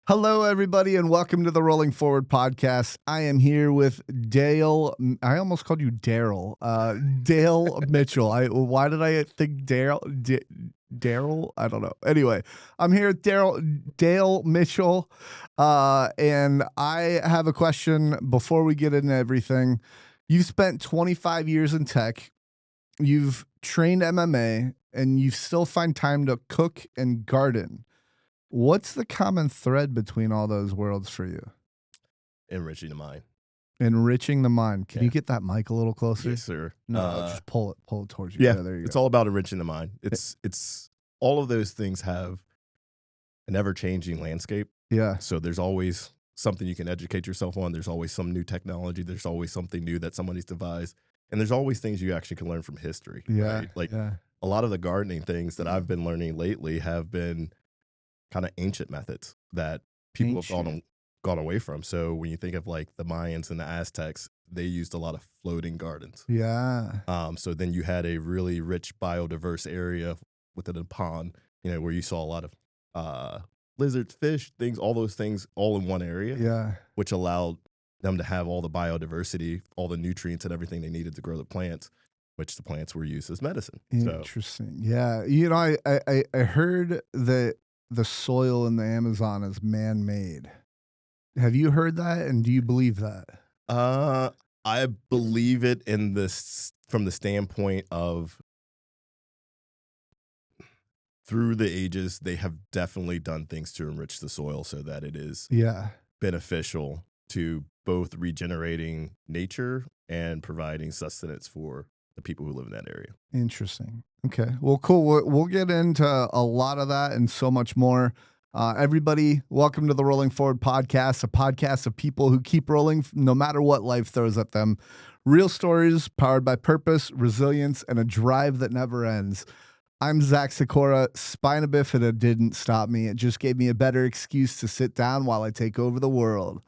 Hello, everybody, and welcome to the Rolling Forward podcast. I am here with Dale. I almost called you Daryl. Dale Mitchell. Why did I think Daryl? Daryl? I don't know. Anyway, I'm here with Dale Mitchell, and I have a question before we get into everything. You've spent 25 years in tech. You've trained MMA, and you still find time to cook and garden. What's the common thread between all those worlds for you? Enriching the mind. Enriching the mind. Can Yeah. you get that mic a little closer? Yes, sir. No, just pull it towards you. Yeah, There you it's go. all about enriching the mind. It's all of those things have an ever-changing landscape. Yeah. So there's always something you can educate yourself on. There's always some new technology. There's always something new that somebody's devised. And there's always things you actually can learn from history. Yeah. Right? Like yeah. a lot of the gardening things that I've been learning lately have been kind of ancient methods that people have gone away from. So when you think of like the Mayans and the Aztecs, they used a lot of floating gardens. Yeah. So then you had a really rich biodiverse area within a pond, where you saw a lot of lizards, fish, things, all those things all in one area. Yeah. Which allowed them to have all the biodiversity, all the nutrients and everything they needed to grow the plants, which the plants were used as medicine. Interesting. Yeah. I heard that the soil in the Amazon is man-made. Have you heard that? And do you believe that? I believe it from the standpoint of through the ages, they have definitely done things to enrich the soil so that it is beneficial to both regenerating nature and providing sustenance for the people who live in that area. Interesting. Okay. Well, cool. We'll get into a lot of that and so much more. Everybody, welcome to the Rolling Forward podcast, a podcast of people who keep rolling no matter what life throws at them. Real stories powered by purpose, resilience, and a drive that never ends. I'm Zach Sikora. Spina bifida didn't stop me. It just gave me a better excuse to sit down while I take over the world.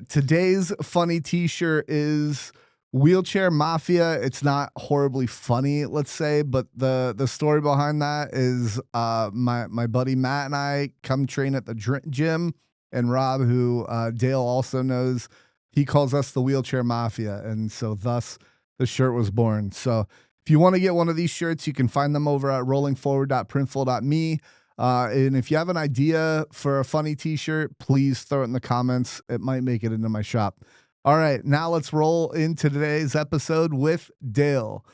Today's funny t-shirt is Wheelchair Mafia. It's not horribly funny, let's say, but the story behind that is my buddy Matt and I come train at the gym, and Rob, who Dale also knows, he calls us the Wheelchair Mafia, and so thus the shirt was born. So if you want to get one of these shirts, you can find them over at rollingforward.printful.me. And if you have an idea for a funny t-shirt, please throw it in the comments. It might make it into my shop. All right, now let's roll into today's episode with Dale.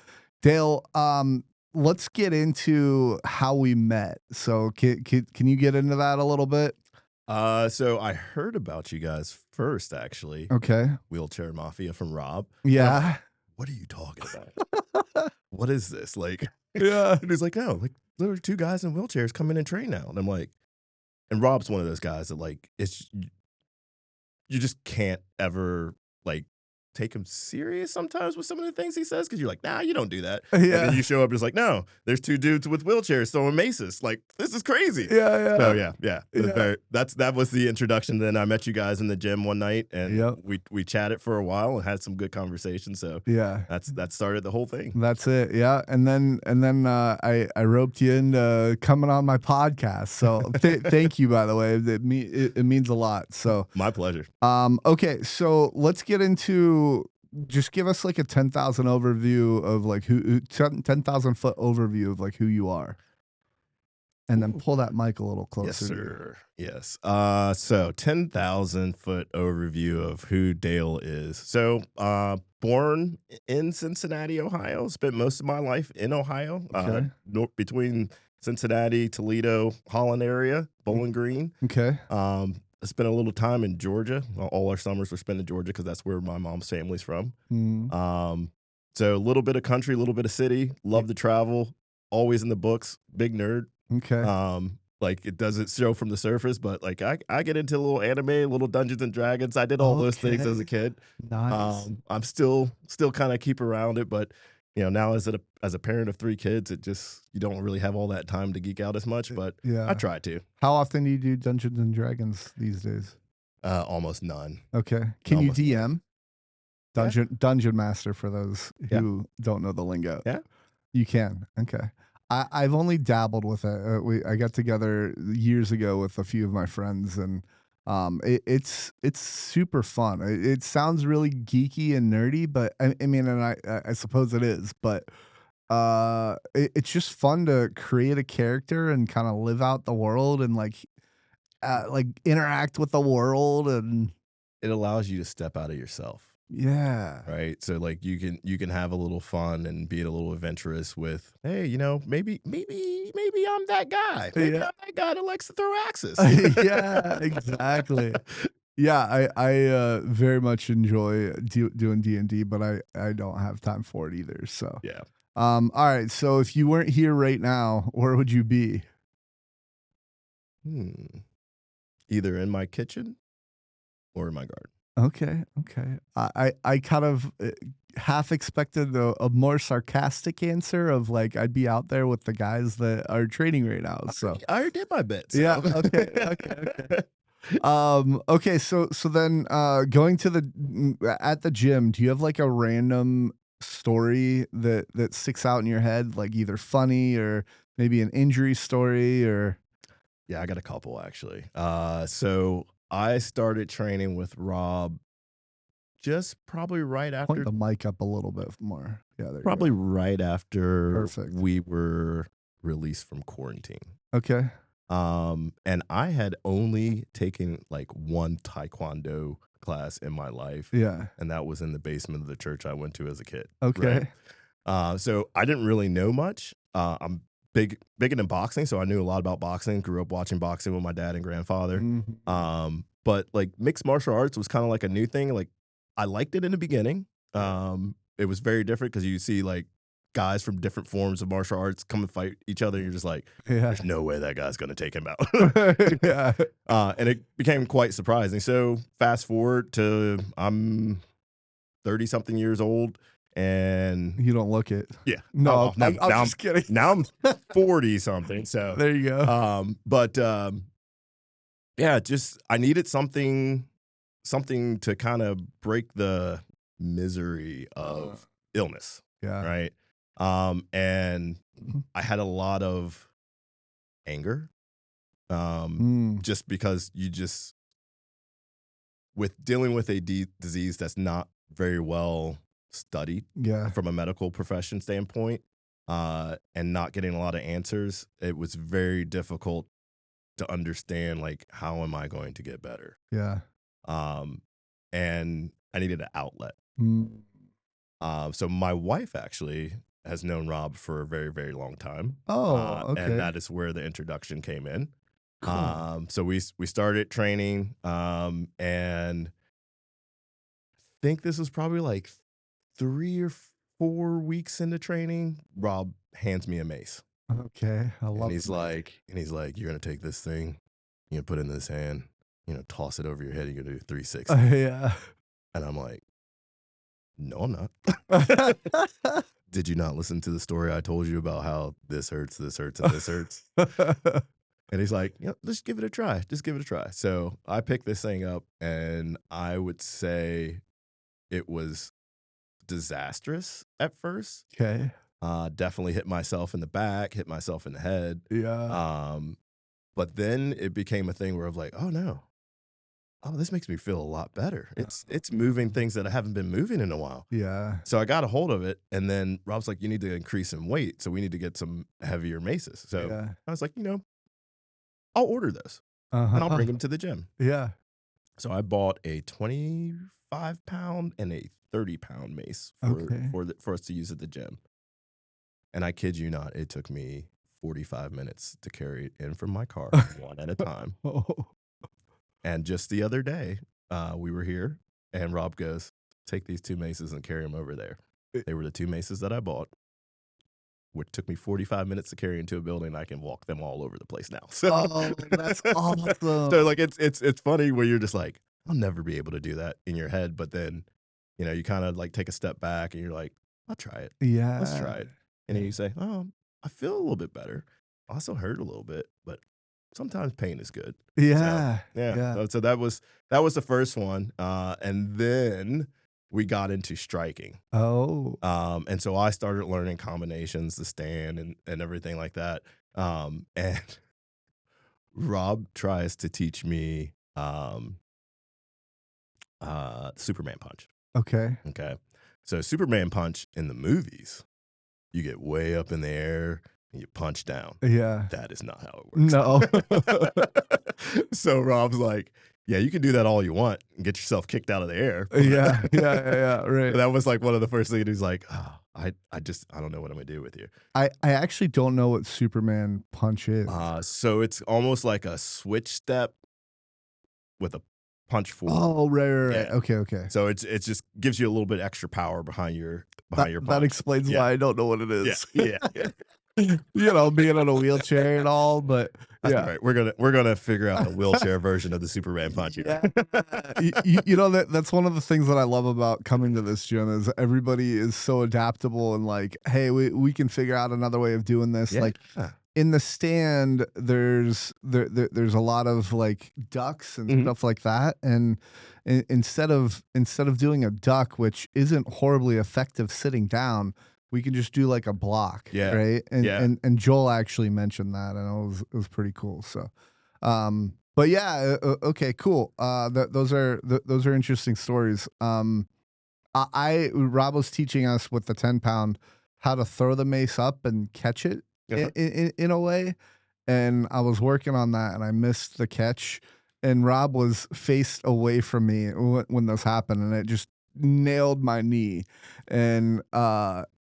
Dale, let's get into how we met. So can you get into that a little bit? So I heard about you guys first, actually. Okay. Wheelchair Mafia from Rob. Yeah. What are you talking about? What is this? Like, yeah. And he's like, no, like there are two guys in wheelchairs come in and train now. And I'm like, and Rob's one of those guys that like, you just can't ever like take him serious sometimes with some of the things he says, because you're like, nah, you don't do that. Yeah. And then you show up just like, no, there's two dudes with wheelchairs throwing maces. Like, this is crazy. Yeah. So yeah. That was the introduction. Then I met you guys in the gym one night, and we chatted for a while and had some good conversations. So that started the whole thing. That's it. Yeah. And then I roped you into coming on my podcast. So thank you, by the way. It means a lot. So my pleasure. Okay, so let's get into, just give us like a 10,000 overview of like 10,000 foot overview of like who you are. And then pull that mic a little closer. Yes, sir. Yes. So 10,000 foot overview of who Dale is. So, born in Cincinnati, Ohio. Spent most of my life in Ohio, between Cincinnati, Toledo, Holland area, Bowling Green. Okay. I spent a little time in Georgia. All our summers were spent in Georgia because that's where my mom's family's from. So a little bit of country, a little bit of city. Love to travel. Always in the books. Big nerd. Okay. Like it doesn't show from the surface, but like I get into a little anime, a little Dungeons and Dragons. I did all those things as a kid. Nice. I'm still kind of keep around it, but now as a parent of 3 kids, you don't really have all that time to geek out as much, but I try to. How often do you do Dungeons and Dragons these days? Almost none. Okay. Can you DM? Dungeon Master for those who don't know the lingo. Yeah. You can. Okay. I've only dabbled with it. I got together years ago with a few of my friends, and it's super fun. It sounds really geeky and nerdy, but I mean, and I suppose it is, but it's just fun to create a character and kind of live out the world and like interact with the world and It allows you to step out of yourself. yeah. Right. So like you can have a little fun and be a little adventurous with, hey, maybe I'm that guy. Maybe Yeah. I'm that guy that likes to throw axes. Yeah, exactly. Yeah, I very much enjoy doing D&D, but I don't have time for it either. So, Yeah. all right. So if you weren't here right now, where would you be? Hmm. Either in my kitchen or in my garden. Okay, okay. I kind of half expected a more sarcastic answer of like I'd be out there with the guys that are training right now. So I already did my bit. yeah, So okay, okay, okay. Okay, so then going to at the gym, do you have like a random story that sticks out in your head, like either funny or maybe an injury story or yeah, I got a couple actually. So I started training with Rob just point the mic up a little bit more? Yeah, there you probably go. right after Perfect. we were released from quarantine. Okay. And I had only taken like one taekwondo class in my life, Yeah. and that was in the basement of the church I went to as a kid. Right. Okay. So I didn't really know much. I'm big into boxing, so I knew a lot about boxing. Grew up watching boxing with my dad and grandfather. Mhm. But like mixed martial arts was kind of like a new thing. Like I liked it in the beginning. It was very different because you see like guys from different forms of martial arts come and fight each other. And you're just like, Yeah. there's no way that guy's gonna take him out. Yeah. And it became quite surprising. So fast forward to I'm 30 something years old, and You don't look it. yeah, No, I'm now just kidding. I'm 40 something. So, There you go. but yeah, just I needed something to kind of break the misery Uh, of illness, yeah. right? And Mhm. I had a lot of anger, Mm, just because with dealing with a disease that's not very well studied yeah. from a medical profession standpoint, and not getting a lot of answers, it was very difficult to understand like how am I going to get better. Yeah. Um, and I needed an outlet. Mm. So my wife actually has known Rob for a very, very long time. Oh, And okay. that is where the introduction came in. Cool. So we started training, and I think this was probably like 3 or 4 weeks into training. Rob hands me a mace, Okay. I and love he's the mace. like, "You're gonna take this thing, you know, put it in this hand, toss it over your head. You're gonna do 360." Yeah. And I'm like, "No, I'm not." Did you not listen to the story I told you about how this hurts, and this hurts? And he's like, just give it a try. Just give it a try. So I picked this thing up, and I would say it was disastrous at first. Okay. Definitely hit myself in the back, hit myself in the head. Yeah. Um, but then it became a thing where I'm like, oh no, oh, this makes me feel a lot better. It's moving things that I haven't been moving in a while. Yeah. So I got a hold of it, and then Rob's like, you need to increase in weight, so we need to get some heavier maces. So Yeah. I was like, I'll order those and I'll Uh-huh. bring them to the gym. Yeah. So I bought a 25-pound and a 30-pound mace Okay. for us to use at the gym. And I kid you not, it took me 45 minutes to carry it in from my car one at a time. Oh. And just the other day, we were here, and Rob goes, take these two maces and carry them over there. They were the two maces that I bought, which took me 45 minutes to carry into a building. I can walk them all over the place now. So, Oh, that's so awesome. like it's funny where you're just like, I'll never be able to do that in your head, but then you kind of like take a step back and you're like, I'll try it. Let's Yeah. try it. And then you say, oh, I feel a little bit better. Also hurt a little bit, but sometimes pain is good. So Yeah. yeah, Yeah. so that was the first one, and then we got into striking. Oh, And so I started learning combinations, the stand and everything like that. And Rob tries to teach me Superman punch. okay. Okay. So Superman punch in the movies, you get way up in the air and you punch down. Yeah. That is not how it No. works. So Rob's like, yeah, you can do that all you want and get yourself kicked out of the air. Yeah, right. That was like one of the first things he's like, oh, I don't know what I'm gonna do with you. I actually don't know what Superman punch is. So it's almost like a switch step with a punch forward. Oh, right. Yeah. Okay. So it's just gives you a little bit extra power behind your punch. That explains Yeah. why I don't know what it is. Yeah. You know, being in a wheelchair and all, but That's yeah. all right. We're gonna figure out a wheelchair version of the Superman punch here. Yeah. You know, that's one of the things that I love about coming to this gym is everybody is so adaptable and like, hey, we can figure out another way of doing this. Yeah. Like in the stand, there's a lot of like ducks and stuff like that, and instead of doing a duck, which isn't horribly effective sitting down, we can just do like a block, right? And Joel actually mentioned that, and it was pretty cool. So, but yeah, okay, cool. Those are interesting stories. Rob was teaching us with the 10-pound how to throw the mace up and catch it in a way, and I was working on that, and I missed the catch, and Rob was faced away from me when this happened, and it just nailed my knee, and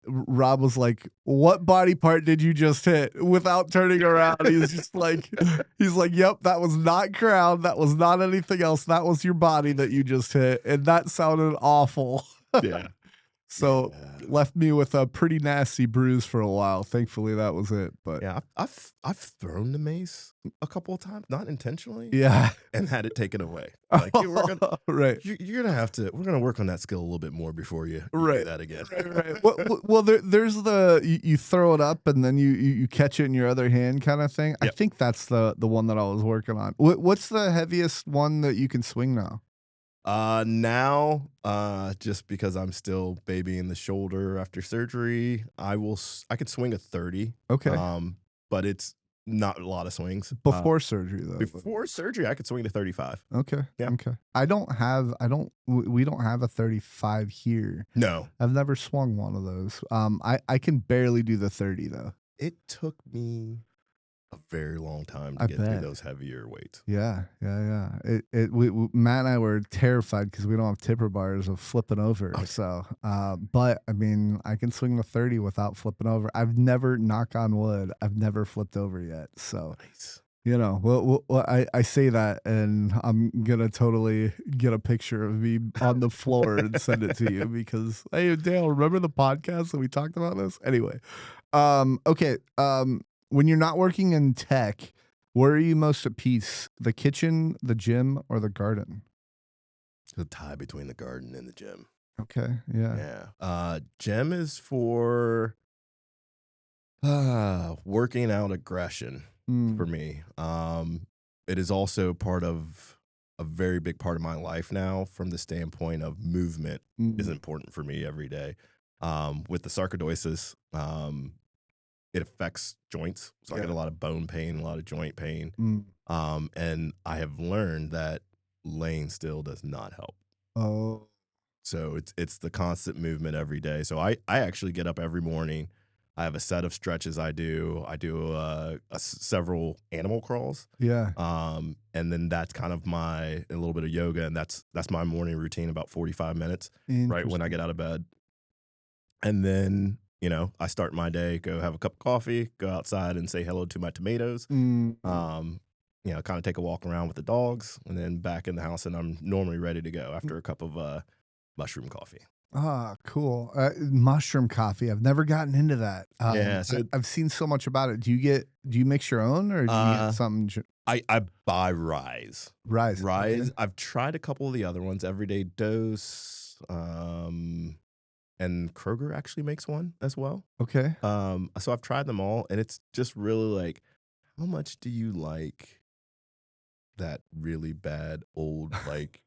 Rob was like, "What body part did you just hit?" Without turning around, he's just like, "Yep, that was not crown. That was not anything else. That was your body that you just hit, and that sounded awful." Yeah. So left me with a pretty nasty bruise for a while. Thankfully, that was it. But Yeah, I've thrown the mace a couple of times, not intentionally, yeah, and had it taken away. Like right. You're gonna have to. We're gonna work on that skill a little bit more before you Right. do that again. Right. Well, there's the you throw it up and then you catch it in your other hand kind of thing. I Yep. think that's the one that I was working on. What's the heaviest one that you can swing now? Now, just because I'm still babying the shoulder after surgery, I could swing a 30. Okay. But it's not a lot of swings. Before surgery though. Before surgery, I could swing to 35. Okay. Yeah. Okay. We don't have a 35 here. No. I've never swung one of those. I can barely do the 30 though. It took me a very long time to I get through bet. those heavier weights. Yeah. Matt and I were terrified because we don't have tipper bars of flipping over. Okay. So, but I mean, I can swing the 30 without flipping over. I've never, knock on wood, I've never flipped over yet. So, Nice. you know, well, I say that, and I'm gonna totally get a picture of me on the floor and send it to you because, hey, Dale, remember the podcast that we talked about this? Anyway, okay, when you're not working in tech, where are you most at peace? The kitchen, the gym, or the garden? The tie between the garden and the gym. Okay, yeah. Gym is for working out aggression for me. It is also part of a very big part of my life now from the standpoint of movement is important for me every day. With the sarcoidosis, it affects joints. So I get a lot of bone pain, a lot of joint pain. And I have learned that laying still does not help. Oh, So it's the constant movement every day. So I actually get up every morning. I have a set of stretches I do. I do several animal crawls. yeah. And then that's kind of a little bit of yoga, and that's my morning routine, about 45 minutes, right when I get out of bed. And then, I start my day, go have a cup of coffee, go outside and say hello to my tomatoes. Kind of take a walk around with the dogs, and then back in the house, and I'm normally ready to go after a cup of mushroom coffee. Ah, cool. Mushroom coffee. I've never gotten into that. Yeah, so I've seen so much about it. Do you mix your own, or do you get something? I buy Rise. Rise. Rise. Okay. I've tried a couple of the other ones, Everyday Dose, and Kroger actually makes one as well. Okay. So I've tried them all, and it's just really like, how much do you like that really bad old like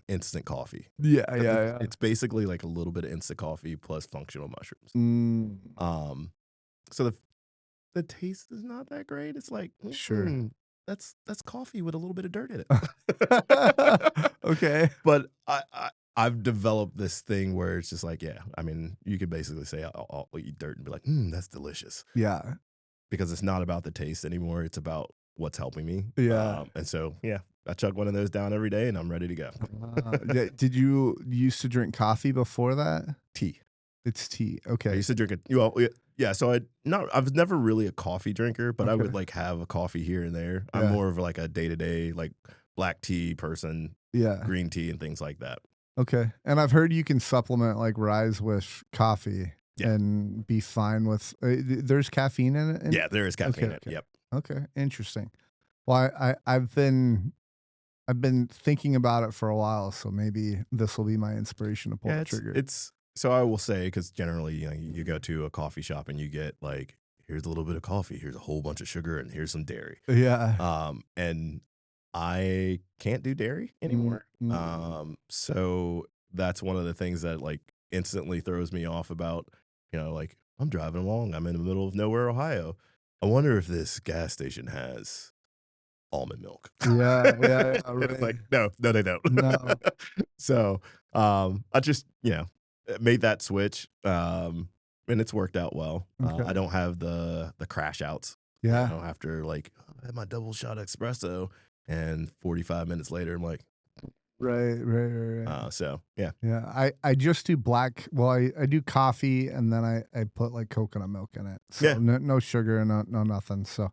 instant coffee. Yeah, 'Cause yeah, yeah. it's basically like a little bit of instant coffee plus functional mushrooms. Mm, Um, so the taste is not that great. It's like, sure. that's coffee with a little bit of dirt in it. Okay. But I've developed this thing where it's just like, yeah, I mean, you could basically say I'll eat dirt and be like, that's delicious Yeah. because it's not about the taste anymore. It's about what's helping me. Yeah. And so, yeah, I chug one of those down every day and I'm ready to go. Yeah, did you used to drink coffee before that? Tea. It's tea. I Okay. used to drink it. Well, yeah. So I was never really a coffee drinker, but I Okay. would like have a coffee here and there. I'm Yeah. more of like a day to day like black tea person, Yeah. green tea and things like that. Okay. And I've heard you can supplement like Rise with coffee Yeah. and be fine with there's caffeine in it? Yeah, there is caffeine Okay, in it. okay. Yep. Okay, interesting. Well, I've been thinking about it for a while, so maybe this will be my inspiration to pull Yeah, the trigger. it's so I will say because generally, you go to a coffee shop and you get like, here's a little bit of coffee, here's a whole bunch of sugar, and here's some dairy. Yeah. And I can't do dairy Mm, anymore. mm. So that's one of the things that like instantly throws me off about, like I'm driving along, I'm in the middle of nowhere, Ohio. I wonder if this gas station has almond milk. Yeah, yeah, yeah, And it's right. like, no, no, they don't. No. So I just, made that switch. And it's worked out well. Okay. I don't have the crash outs, Yeah. after like I had my double shot espresso and 45 minutes later, I'm like, Right, right. so yeah. Yeah, I just do black. Well, I do coffee and then I put like coconut milk in it. So Yeah. no sugar, no nothing. So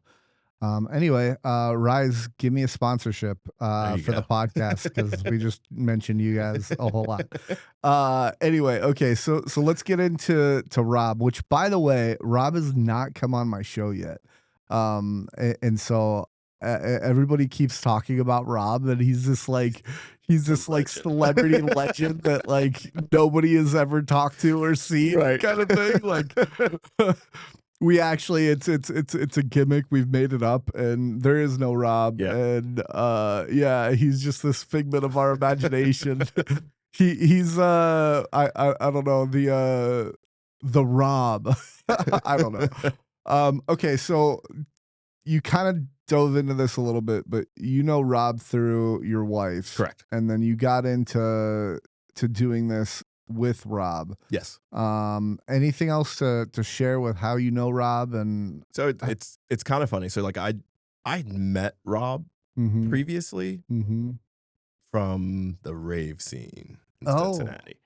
anyway, Rise, give me a sponsorship There you for the go. podcast because we just mentioned you guys a whole lot. Anyway, okay, so let's get into Rob, which by the way, Rob has not come on my show yet. And so everybody keeps talking about Rob, and he's this like Legend. celebrity legend that like nobody has ever talked to or seen, Right. kind of thing. Like we actually, it's a gimmick. We've made it up, and there is no Rob. Yeah. And yeah, he's just this figment of our imagination. He's I don't know the Rob. I don't know. Okay, so you kind of dove into this a little bit, but you know Rob through your wife, Correct. and then you got into doing this with Rob. Yes. Anything else to share with how you know Rob and So it's kind of funny. So like I met Rob mm-hmm, previously mm-hmm. from the rave scene in Oh, Cincinnati.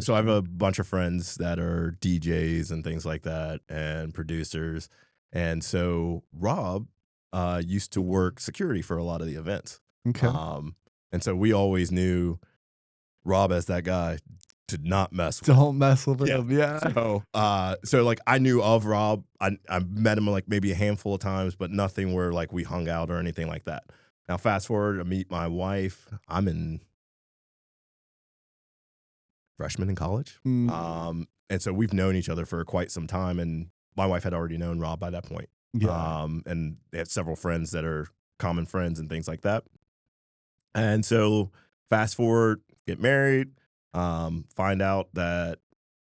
So I have a bunch of friends that are DJs and things like that and producers. And so Rob used to work security for a lot of the events. Okay. And so we always knew Rob as that guy to not mess with. Don't mess with Yeah. him. Yeah. So like I knew of Rob. I met him like maybe a handful of times, but nothing where like we hung out or anything like that. Now fast forward to meet my wife. I'm in freshman in college. Mm. And so we've known each other for quite some time, and my wife had already known Rob by that point. Yeah. And they had several friends that are common friends and things like that. And so fast forward, get married, find out that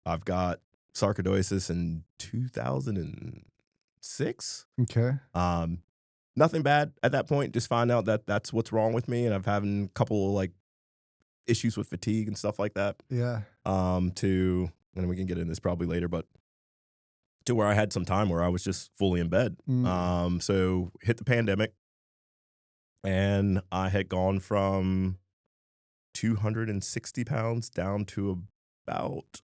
I've got sarcoidosis in 2006. Okay. Nothing bad at that point. Just find out that that's what's wrong with me, and I've having a couple of like issues with fatigue and stuff like that. Yeah. And we can get into this probably later, but to where I had some time where I was just fully in bed. Mm. So hit the pandemic, and I had gone from 260 pounds down to about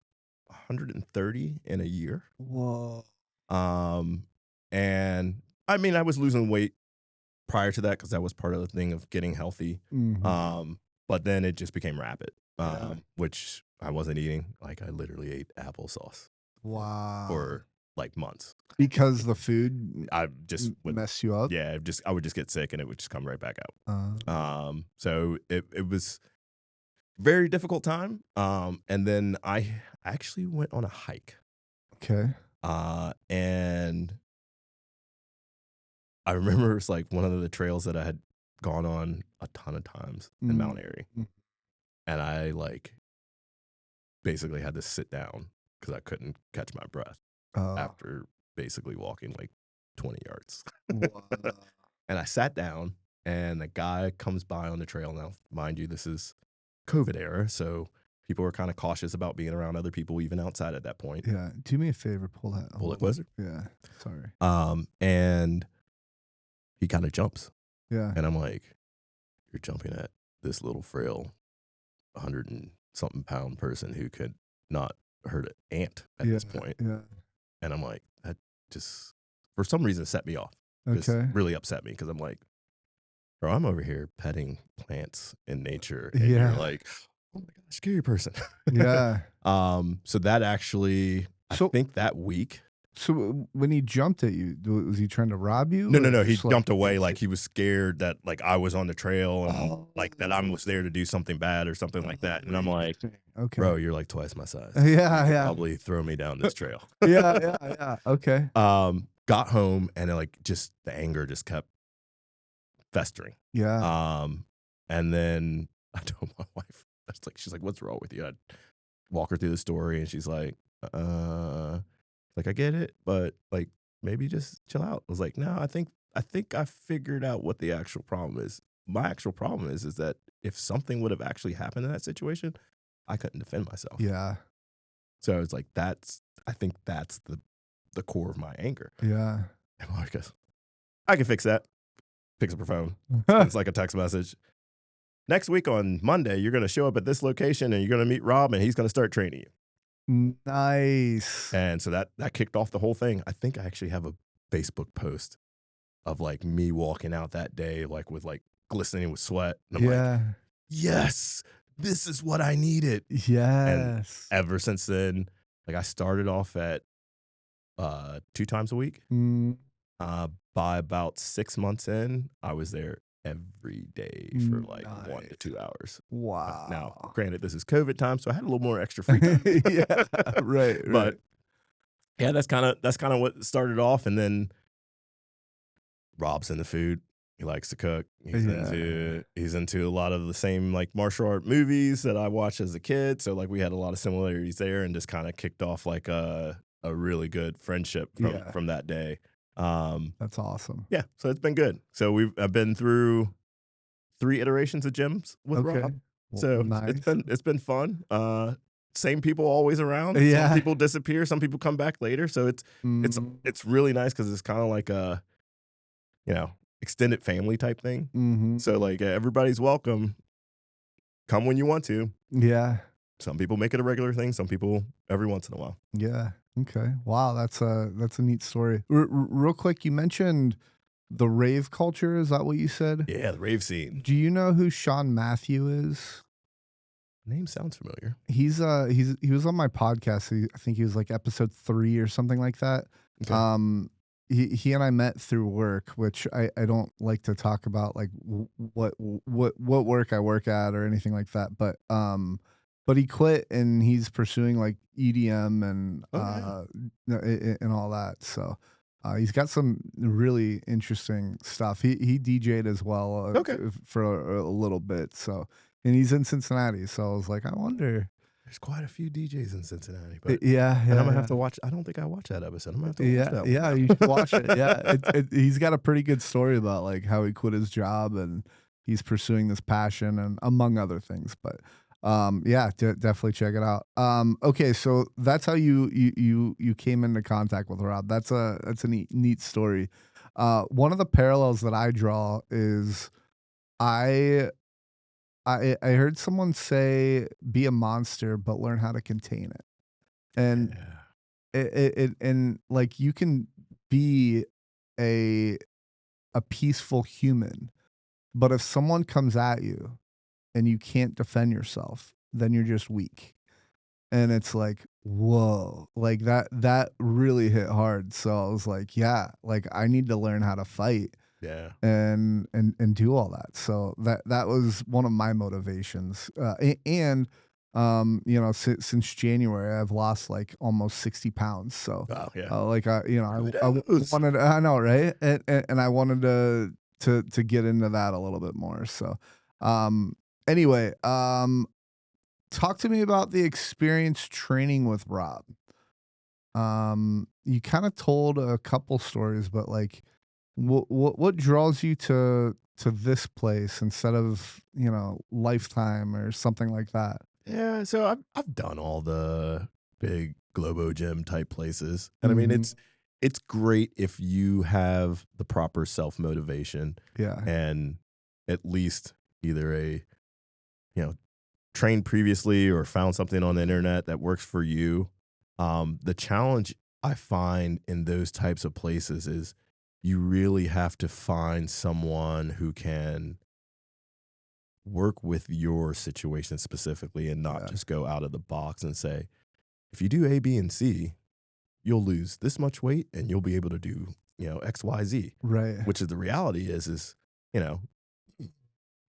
130 in a year. Whoa. And I mean, I was losing weight prior to that because that was part of the thing of getting healthy. Mm-hmm. But then it just became rapid, Yeah. which I wasn't eating. Like I literally ate applesauce Wow. for like months. Because the food I just would, mess you up. yeah, I would just get sick and it would just come right back out. Uh, So it was very difficult time. And then I actually went on a hike. Okay. And I remember it's like one of the trails that I had gone on a ton of times in Mount Airy. And I like basically had to sit down because I couldn't catch my breath after basically walking like 20 yards. And I sat down and the guy comes by on the trail. Now, mind you, this is COVID era, so people were kind of cautious about being around other people even outside at that point. Yeah. Do me a favor, pull that. Bullet Wizard. Yeah. Sorry. And he kind of jumps. Yeah. And I'm like, you're jumping at this little frail 100 and something pound person who could not hurt an ant at this point. Yeah. And I'm like, that just, for some reason, set me off. Just really upset me because I'm like, bro, I'm over here petting plants in nature. And you're like, oh my God, scary person. Yeah. So that actually, I think that week. So when he jumped at you, was he trying to rob you? No. He jumped away like he was scared that like I was on the trail and like that I was there to do something bad or something like that. And I'm like, bro, you're like twice my size. Yeah. Probably throw me down this trail. Yeah. Okay. Got home and like just the anger just kept festering. Yeah. And then I told my wife, she's like, what's wrong with you? I'd walk her through the story and she's like, like, I get it, but like maybe just chill out. I was like, no, I think I figured out what the actual problem is. My actual problem is that if something would have actually happened in that situation, I couldn't defend myself. Yeah. So it's like I think that's the core of my anger. Yeah. And my wife goes, I can fix that. Picks up her phone. It's like a text message. Next week on Monday, you're going to show up at this location and you're going to meet Rob and he's going to start training you. Nice. And so that kicked off the whole thing. I think I actually have a Facebook post of like me walking out that day, like with like glistening with sweat. And I'm like, yes, this is what I needed. Yes. And ever since then, like I started off at 2 times a week. By about 6 months in, I was there every day for like 1 to 2 hours. Wow. Now, granted, this is COVID time, so I had a little more extra free time. Yeah, right. But yeah, that's kind of what started off. And then Rob's into food. He likes to cook. He's into a lot of the same like martial art movies that I watched as a kid. So like we had a lot of similarities there, and just kind of kicked off like a really good friendship from that day. That's awesome. Yeah, so it's been good. So I've been through 3 iterations of gyms with Rob. So nice. it's been fun. Same people always around. Yeah. Some people disappear. Some people come back later. So it's really nice because it's kind of like a extended family type thing. So like everybody's welcome. Come when you want to. Yeah. Some people make it a regular thing. Some people every once in a while. Yeah. Okay. Wow. That's a neat story. Real quick, you mentioned the rave culture. Is that what you said? Yeah, the rave scene. Do you know who Sean Matthew is? Name sounds familiar. He was on my podcast. I think he was like episode 3 or something like that. Okay. He and I met through work, which I don't like to talk about like what work I work at or anything like that. But he quit and he's pursuing like EDM and and all that. So he's got some really interesting stuff. He DJ'd as well for a little bit. So, and he's in Cincinnati. So I was like, I wonder. There's quite a few DJs in Cincinnati. But yeah. And I'm going to have to watch. I don't think I watched that episode. I'm going to have to watch that. Yeah, you should watch it. Yeah. He's got a pretty good story about like how he quit his job and he's pursuing this passion and among other things. But definitely check it out. Okay, so that's how you came into contact with Rob. That's a neat story. One of the parallels that I draw is I heard someone say be a monster but learn how to contain it. And and like you can be a peaceful human, but if someone comes at you and you can't defend yourself, then you're just weak. And it's like, whoa, like that really hit hard. So I was like, yeah, like I need to learn how to fight. Yeah. And do all that. So that was one of my motivations. Since January, I've lost like almost 60 pounds. So, wow, yeah. I wanted, I know, right? And I wanted to get into that a little bit more. So, um, anyway, talk to me about the experience training with Rob. You kind of told a couple stories, but like, what draws you to this place instead of Lifetime or something like that? Yeah, so I've done all the big Globo Gym type places, and I mean Hmm. it's great if you have the proper self motivation Yeah, and at least either you know trained previously or found something on the internet that works for you. The challenge I find in those types of places is you really have to find someone who can work with your situation specifically and not yeah, just go out of the box and say, if you do A, B, and C, you'll lose this much weight and you'll be able to do, X, Y, Z, right. which is the reality is, you know,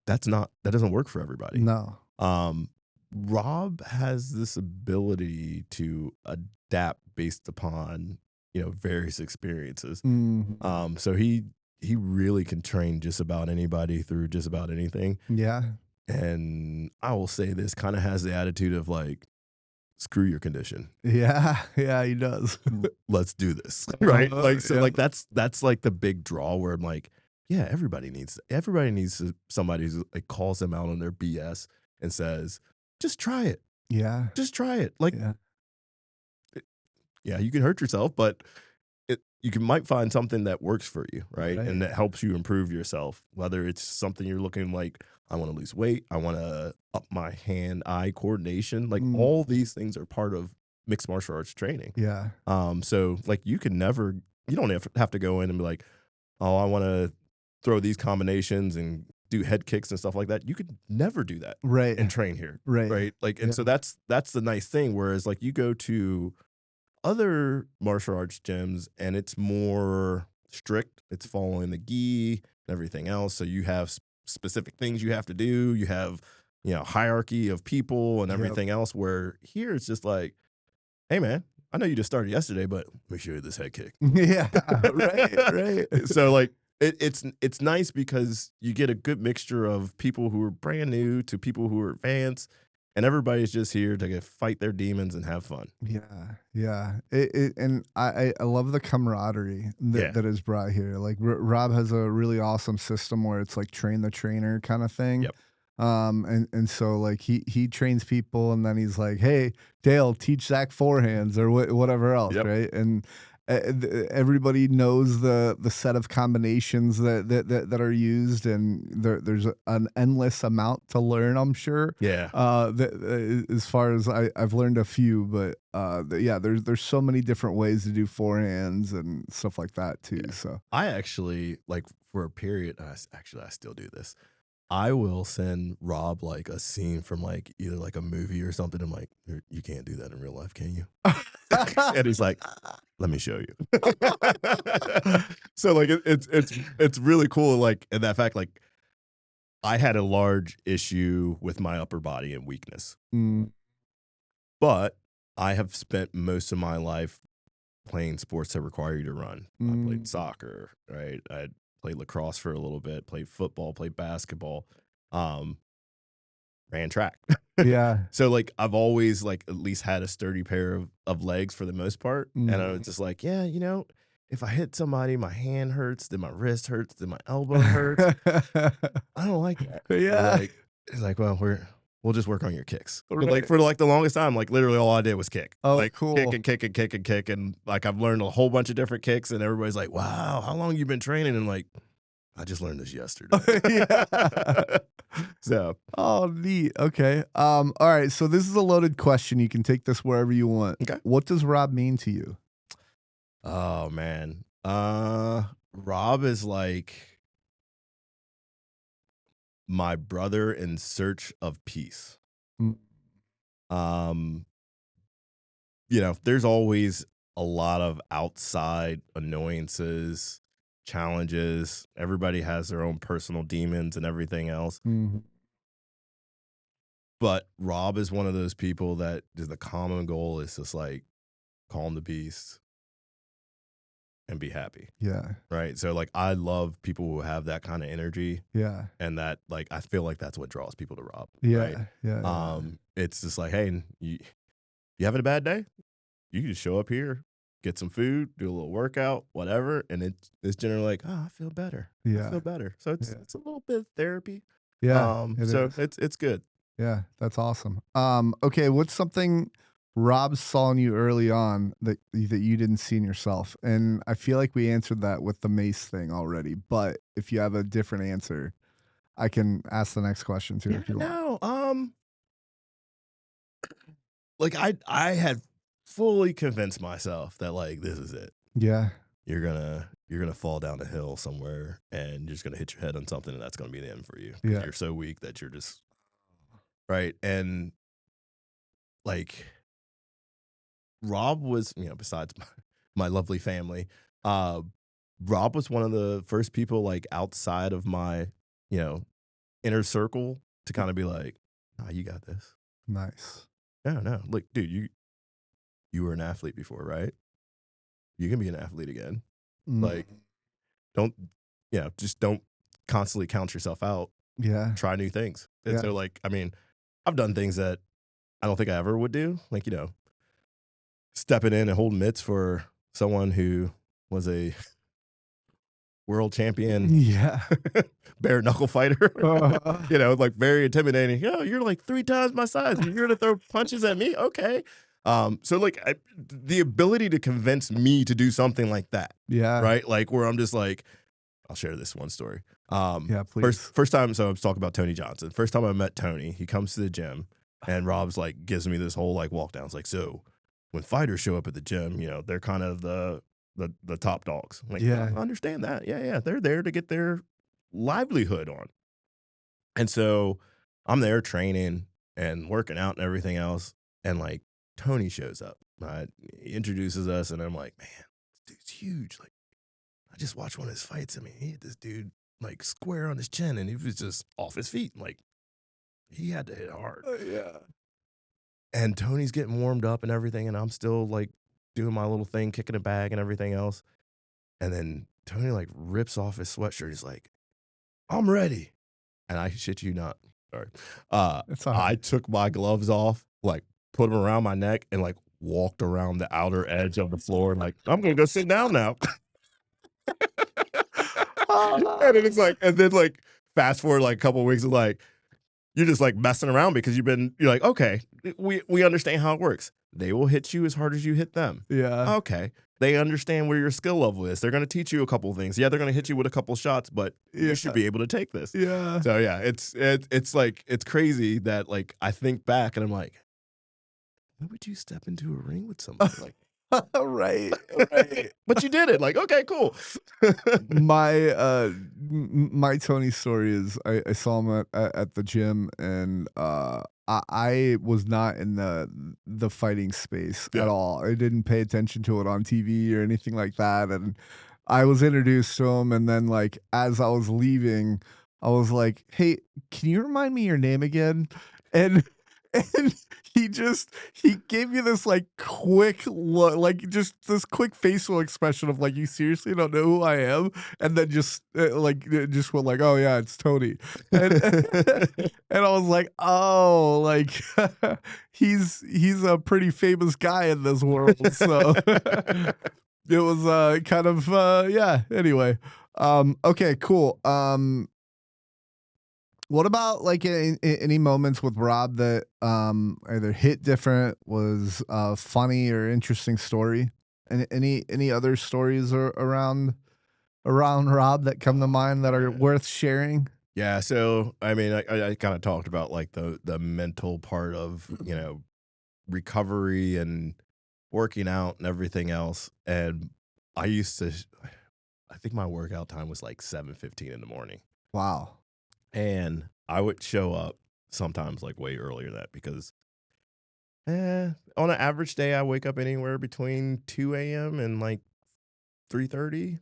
that doesn't work for everybody. No. Um, Rob has this ability to adapt based upon, various experiences. Mhm. So he really can train just about anybody through just about anything. Yeah. And I will say this kind of has the attitude of like, screw your condition. Yeah, yeah, he does. Let's do this. Right. Like, so Yeah. like that's like the big draw where I'm like, yeah, everybody needs somebody who like calls them out on their BS and says, just try it. Yeah, Just try it. Like, yeah, yeah, you can hurt yourself, but might find something that works for you, right? right. And that helps you improve yourself. Whether it's something you're looking like, I want to lose weight, I want to up my hand-eye coordination. Like Mm, all these things are part of mixed martial arts training. yeah, So like you don't have to go in and be like, oh, I want to throw these combinations and do head kicks and stuff like that. You could never do that right, and train here, right. right? Like, and Yeah, so that's the nice thing. Whereas like you go to other martial arts gyms and it's more strict. It's following the gi and everything else. So you have specific things you have to do. You have, hierarchy of people and yep. everything else. Where here it's just like, hey man, I know you just started yesterday, but let me show you this head kick. Yeah, right, right. So like it's nice because you get a good mixture of people who are brand new to people who are advanced, and everybody's just here to fight their demons and have fun. Yeah, yeah. And I love the camaraderie Yeah. that is brought here. Like Rob has a really awesome system where it's like train the trainer kind of thing. Yep. And so like he trains people and then he's like, hey Dale, teach Zach forehands or whatever else, Yep. right? And everybody knows the set of combinations that are used, and there's an endless amount to learn, I'm sure. Yeah. As far as I've learned a few, but yeah, there's so many different ways to do forehands and stuff like that too. Yeah. So I actually like for a period, I still do this. I will send Rob like a scene from like either like a movie or something. I'm like, you can't do that in real life, can you? And he's like, let me show you. So like it's really cool. Like in that fact, like I had a large issue with my upper body and weakness, mm, but I have spent most of my life playing sports that require you to run. I played mm, soccer, right? I played lacrosse for a little bit, played football, played basketball, um, ran track. yeah, So like I've always like at least had a sturdy pair of legs for the most part. And I was mm. just like, yeah, if I hit somebody, my hand hurts, then my wrist hurts, then my elbow hurts. I don't like that. So Yeah, like it's like, well, we'll just work on your kicks. But like right. for like the longest time, like literally all I did was kick. Oh, Like kick cool. and kick and kick and kick. And like I've learned a whole bunch of different kicks and everybody's like, wow, how long you been training? And like, I just learned this yesterday. Yeah. So Oh, neat. Okay. All right. So this is a loaded question. You can take this wherever you want. okay. What does Rob mean to you? Oh man. Rob is like my brother in search of peace. Mm, Um, there's always a lot of outside annoyances, challenges. Everybody has their own personal demons and everything else. mhm. But Rob is one of those people that the common goal is just like calm the beast, and be happy. Yeah. Right. So like I love people who have that kind of energy, Yeah. and that like I feel like that's what draws people to Rob. Right. Yeah. Yeah. It's just like, hey, you having a bad day? You can just show up here, get some food, do a little workout, whatever, and it's generally like, oh, I feel better. I Yeah. feel better. So Yeah. it's a little bit of therapy. Yeah. It So is. it's good. Yeah, that's awesome. Okay, what's something Rob saw in you early on that you didn't see in yourself? And I feel like we answered that with the mace thing already, but if you have a different answer, I can ask the next question too Yeah, if you want. no. Like I had fully convinced myself that like this is it. Yeah. You're gonna fall down a hill somewhere and you're just gonna hit your head on something and that's gonna be the end for you because Yeah. you're so weak that you're just right. And like Rob was, besides my lovely family, uh, Rob was one of the first people like outside of my, you know, inner circle to kind of be like, "Ah, you got this." Nice. No, no, like, dude, you were an athlete before, right? You can be an athlete again. Mm, Like, don't, just don't constantly count yourself out. yeah. Try new things. And Yeah. so, like, I mean, I've done things that I don't think I ever would do. Like, stepping in and holding mitts for someone who was a world champion Yeah. bare knuckle fighter. Uh, Like very intimidating. Yo, you're like 3 times my size. And you're gonna throw punches at me? Okay. So like the ability to convince me to do something like that, yeah. right? Like where I'm just like, I'll share this one story. Yeah, First please. first time, so I was talking about Tony Johnson. First time I met Tony, he comes to the gym and Rob's like gives me this whole like walk down. It's like, so when fighters show up at the gym, they're kind of the top dogs. I'm like, Yeah. I understand that. Yeah, yeah. They're there to get their livelihood on. And so I'm there training and working out and everything else. And like Tony shows up. Right? He introduces us, and I'm like, man, this dude's huge. Like, I just watched one of his fights. I mean, he hit this dude like square on his chin, and he was just off his feet. Like, he had to hit hard. Yeah. And Tony's getting warmed up and everything, and I'm still like doing my little thing, kicking a bag and everything else. And then Tony like rips off his sweatshirt. He's like, I'm ready. And I shit you not. Sorry. It's all I right. took my gloves off, like put them around my neck, and like walked around the outer edge of the floor. Like, I'm gonna go sit down now. And it's like, and then like fast forward like a couple of weeks, like you're just like messing around because you're like, okay, we understand how it works. They will hit you as hard as you hit them. Yeah. Okay. They understand where your skill level is. They're going to teach you a couple of things. Yeah, they're going to hit you with a couple shots, but Yeah. you should be able to take this. Yeah. So yeah, it's like it's crazy that like I think back and I'm like, why would you step into a ring with somebody like? Right. Right. But you did it. Like, okay, cool. My Tony story is I saw him at the gym, and I was not in the fighting space Yeah. at all. I didn't pay attention to it on TV or anything like that, and I was introduced to him, and then like as I was leaving, I was like, "Hey, can you remind me your name again?" And and he gave me this like quick look, like just this quick facial expression of like, you seriously don't know who I am, and then just went like, oh yeah, it's Tony, and and I was like, oh, like he's a pretty famous guy in this world, so it was kind of yeah. Anyway, okay, cool. What about like any moments with Rob that either hit different, was funny or interesting story? And any other stories around Rob that come to mind that are Man. worth sharing? Yeah, so I mean, I kind of talked about like the mental part of recovery and working out and everything else. And I used to, I think my workout time was like 7:15 in the morning, Wow. and I would show up sometimes like way earlier than that because on an average day I wake up anywhere between 2 a.m. and like 3:30.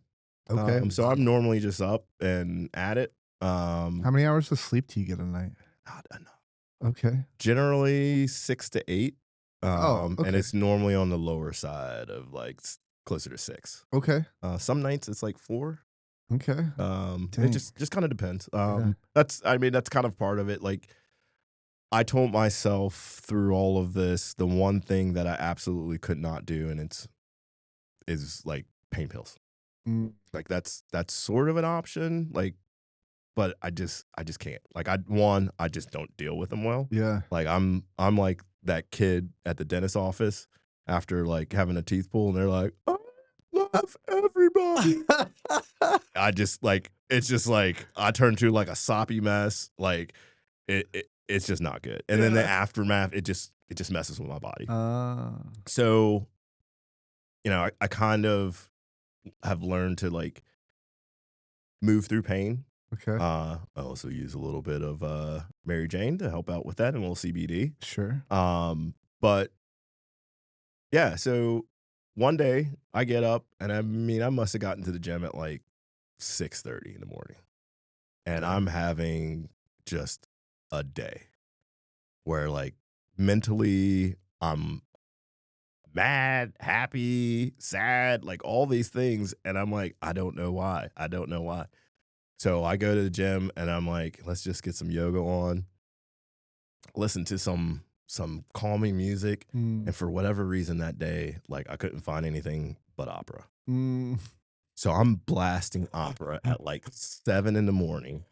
Okay. So I'm normally just up and at it. How many hours of sleep do you get a night? Not enough. Okay. Generally 6 to 8. Oh, And okay. it's normally on the lower side of like closer to 6. Okay. Some nights it's like 4. Okay. It Dang. just kind of depends. Yeah. That's kind of part of it. Like I told myself through all of this, the one thing that I absolutely could not do, and is like pain pills. Mm, Like that's sort of an option. Like, but I just can't. Like I just don't deal with them well. yeah. Like I'm like that kid at the dentist office after like having a teeth pulled, and they're like, I love everybody. I just like it's just like I turn to like a soppy mess. Like it's just not good. And then the Yeah. aftermath, it just messes with my body. Ah. So, I kind of have learned to like move through pain. Okay. I also use a little bit of Mary Jane to help out with that and a little CBD. Sure. But yeah, so one day I get up and I must have gotten to the gym at like 6:30 in the morning. And Okay. I'm having just a day where like mentally I'm mad, happy, sad, like all these things. And I'm like, I don't know why. I don't know why. So I go to the gym and I'm like, let's just get some yoga on, listen to some calming music. Mm, And for whatever reason that day, like I couldn't find anything but opera. mm. So I'm blasting opera at like 7 in the morning.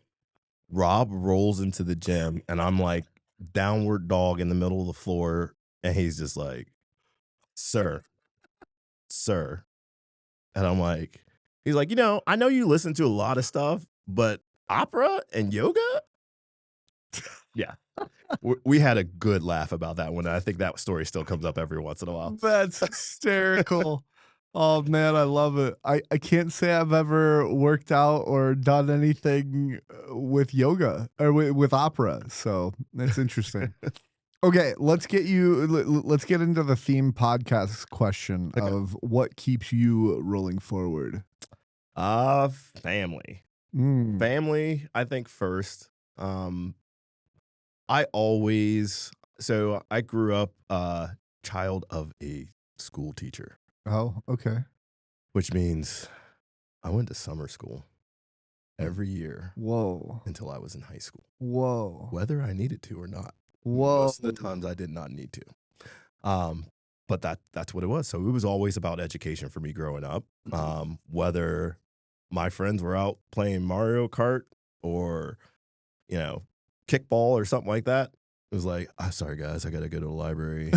Rob rolls into the gym and I'm like downward dog in the middle of the floor. And he's just like, sir, sir. And I'm like, he's like, I know you listen to a lot of stuff, but opera and yoga? Yeah. We had a good laugh about that one. I think that story still comes up every once in a while. That's hysterical. Oh man, I love it. I can't say I've ever worked out or done anything with yoga or with opera, so that's interesting. Okay, let's get into the theme podcast question Okay. of what keeps you rolling forward. Family. Mm. Family, I think first. I always so I grew up child of a school teacher, Oh, okay. which means I went to summer school every year Whoa. until I was in high school, Whoa. whether I needed to or not. Whoa. Most of the times I did not need to. Um, but that's what it was. So it was always about education for me growing up. Whether my friends were out playing Mario Kart or, you know, kickball or something like that, it was like, I'm sorry guys, I gotta go to the library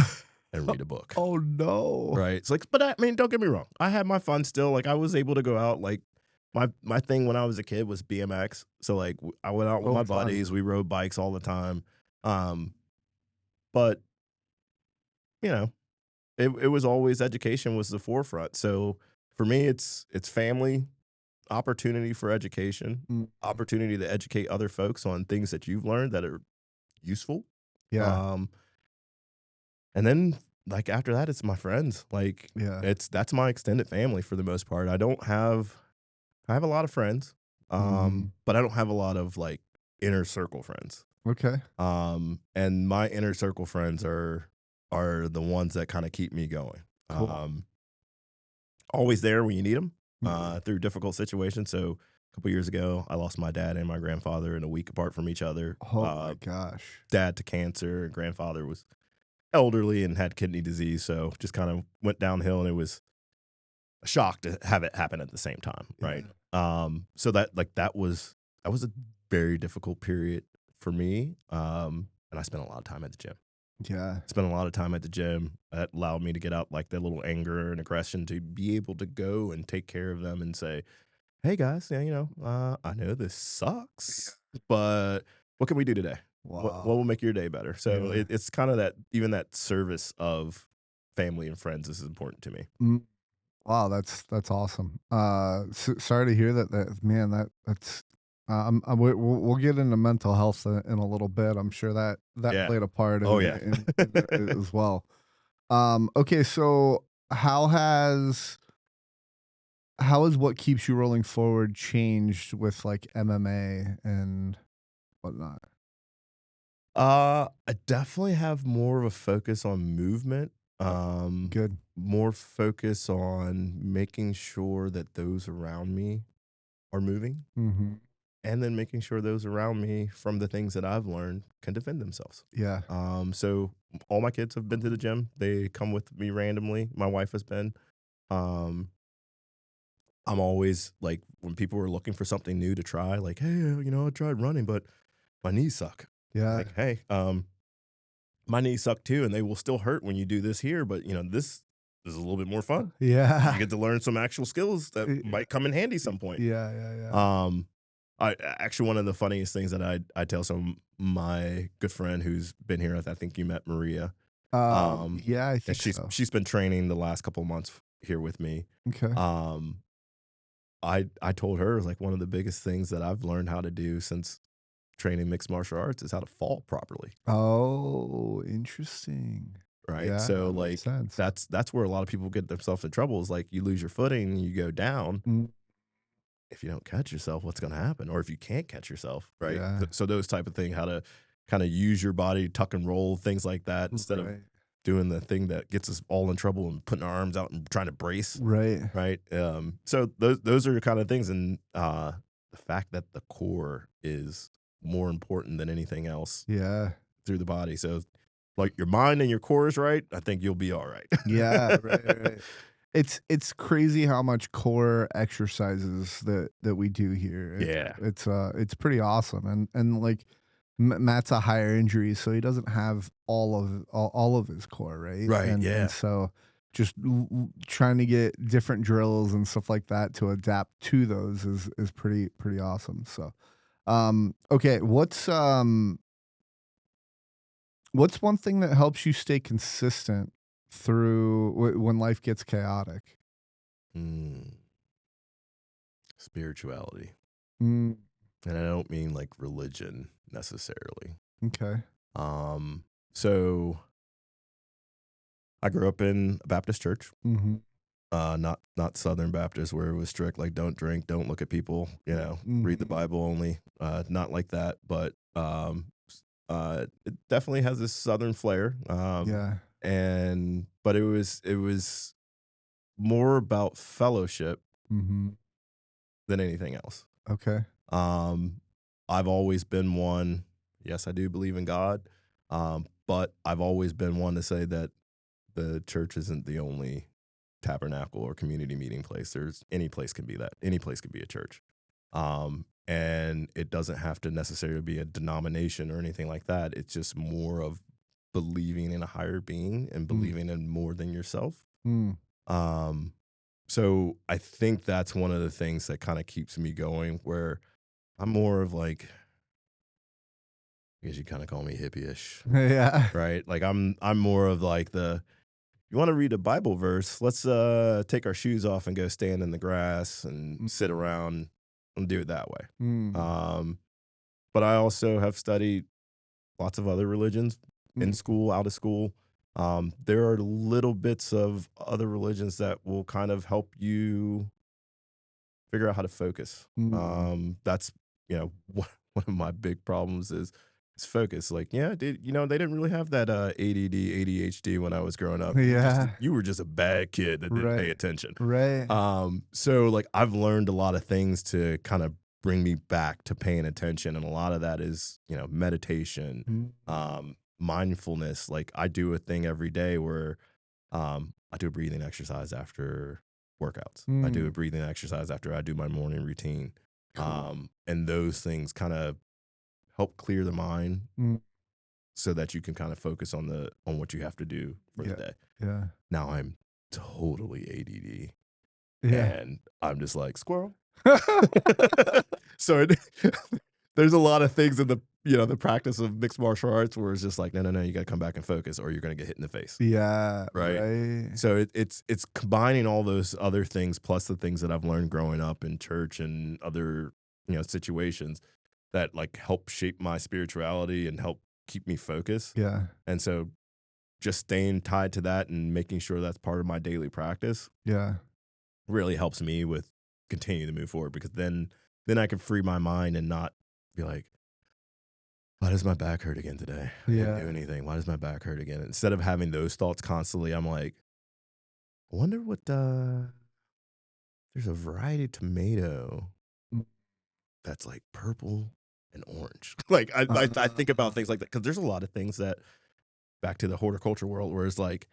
and read a book. Oh no. Right. It's like, but I mean, don't get me wrong. I had my fun still. Like I was able to go out. Like my thing when I was a kid was BMX. So like I went out with Oh, my fun. buddies. We rode bikes all the time. Um, but you know, it was always education was the forefront. So for me, it's family, opportunity for education, Mm, opportunity to educate other folks on things that you've learned that are useful. yeah. Um, and then like after that, it's my friends. Like Yeah. that's my extended family for the most part. I have a lot of friends, Mhm. but I don't have a lot of like inner circle friends. Okay. And my inner circle friends are the ones that kind of keep me going. Cool. Always there when you need them Mhm. through difficult situations. So a couple years ago, I lost my dad and my grandfather in a week apart from each other. Oh my gosh. Dad to cancer, and grandfather was elderly and had kidney disease. So just kind of went downhill, and it was a shock to have it happen at the same time, Yeah. right? So that was a very difficult period for me. And I spent a lot of time at the gym. Yeah. Spent a lot of time at the gym. That allowed me to get out like that little anger and aggression to be able to go and take care of them and say, "Hey guys, yeah, I know this sucks, but what can we do today? What Wow. will make your day better?" So Yeah. it's kind of that even that service of family and friends is important to me. Mm, wow, that's awesome. Sorry to hear that. That man, that's. We'll get into mental health in a little bit. I'm sure that Yeah. played a part Oh yeah. in it as well. Okay, so how has what keeps you rolling forward changed with like MMA and whatnot? I definitely have more of a focus on movement. Good. More focus on making sure that those around me are moving, Mhm. and then making sure those around me, from the things that I've learned, can defend themselves. Yeah. So all my kids have been to the gym. They come with me randomly. My wife has been. Um, I'm always like, when people are looking for something new to try, like, hey, I tried running, but my knees suck. Yeah. Like, hey, my knees suck too, and they will still hurt when you do this here, but this is a little bit more fun. You Yeah. get to learn some actual skills that might come in handy some point. Yeah, yeah, yeah. I actually, one of the funniest things that I tell some my good friend who's been here, I think you met Maria. Yeah, I And think so. she's been training the last couple months here with me. Okay. Um, I told her, like, one of the biggest things that I've learned how to do since training mixed martial arts is how to fall properly, Oh, interesting. right? Yeah, So that makes like sense. that's where a lot of people get themselves in trouble, is like, you lose your footing, you go down. Mm, If you don't catch yourself, what's going to happen? Or if you can't catch yourself, right? yeah. So those type of thing, how to kind of use your body, tuck and roll, things like that, instead of Right. doing the thing that gets us all in trouble and putting our arms out and trying to brace, Right. right? So those are the kind of things, and the fact that the core is more important than anything else Yeah. through the body. So, like, your mind and your core is right, I think you'll be all right. Yeah, right, right. It's crazy how much core exercises that we do here. Yeah. It's pretty awesome, and like Matt's a higher injury, so he doesn't have all of his core, right? Right. And Yeah. so just trying to get different drills and stuff like that to adapt to those is pretty awesome. So, okay, what's one thing that helps you stay consistent through when life gets chaotic? Mm, spirituality. Mm, And I don't mean like religion necessarily. okay. Um, so I grew up in a Baptist church, Mhm. not Southern Baptist where it was strict, like, don't drink, don't look at people, read the Mhm. Bible only. Not like that, but it definitely has this Southern flair. Yeah. But it was more about fellowship Mhm. than anything else. Okay. Um, I've always been one. Yes, I do believe in God, but I've always been one to say that the church isn't the only tabernacle or community meeting place. There's any place can be that. Any place can be a church, and it doesn't have to necessarily be a denomination or anything like that. It's just more of believing in a higher being and Mm. believing in more than yourself. Mm. Um, so I think that's one of the things that kind of keeps me going. Where I'm more of like, I guess you kind of call me hippie-ish, Yeah. right? Like, I'm more of like the, you want to read a Bible verse? Let's take our shoes off and go stand in the grass and sit Mm. around and do it that way. Mm. Um, but I also have studied lots of other religions in Mm. school, out of school. There are little bits of other religions that will kind of help you figure out how to focus. Mm. That's one of my big problems is focus. Like, yeah, they didn't really have that ADD, ADHD when I was growing up. Yeah. You were just a bad kid that didn't pay Right. attention. Right. So like, I've learned a lot of things to kind of bring me back to paying attention, and a lot of that is meditation, Mm. mindfulness. Like, I do a thing every day where I do a breathing exercise after workouts. I do a Mm. breathing exercise after I do my morning routine. Cool. And those things kind of help clear the mind Mm. so that you can kind of focus on what you have to do for the Yeah. day. Yeah. Now I'm totally ADD, Yeah. and I'm just like, squirrel. So there's a lot of things in the practice of mixed martial arts where it's just like, no, you got to come back and focus, or you're going to get hit in the face. Yeah. Right. Right. So it's combining all those other things plus the things that I've learned growing up in church and other situations that like help shape my spirituality and help keep me focused. Yeah. And so just staying tied to that and making sure that's part of my daily practice Yeah. really helps me with continuing to move forward, because then I can free my mind and not be like, why does my back hurt again today? I didn't do Yeah. anything. Why does my back hurt again? Instead of having those thoughts constantly, I'm like, I wonder what there's a variety of tomato Mm. that's like purple and orange. Like I think about things like that because there's a lot of things that back to the horticulture world where it's like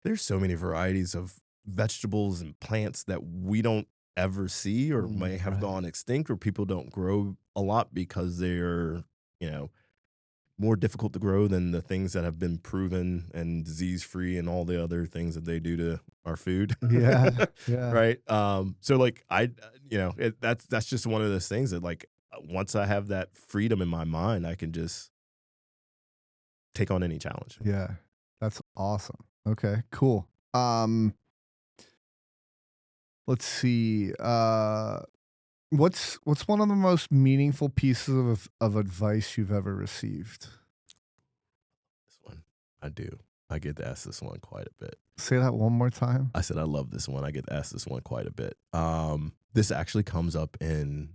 there's so many varieties of vegetables and plants that we don't ever see or may have Right. gone extinct or people don't grow a lot because they're, you know, more difficult to grow than the things that have been proven and disease free and all the other things that they do to our food. Yeah. Yeah. Right. So like you know, that's just one of those things that like once I have that freedom in my mind, I can just take on any challenge. Yeah. That's awesome. Okay, cool. Let's see. What's one of the most meaningful pieces of advice you've ever received? This one I do. I get asked this one quite a bit. Say that one more time. I said I love this one. I get asked this one quite a bit. This actually comes up in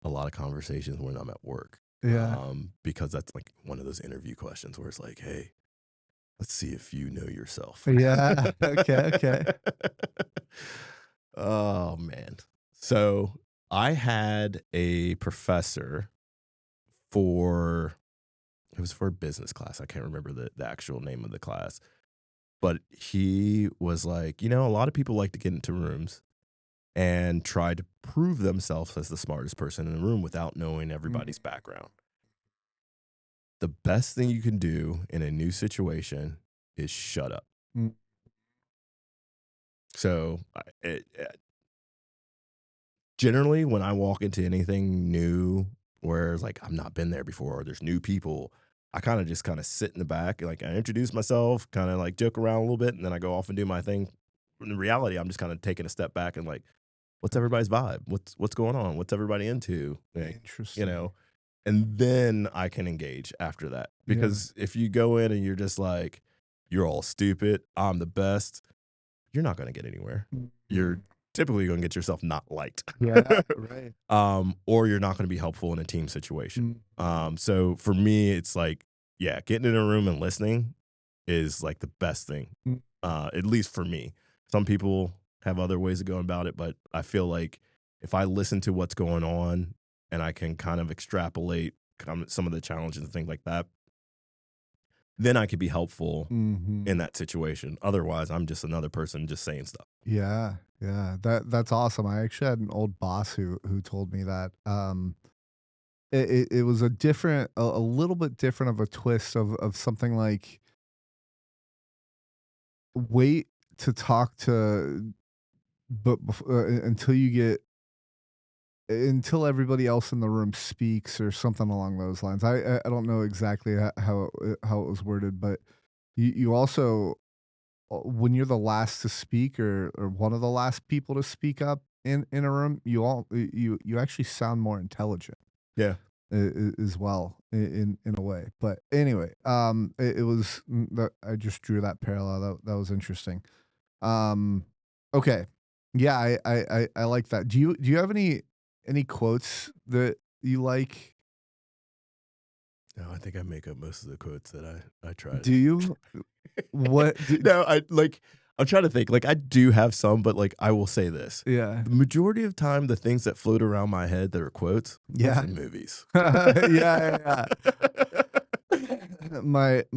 a lot of conversations when I'm at work. Yeah. Because that's like one of those interview questions where it's like, hey, let's see if you know yourself. Yeah. Okay, okay. Oh man. So I had a professor for it was for a business class. I can't remember the actual name of the class. But he was like, you know, a lot of people like to get into rooms and try to prove themselves as the smartest person in the room without knowing Mm, everybody's background. The best thing you can do in a new situation is shut up. mm, So, generally, when I walk into anything new where it's like I've not been there before or there's new people, I kind of just kind of sit in the back, like I introduce myself, kind of like joke around a little bit, and then I go off and do my thing. In reality, I'm just kind of taking a step back and like, what's everybody's vibe? What's going on? What's everybody into? Like, you interesting. know, and then I can engage after that. Yeah. Because if you go in and you're just like, you're all stupid, I'm the best, you're not going to get anywhere. You're Mhm. typically going to get yourself not liked. Yeah, right. Or you're not going to be helpful in a team situation. Mm, So for me, it's like, yeah, getting in a room and listening is like the best thing, mm, at least for me. Some people have other ways of going about it, but I feel like if I listen to what's going on and I can kind of extrapolate some of the challenges and things like that, then I could be helpful in mhm. that situation. Otherwise, I'm just another person just saying stuff. Yeah, yeah. That's awesome. I actually had an old boss who told me that. It was a different, a little bit different of a twist of something like wait to talk to, until you get until everybody else in the room speaks or something along those lines. I don't know exactly how it was worded, but you also when you're the last to speak or one of the last people to speak up in a room, you actually sound more intelligent Yeah. as well in a way. But anyway, it was I just drew that parallel. That was interesting. Um, okay, yeah, I like that. Do you have any quotes that you like? No, I think I make up most of the quotes that I try Do you? to. What? No, I like. I'm trying to think. Like I do have some, but like I will say this: Yeah, the majority of time, the things that float around my head that are quotes are yeah, from movies. yeah, yeah. Matt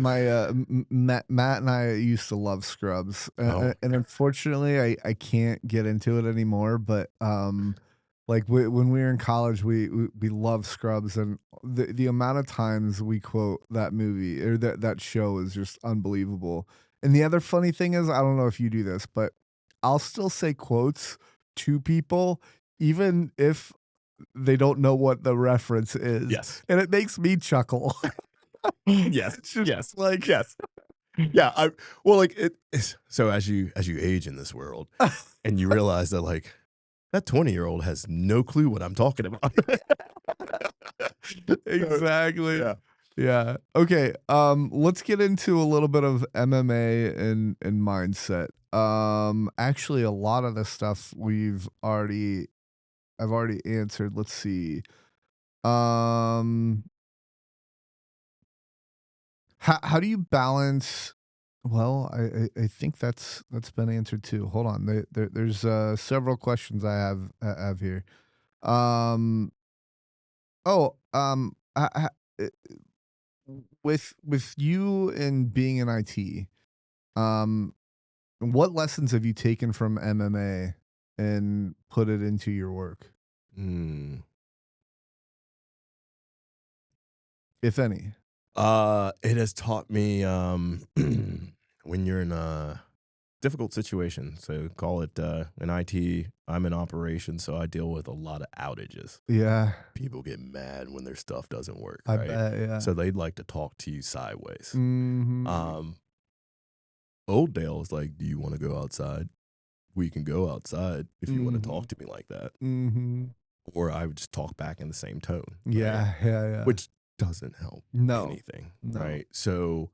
and I used to love Scrubs, Oh and unfortunately, I can't get into it anymore. But like when we were in college, we loved Scrubs, and the amount of times we quote that movie or that show is just unbelievable. And the other funny thing is, I don't know if you do this, but I'll still say quotes to people, even if they don't know what the reference is, yes, and it makes me chuckle. yes, It's just yes, like yes. Yeah, I well, like so as you age in this world, and you realize that like that 20-year-old has no clue what I'm talking about. So, exactly. yeah. Yeah. Okay, let's get into a little bit of MMA and mindset. Actually, a lot of the stuff I've already answered. Let's see. Um, How do you balance? Well, I think that's been answered too. Hold on, there's several questions I have here. Um. Oh. Uh, with you and being in IT, um, what lessons have you taken from MMA and put it into your work, Mm. if any? It has taught me when you're in a difficult situation. So call it in IT. I'm in operations, so I deal with a lot of outages. Yeah, People get mad when their stuff doesn't work, I right? bet. Yeah. So they'd like to talk to you sideways. Mhm. Um, Old Dale is like, "Do you want to go outside? We can go outside if you want to talk Mhm. to me like that." Mhm. Or I would just talk back in the same tone, right? Yeah. Yeah. Yeah. Which doesn't help No. anything, No. right? So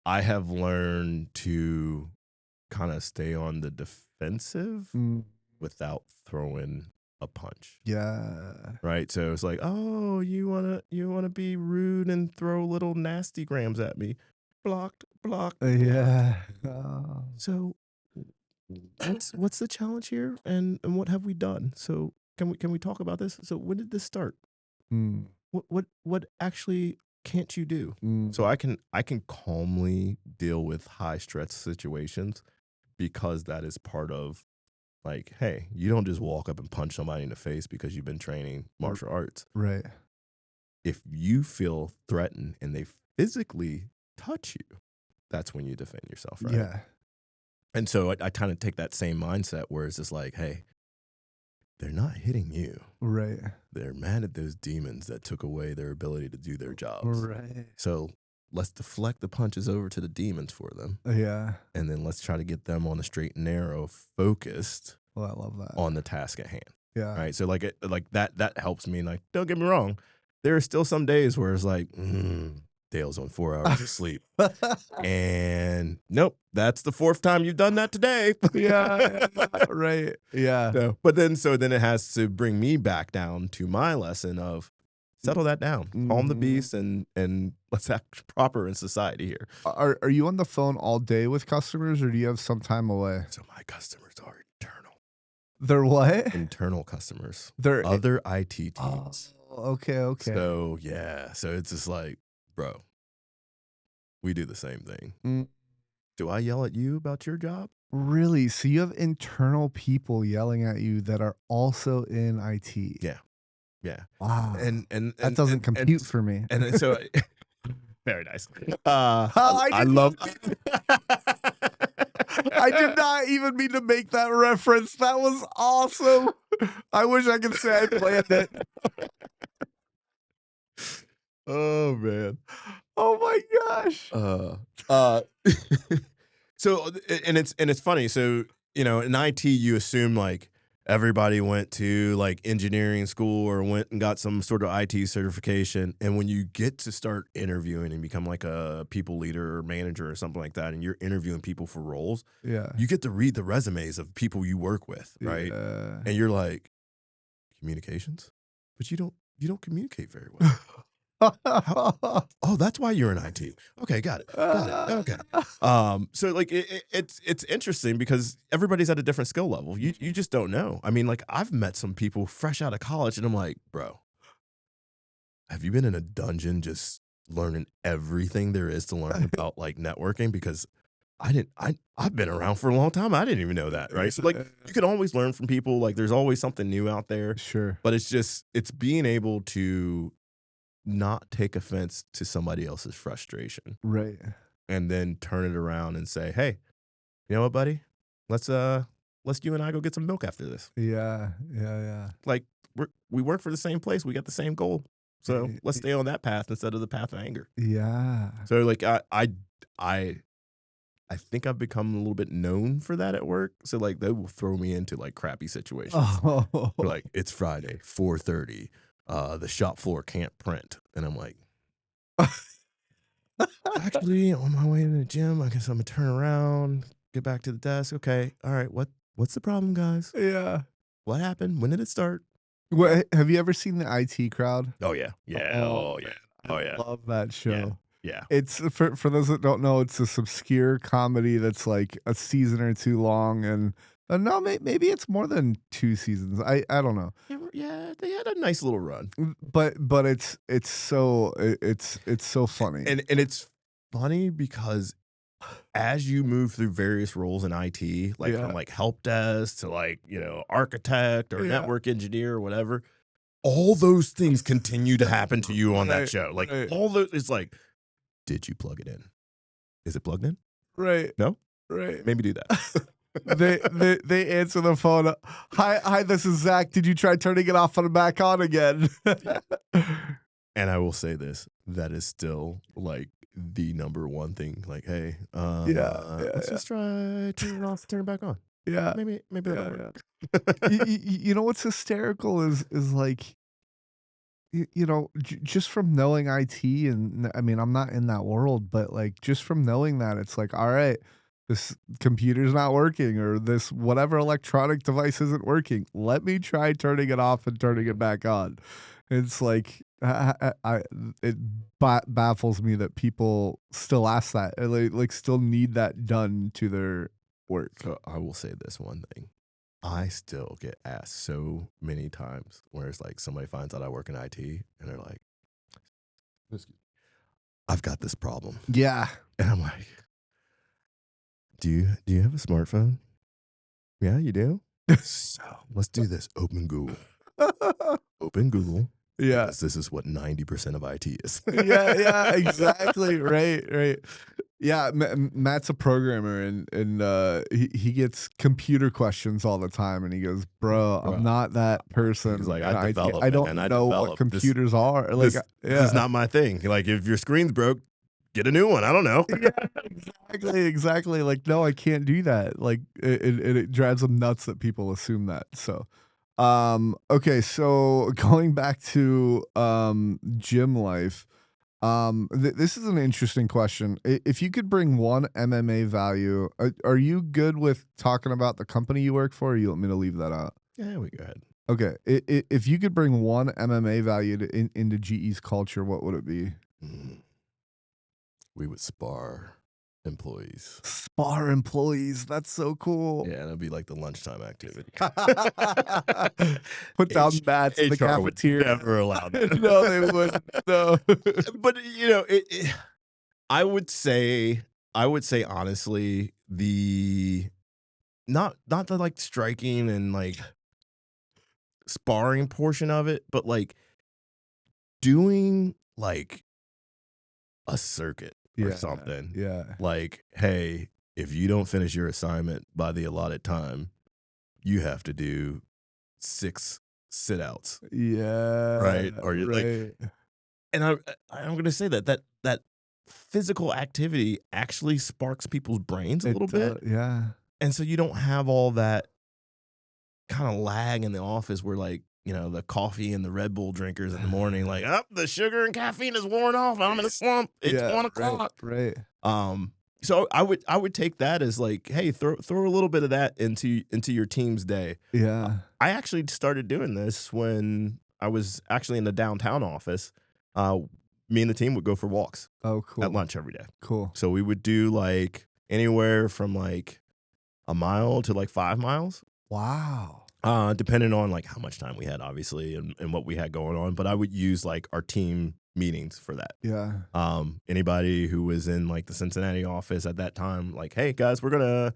I have learned to kind of stay on the defensive Mm. without throwing a punch. Yeah. Right. So it's like, oh, you wanna be rude and throw little nasty grams at me. Blocked, blocked, blocked. Yeah. Oh. So what's the challenge here? And what have we done? So can we talk about this? So when did this start? Mm. What actually can't you do? So Mm. I can calmly deal with high stress situations because that is part of, like, hey, you don't just walk up and punch somebody in the face because you've been training R- martial arts. Right. If you feel threatened and they physically touch you, that's when you defend yourself, right? Yeah. And so I kind of take that same mindset where it's just like, hey, they're not hitting you. Right. They're mad at those demons that took away their ability to do their jobs. Right. So let's deflect the punches over to the demons for them. Yeah. And then let's try to get them on the straight and narrow, focused Well, I love that. on the task at hand. Yeah. Right. So like that helps me. Like, don't get me wrong. There are still some days where it's like, Dale's on 4 hours of sleep. And nope, that's the fourth time you've done that today. Yeah. Right. Yeah. But then it has to bring me back down to my lesson of settle that down, calm the Mhm. beast, and let's act proper in society here. Are you on the phone all day with customers, or do you have some time away? So my customers are They're what? internal customers, They're other IT oh, teams. okay, okay. So yeah, so it's just like, bro, we do the same thing. Mm, Do I yell at you about your job? really? So you have internal people yelling at you that are also in IT? Yeah, yeah. Wow. And That doesn't compute for me. and then so very nice. Oh, I love. I did not even mean to make that reference. That was awesome. I wish I could say I planned it. Oh man. Oh my gosh. Uh, so and it's funny. So in IT, you assume like everybody went to like engineering school or went and got some sort of IT certification, and when you get to start interviewing and become like a people leader or manager or something like that, and you're interviewing people for roles, Yeah. you get to read the resumes of people you work with, right? Yeah. And you're like, communications, but you don't communicate very well. Oh, that's why you're in IT. Okay, got it. Got it. Okay. So like it's interesting because everybody's at a different skill level. You just don't know. I mean, like I've met some people fresh out of college, and I'm like, bro, have you been in a dungeon just learning everything there is to learn about like networking? Because I've been around for a long time. I didn't even know that, right? So like you can always learn from people. Like there's always something new out there. Sure. But it's being able to not take offense to somebody else's frustration Right. and then turn it around and say, "Hey, you know what, buddy? Let's you and I go get some milk after this. Yeah. Yeah. Like we work for the same place. We got the same goal. So Yeah. let's stay on that path instead of the path of anger." Yeah. So like I I think I've become a little bit known for that at work. So like they will throw me into like crappy situations. Oh. They're like, it's Friday, 4:30. The shop floor can't print. And I'm like, actually, on my way to the gym, I guess I'm gonna turn around, get back to the desk. Okay, all right. What's the problem, guys? Yeah. What happened? When did it start? What have you ever seen the IT Crowd? Oh yeah, yeah, Oh, oh yeah, man, oh I yeah, love that yeah. show. Yeah. It's for those that don't know, it's this obscure comedy that's like a season or two long, and no, maybe it's more than 2 seasons. I don't know. Yeah, they had a nice little run. But it's so it's so funny. And it's funny because as you move through various roles in IT, like from Yeah. like help desk to like, architect or Yeah. network engineer or whatever, all those things continue to happen to you on that Right, show. Like right, all those, it's like, did you plug it in? Is it plugged in? right, No? right. Maybe do that. They answer the phone. Hi, this is Zach. Did you try turning it off and back on again? And I will say this, that is still like the number one thing. Like, hey, Yeah, let's just try turn it off, turn it back on. yeah, Maybe that'll yeah. work. You know what's hysterical is like just from knowing IT, and I mean, I'm not in that world, but like just from knowing that, it's like, all right, this computer's not working, or this whatever electronic device isn't working. Let me try turning it off and turning it back on. It's like it baffles me that people still ask that, like still need that done to their work. So I will say this one thing. I still get asked so many times where it's like somebody finds out I work in IT and they're like, I've got this problem. Yeah. And I'm like, do you have a smartphone? Yeah, you do? So let's do this. Open Google. Open Google. Yeah. Because this is what 90% of IT is. Yeah, exactly. Right. Yeah, Matt's a programmer, and he gets computer questions all the time, and he goes, "Bro, Bro, I'm not that person. He's like, in I IT. develop, I man. don't I know what develop. computers are." Like, This is not my thing. Like, if your screen's broke, get a new one. I don't know. yeah, exactly. Like, no, I can't do that. Like, it drives them nuts that people assume that. So, okay, so going back to gym life. This is an interesting question. If you could bring one MMA value, are you good with talking about the company you work for, or you want me to leave that out? Yeah, we go ahead. Okay. If you could bring one MMA value into GE's culture, what would it be? We would spar employees. Spar employees. That's so cool. Yeah, that'd be like the lunchtime activity. Put down mats in the HR would cafeteria. never allow that. No, they wouldn't. No. But I would say honestly, the not the like striking and like sparring portion of it, but like doing like a circuit or something. Yeah. Like, hey, if you don't finish your assignment by the allotted time, you have to do 6 sit outs. Yeah. Right? Or you're like, right. and I'm gonna say that physical activity actually sparks people's brains a little bit. Yeah. And so you don't have all that kind of lag in the office where like, the coffee and the Red Bull drinkers in the morning, like, the sugar and caffeine is worn off. I'm in a slump. It's 1 o'clock. Right. So I would take that as like, hey, throw a little bit of that into your team's day. Yeah. I actually started doing this when I was actually in the downtown office. Me and the team would go for walks Oh, cool. at lunch every day. Cool. So we would do like anywhere from like a mile to like 5 miles. Wow. Depending on like how much time we had, obviously, and what we had going on. But I would use like our team meetings for that. Yeah. Anybody who was in like the Cincinnati office at that time, like, hey guys, we're gonna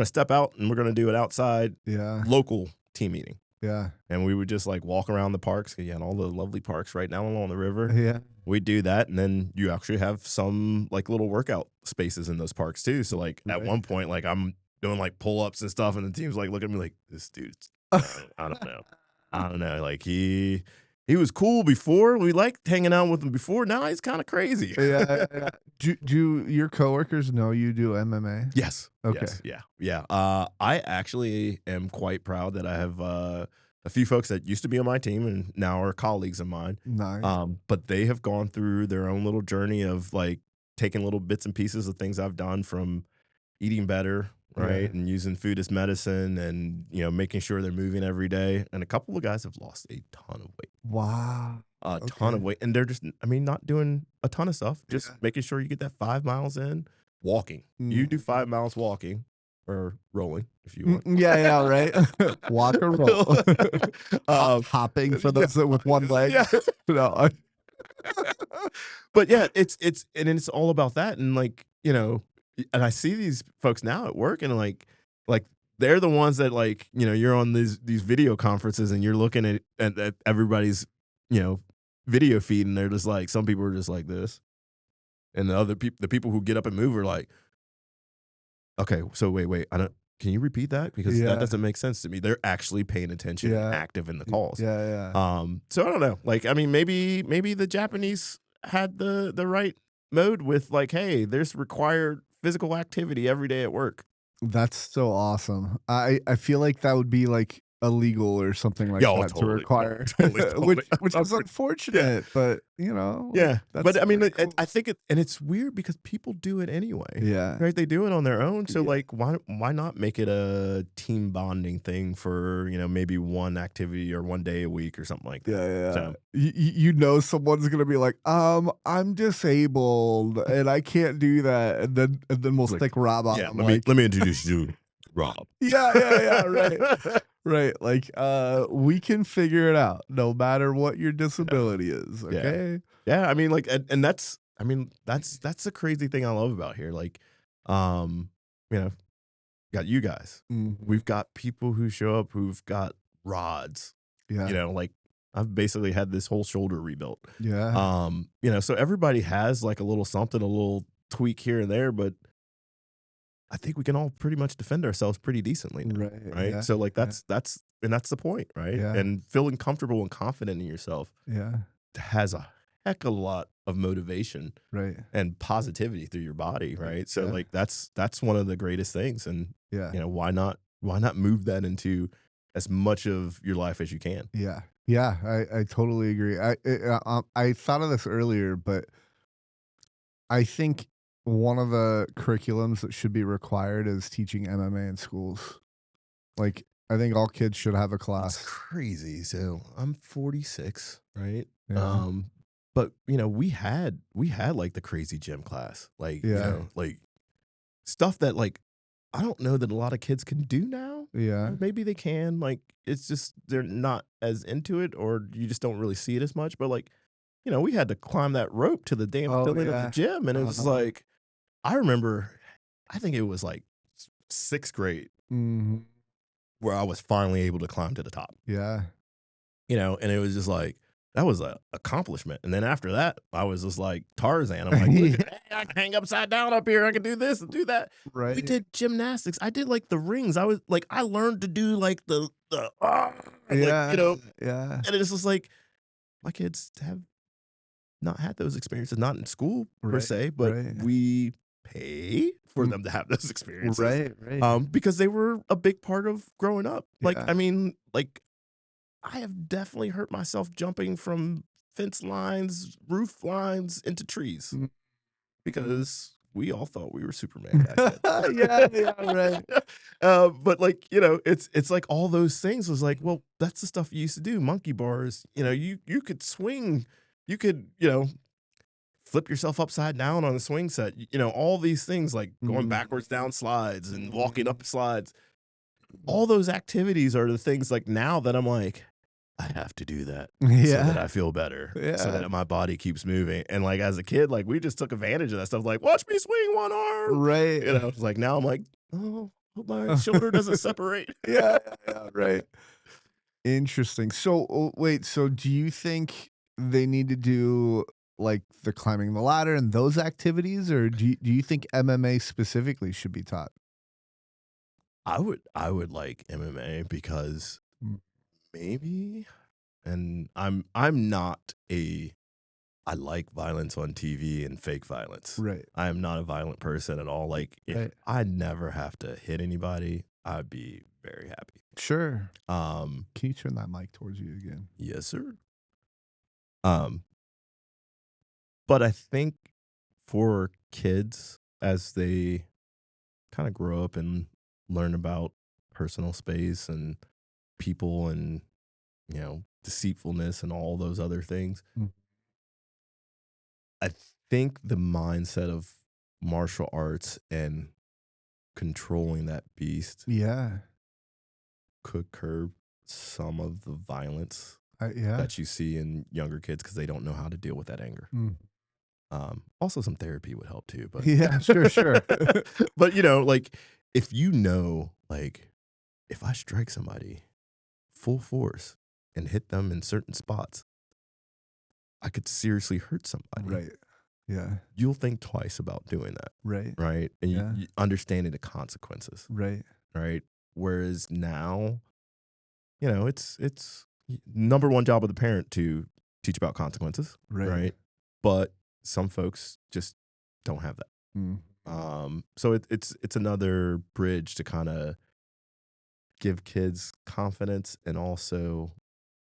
step out and we're gonna do it outside. Yeah. Local team meeting. Yeah. And we would just like walk around the parks. You had all the lovely parks right now along the river. Yeah. We'd do that, and then you actually have some like little workout spaces in those parks too. So like at one point, like I'm doing like pull-ups and stuff, and the team's like looking at me like, this dude's I don't know. I don't know. Like he was cool before. We liked hanging out with him before. Now he's kind of crazy. Yeah. Do your coworkers know you do MMA? Yes. Okay. Yes, yeah. I actually am quite proud that I have a few folks that used to be on my team and now are colleagues of mine. Nice. But they have gone through their own little journey of like taking little bits and pieces of things I've done, from eating better, right, Yeah. and using food as medicine, and making sure they're moving every day. And a couple of guys have lost a ton of weight. Wow. a ton of Okay. weight, and they're just, I mean, not doing a ton of stuff, just Yeah. making sure you get that 5 miles in, walking. You do Mhm. 5 miles walking or rolling if you want. Yeah, yeah, right. Walk or roll. Um, Hopping for yeah, those that with one leg. yeah. No, But yeah, it's all about that, and like, and I see these folks now at work, and like they're the ones that, like, you're on these video conferences, and you're looking at everybody's, you know video feed, and they're just like, some people are just like this, and the people who get up and move are like, okay, so wait, I don't. Can you repeat that? Because that yeah, doesn't make sense to me. They're actually paying attention and yeah, active in the calls. yeah, yeah. So I don't know. Like, I mean, maybe the Japanese had the right mode with, like, hey, there's required physical activity every day at work. That's so awesome. I feel like that would be, like, illegal or something like Yeah, oh, that to totally, no, require, totally, totally. which I'm is pretty, yeah, unfortunate, but, like, yeah. that's But I mean, pretty cool. I think and it's weird because people do it anyway, Yeah. right? They do it on their own. So, Yeah. like, why not make it a team bonding thing for, maybe one activity or one day a week or something like that. Yeah, yeah. So Someone's gonna be like, I'm disabled and I can't do that," and then we'll it's like, stick Rob on yeah, them let me like, let me introduce you to Rob. "Yeah, yeah, yeah, right." Right, like, "We can figure it out no matter what your Yeah. disability is, Yeah. okay?" Yeah, I mean, like, and that's, I mean, that's the crazy thing I love about here. Like, um, you know, got you guys. Mhm. We've got people who show up who've got rods. Yeah, Like, I've basically had this whole shoulder rebuilt. yeah, So everybody has like a little something, a little tweak here and there, but I think we can all pretty much defend ourselves pretty decently now, right, right? yeah, So like yeah, that's the point, right? yeah, And feeling comfortable and confident in yourself yeah, has a heck of a lot of motivation right, and positivity through your body, right, right? So yeah, like that's one of the greatest things, and yeah. why not move that into as much of your life as you can? Yeah. Yeah, I totally agree. I thought of this earlier, but I think one of the curriculums that should be required is teaching MMA in schools. Like, I think all kids should have a It's class. crazy. So I'm 46, right? Yeah. But we had like the crazy gym class, like, Yeah. like stuff that, like, I don't know that a lot of kids can do now, Yeah. or maybe they can. Like, it's just they're not as into it, or you just don't really see it as much. But like, we had to climb that rope to the damn Oh, ceiling of the yeah. gym, and it was Uh-huh. like, I remember, I think it was like sixth grade Mhm. where I was finally able to climb to the top. Yeah. And it was just like, that was a accomplishment. And then after that, I was just like Tarzan. I'm like, look at, hey, I can hang upside down up here. I can do this and do that. We Right. did gymnastics. I did like the rings. I was like, I learned to do like like, Yeah. Yeah. and it's just like, my kids have not had those experiences, not in school per Right. se, but Right. we pay for Mm, them to have those experiences, right, right. because they were a big part of growing up. Like, Yeah. I mean, like, I have definitely hurt myself jumping from fence lines, roof lines into trees Mm. because we all thought we were Superman back then. Yeah, yeah, right. But like, it's like all those things was like, well, that's the stuff you used to do. Monkey bars, you could swing, you could, flip yourself upside down on a swing set. All these things, like going Mhm. backwards down slides and walking Mhm. up slides. All those activities are the things, like, now that I'm like, I have to do that so that Yeah. I feel better, so Yeah. that my body keeps moving. And like, as a kid, like, we just took advantage of that stuff. Like, watch me swing one arm. Right. It's like, now I'm like, oh, hope my shoulder doesn't separate. Yeah, yeah, yeah, right. Interesting. So, wait, so do you think they need to do, like, the climbing the ladder and those activities, or do you think MMA specifically should be taught? I would like MMA because Mm, maybe, and I'm not a I like violence on TV and fake violence. right, I am not a violent person at all. Like, if right. I never have to hit anybody, I'd be very happy. Sure. Um, Can you turn that mic towards you again? yes, sir. Um, but I think for kids, as they kind of grow up and learn about personal space and people, and, deceitfulness and all those other things. Mm. I think the mindset of martial arts and controlling that beast Yeah. could curb some of the violence Yeah. that you see in younger kids because they don't know how to deal with that anger. Mm. Also, some therapy would help too. But Yeah, sure. but you know, like if you know, like if I strike somebody full force and hit them in certain spots, I could seriously hurt somebody. Right. Yeah. You'll think twice about doing that, Right. right? And Yeah. you understanding the consequences, Right. right? Whereas now, you know, it's number one job of the parent to teach about consequences, Right. right? But some folks just don't have that. So it's another bridge to kind of give kids confidence and also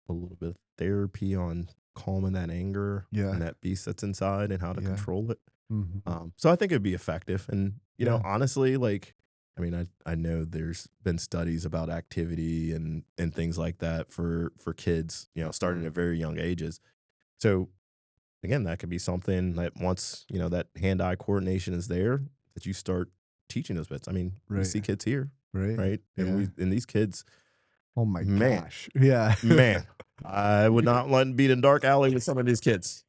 a little bit of therapy on calming that anger Yeah. and that beast that's inside and how to Yeah. control it. Mhm. So I think it'd be effective. And, you know, Yeah. honestly, like, I mean, I know there's been studies about activity and things like that for kids, you know, starting at very young ages. So again, that could be something that once, you know, that hand-eye coordination is there, that you start teaching those bits. I mean, we Right. see kids here, Right. right? Yeah. And these kids, Oh my man, gosh. Yeah. man, I would not want to be in a dark alley with some of these kids.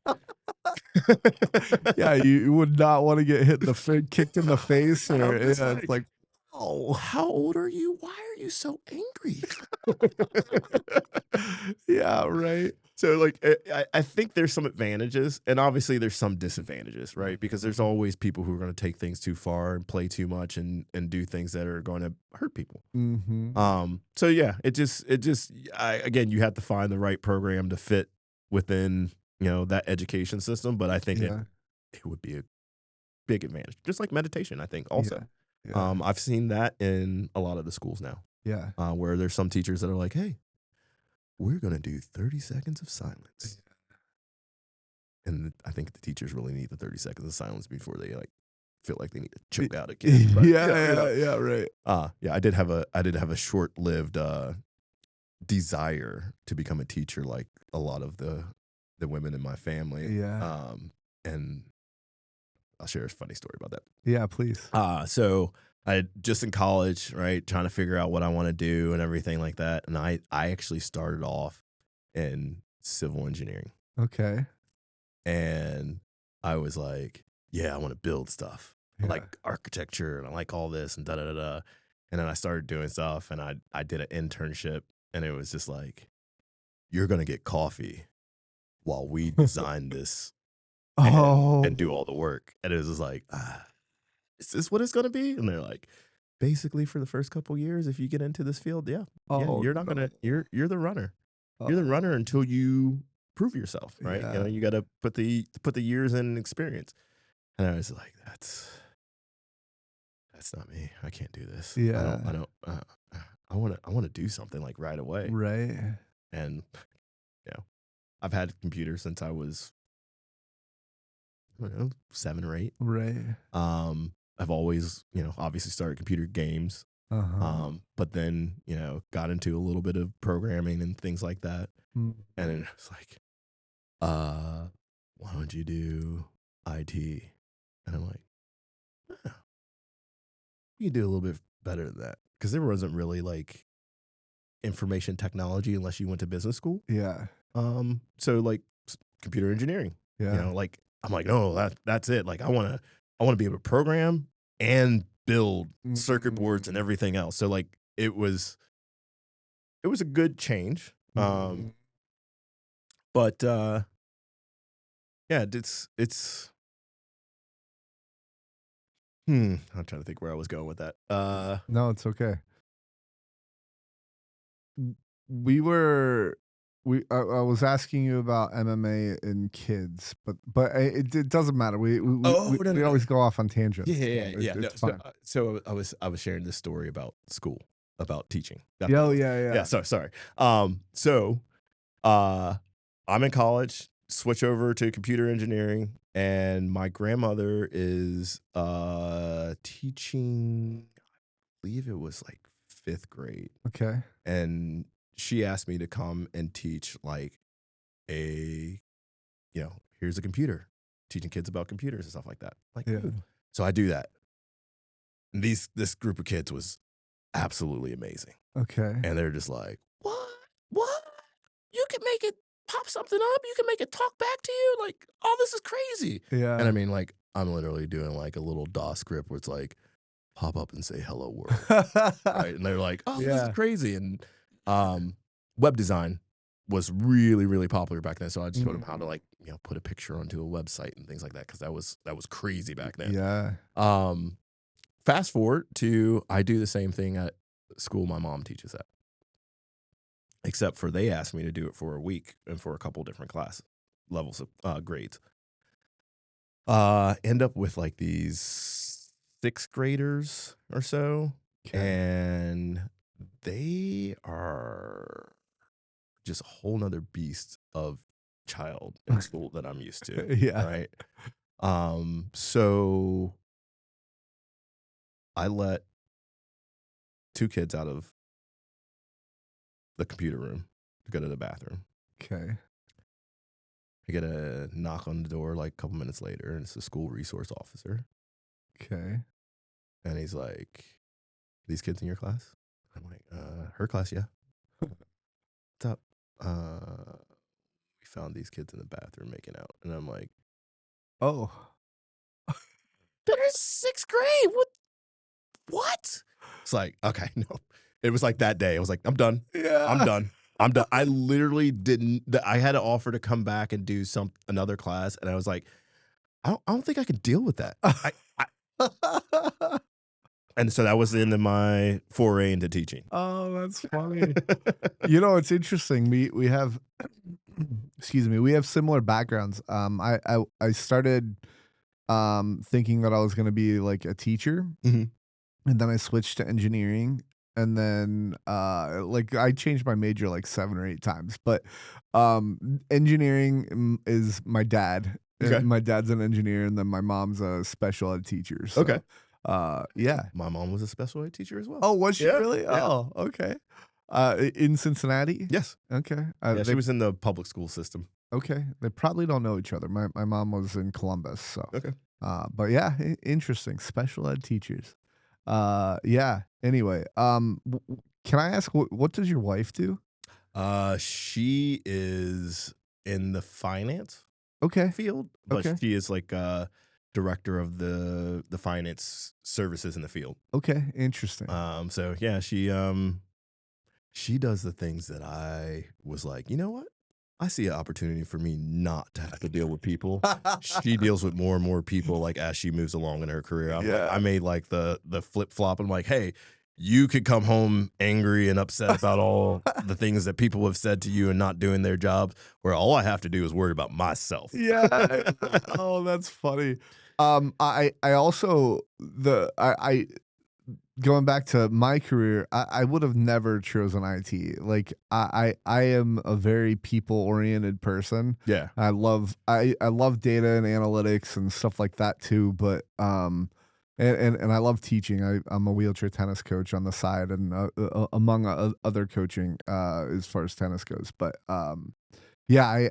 Yeah, you would not want to get hit in the kicked in the face, or I'm just it's like, oh, how old are you? Why are you so angry? yeah, right. So, like, I think there's some advantages, and obviously there's some disadvantages, right? Because there's always people who are going to take things too far and play too much and do things that are going to hurt people. So yeah, again, you have to find the right program to fit within, you know, that education system. But I think Yeah. it would be a big advantage, just like meditation. I think also, Yeah. I've seen that in a lot of the schools now, Yeah. where there's some teachers that are like, hey, we're going to do 30 seconds of silence. And I think the teachers really need the 30 seconds of silence before they like feel like they need to choke out a kid. But, Yeah, right. yeah, I did have a short-lived desire to become a teacher, like a lot of the women in my family. Yeah. And I'll share a funny story about that. Yeah, please. So I just in college, right, trying to figure out what I want to do and everything like that. And I actually started off in civil engineering. Okay. And I was like, yeah, I want to build stuff. I Yeah. like architecture and I like all this and da da da da. And then I started doing stuff and I did an internship and it was just like, you're gonna get coffee while we design this and do all the work. And it was just like, is this what it's gonna be? And they're like, basically for the first couple years, if you get into this field, yeah, you're not gonna you're the runner. You're the runner until you prove yourself, right? You know, you got to put the years in experience. And I was like, that's not me. I can't do this. Yeah. I want to do something like right away. Right. And you know, I've had computers since I was, I don't know, 7 or 8. Right. I've always, you know, obviously started computer games. But then, you know, got into a little bit of programming and things like that. And then it's like, why don't you do IT? And I'm like, you can do a little bit better than that. Because there wasn't really like information technology unless you went to business school. Yeah. So like computer engineering. Yeah. You know, like I'm like, no, that's it. Like I wanna be able to program and build circuit boards and everything else. So like it was a good change. But yeah, it's I'm trying to think where I was going with that. No, it's okay. I was asking you about MMA and kids, but it doesn't matter. We always go off on tangents. Yeah. It's fine. So I was sharing this story about school, about teaching. Yeah. Sorry. So I'm in college, switch over to computer engineering, and my grandmother is teaching, I believe it was like 5th grade. Okay. And she asked me to come and teach like a, here's a computer, teaching kids about computers and stuff like that. Like, Yeah. cool. So I do that. And this group of kids was absolutely amazing. Okay. And they're just like, what? What? You can make it pop something up. You can make it talk back to you. Like, oh, this is crazy. Yeah. And I mean, like, I'm literally doing like a little DOS script where it's like, pop up and say hello world. Right. And they're like, oh, this is Yeah. crazy. And web design was really, really popular back then. So I just showed them how to like, put a picture onto a website and things like that. Cause that was crazy back then. Yeah. Fast forward to, I do the same thing at school my mom teaches at. Except for they asked me to do it for a week and for a couple different class levels of grades. End up with like these 6th graders or so. Okay. And they are just a whole nother beast of child in school that I'm used to. Yeah. Right. So I let 2 kids out of the computer room to go to the bathroom. Okay. I get a knock on the door like a couple minutes later, and it's the school resource officer. Okay. And he's like, these kids in your class? I'm like, her class, yeah. What's up? We found these kids in the bathroom making out. And I'm like, Oh. they're in 6th grade. What? It's like, okay, no. It was like that day. I was like, I'm done. Yeah. I'm done. I'm done. I literally didn't. I had an offer to come back and do another class, and I was like, I don't think I could deal with that. And so that was the end of my foray into teaching. Oh, that's funny. It's interesting. We have, excuse me, we have similar backgrounds. I started thinking that I was going to be like a teacher, Mhm. and then I switched to engineering, and then like I changed my major like 7 or 8 times, but engineering is my dad. Okay. My dad's an engineer, and then my mom's a special ed teacher. So, Okay. yeah. My mom was a special ed teacher as well. Oh, was she Yeah, really? yeah. Oh, okay. In Cincinnati? Yes. Okay. Yeah, she was in the public school system. Okay. They probably don't know each other. My mom was in Columbus, so. Okay. But yeah, interesting. Special ed teachers. Yeah. Anyway, can I ask what does your wife do? She is in the finance Okay. field, but Okay. she is like director of the finance services in the field. Okay. Interesting. So yeah, she does the things that I was like, you know what? I see an opportunity for me not to have to deal with people. She deals with more and more people like as she moves along in her career. Yeah. I made like the flip flop. I'm like, hey, you could come home angry and upset about all the things that people have said to you and not doing their jobs, where all I have to do is worry about myself. Yeah. Oh, that's funny. I also I going back to my career, I would have never chosen IT. Like I am a very people oriented person. Yeah. I love data and analytics and stuff like that too. But and I love teaching. I'm a wheelchair tennis coach on the side, and among other coaching as far as tennis goes. But yeah,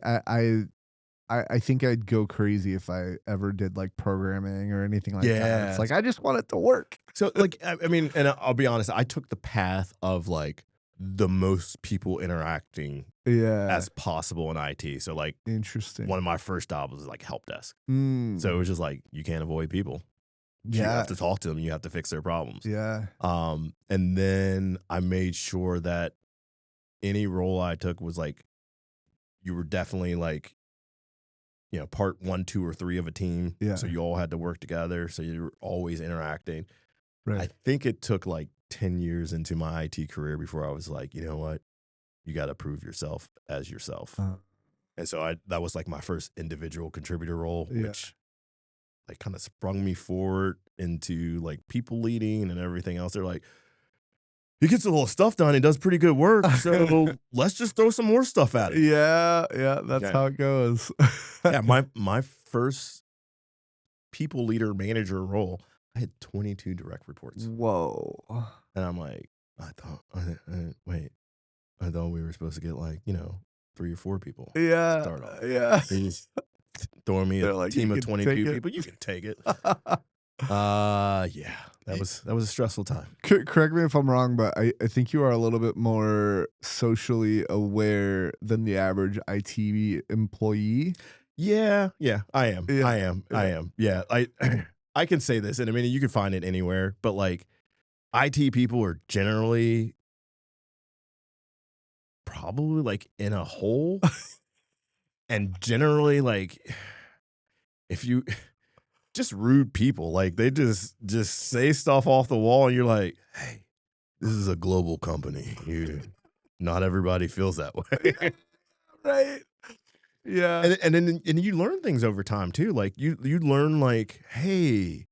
I think I'd go crazy if I ever did like programming or anything like that. Yeah. It's like I just want it to work. So like, I mean, and I'll be honest, I took the path of like the most people interacting Yeah. as possible in IT. So like Interesting. one of my first jobs was like help desk. Mm. So it was just like, you can't avoid people. You Yeah. have to talk to them. You have to fix their problems. Yeah. And then I made sure that any role I took was like, you were definitely like, part 1, 2, or 3 of a team. Yeah. So you all had to work together. So you were always interacting. I Right. think it took like 10 years into my IT career before I was like, you know what? You got to prove yourself as yourself. And so that was like my first individual contributor role, Yeah. which like kind of sprung me forward into like people leading and everything else. They're like, he gets a little stuff done. He does pretty good work. So let's just throw some more stuff at him. Yeah. Yeah. That's Yeah. how it goes. Yeah. My first people leader manager role, I had 22 direct reports. Whoa. And I'm like, I thought, wait, I thought we were supposed to get like, 3 or 4 people to Yeah, start off. yeah. They just throwing me a They're like, "You team of can take 22 it." people. You can take it. Yeah, that was a stressful time. Correct me if I'm wrong, but I think you are a little bit more socially aware than the average IT employee. Yeah, yeah, Yeah, I yeah, am. Yeah, I I can say this, and I mean you can find it anywhere, but like IT people are generally probably like in a hole, and generally like if you just rude people, like they just say stuff off the wall, and you're like, hey, this is a global company. Not everybody feels that yeah, way. right. Yeah, And then you learn things over time too. Like you learn like, hey,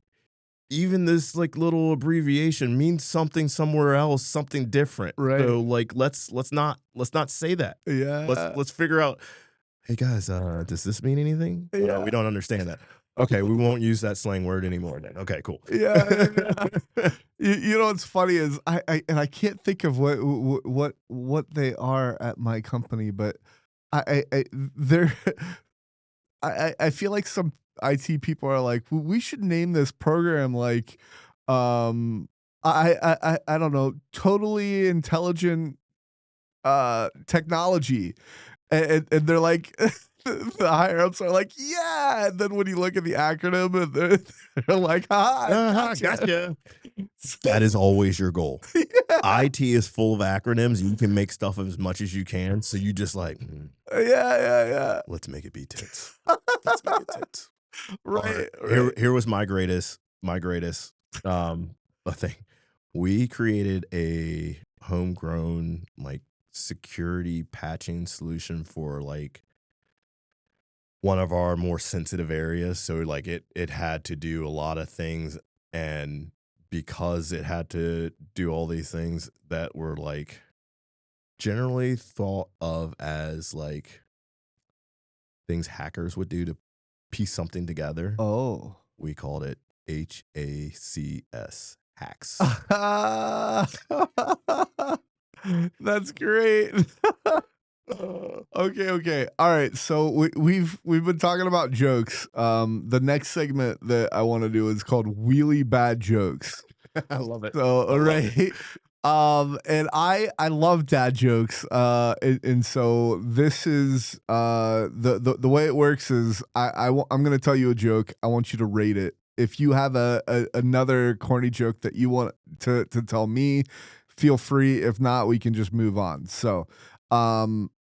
even this like little abbreviation means something somewhere else, something different. right. So like let's not say that. Yeah, Let's figure out, hey guys, does this mean anything? We yeah, don't understand that. Okay, we won't use that slang word anymore then. Okay, cool. yeah, yeah. You know what's funny is I can't think of what they are at my company, but they're I feel like some IT people are like, We should name this program like, um, I don't know, totally intelligent technology," and they're like, the higher ups are like, "Yeah," and then when you look at the acronym, and they're like, "Ha, Uh-huh, gotcha." gotcha. That is always your goal. Yeah, IT is full of acronyms. You can make stuff as much as you can. So you just like, yeah, let's make it be tense. Let's make it tense. Or right, right. here was my greatest thing. We created a homegrown like security patching solution for like one of our more sensitive areas. So like it had to do a lot of things, and because it had to do all these things that were like generally thought of as like things hackers would do to piece something together, Oh. we called it HACS, hacks. That's great. Okay, okay. All right. So we've been talking about jokes. The next segment that I want to do is called Wheelie Bad Jokes. I love it. So, I all love it. right. And I love dad jokes. And so this is the way it works is I'm gonna tell you a joke. I want you to rate it. If you have another corny joke that you want to tell me, feel free. If not, we can just move on. So, um,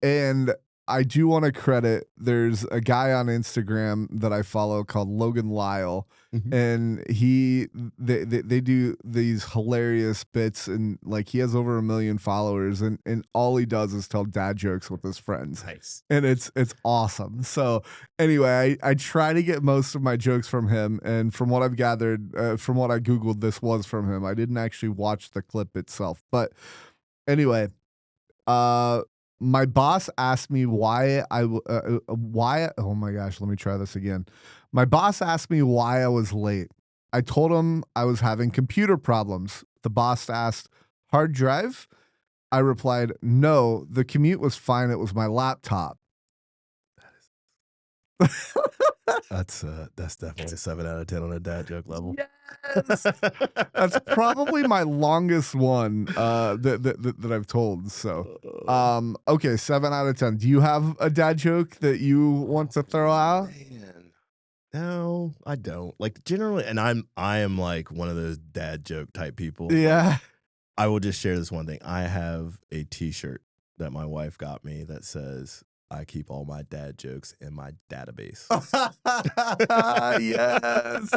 and I do want to credit there's a guy on Instagram that I follow called Logan Lyle, Mhm. and they do these hilarious bits, and like he has over 1 million followers, and all he does is tell dad jokes with his friends. Nice. And it's awesome. So anyway, I try to get most of my jokes from him, and from what I've gathered, from what I googled, this was from him. I didn't actually watch the clip itself, but anyway, uh, my boss asked me why. Oh my gosh, let me try this again. My boss asked me why I was late. I told him I was having computer problems. The boss asked, "Hard drive?" I replied, "No, the commute was fine. It was my laptop." That's definitely a 7 out of 10 on a dad joke level. Yes. That's probably my longest one that I've told. So, okay, 7 out of 10. Do you have a dad joke that you want to throw out? Man. No, I don't. Like generally, and I am like one of those dad joke type people. Like Yeah. I will just share this one thing. I have a T-shirt that my wife got me that says, "I keep all my dad jokes in my database." Yes.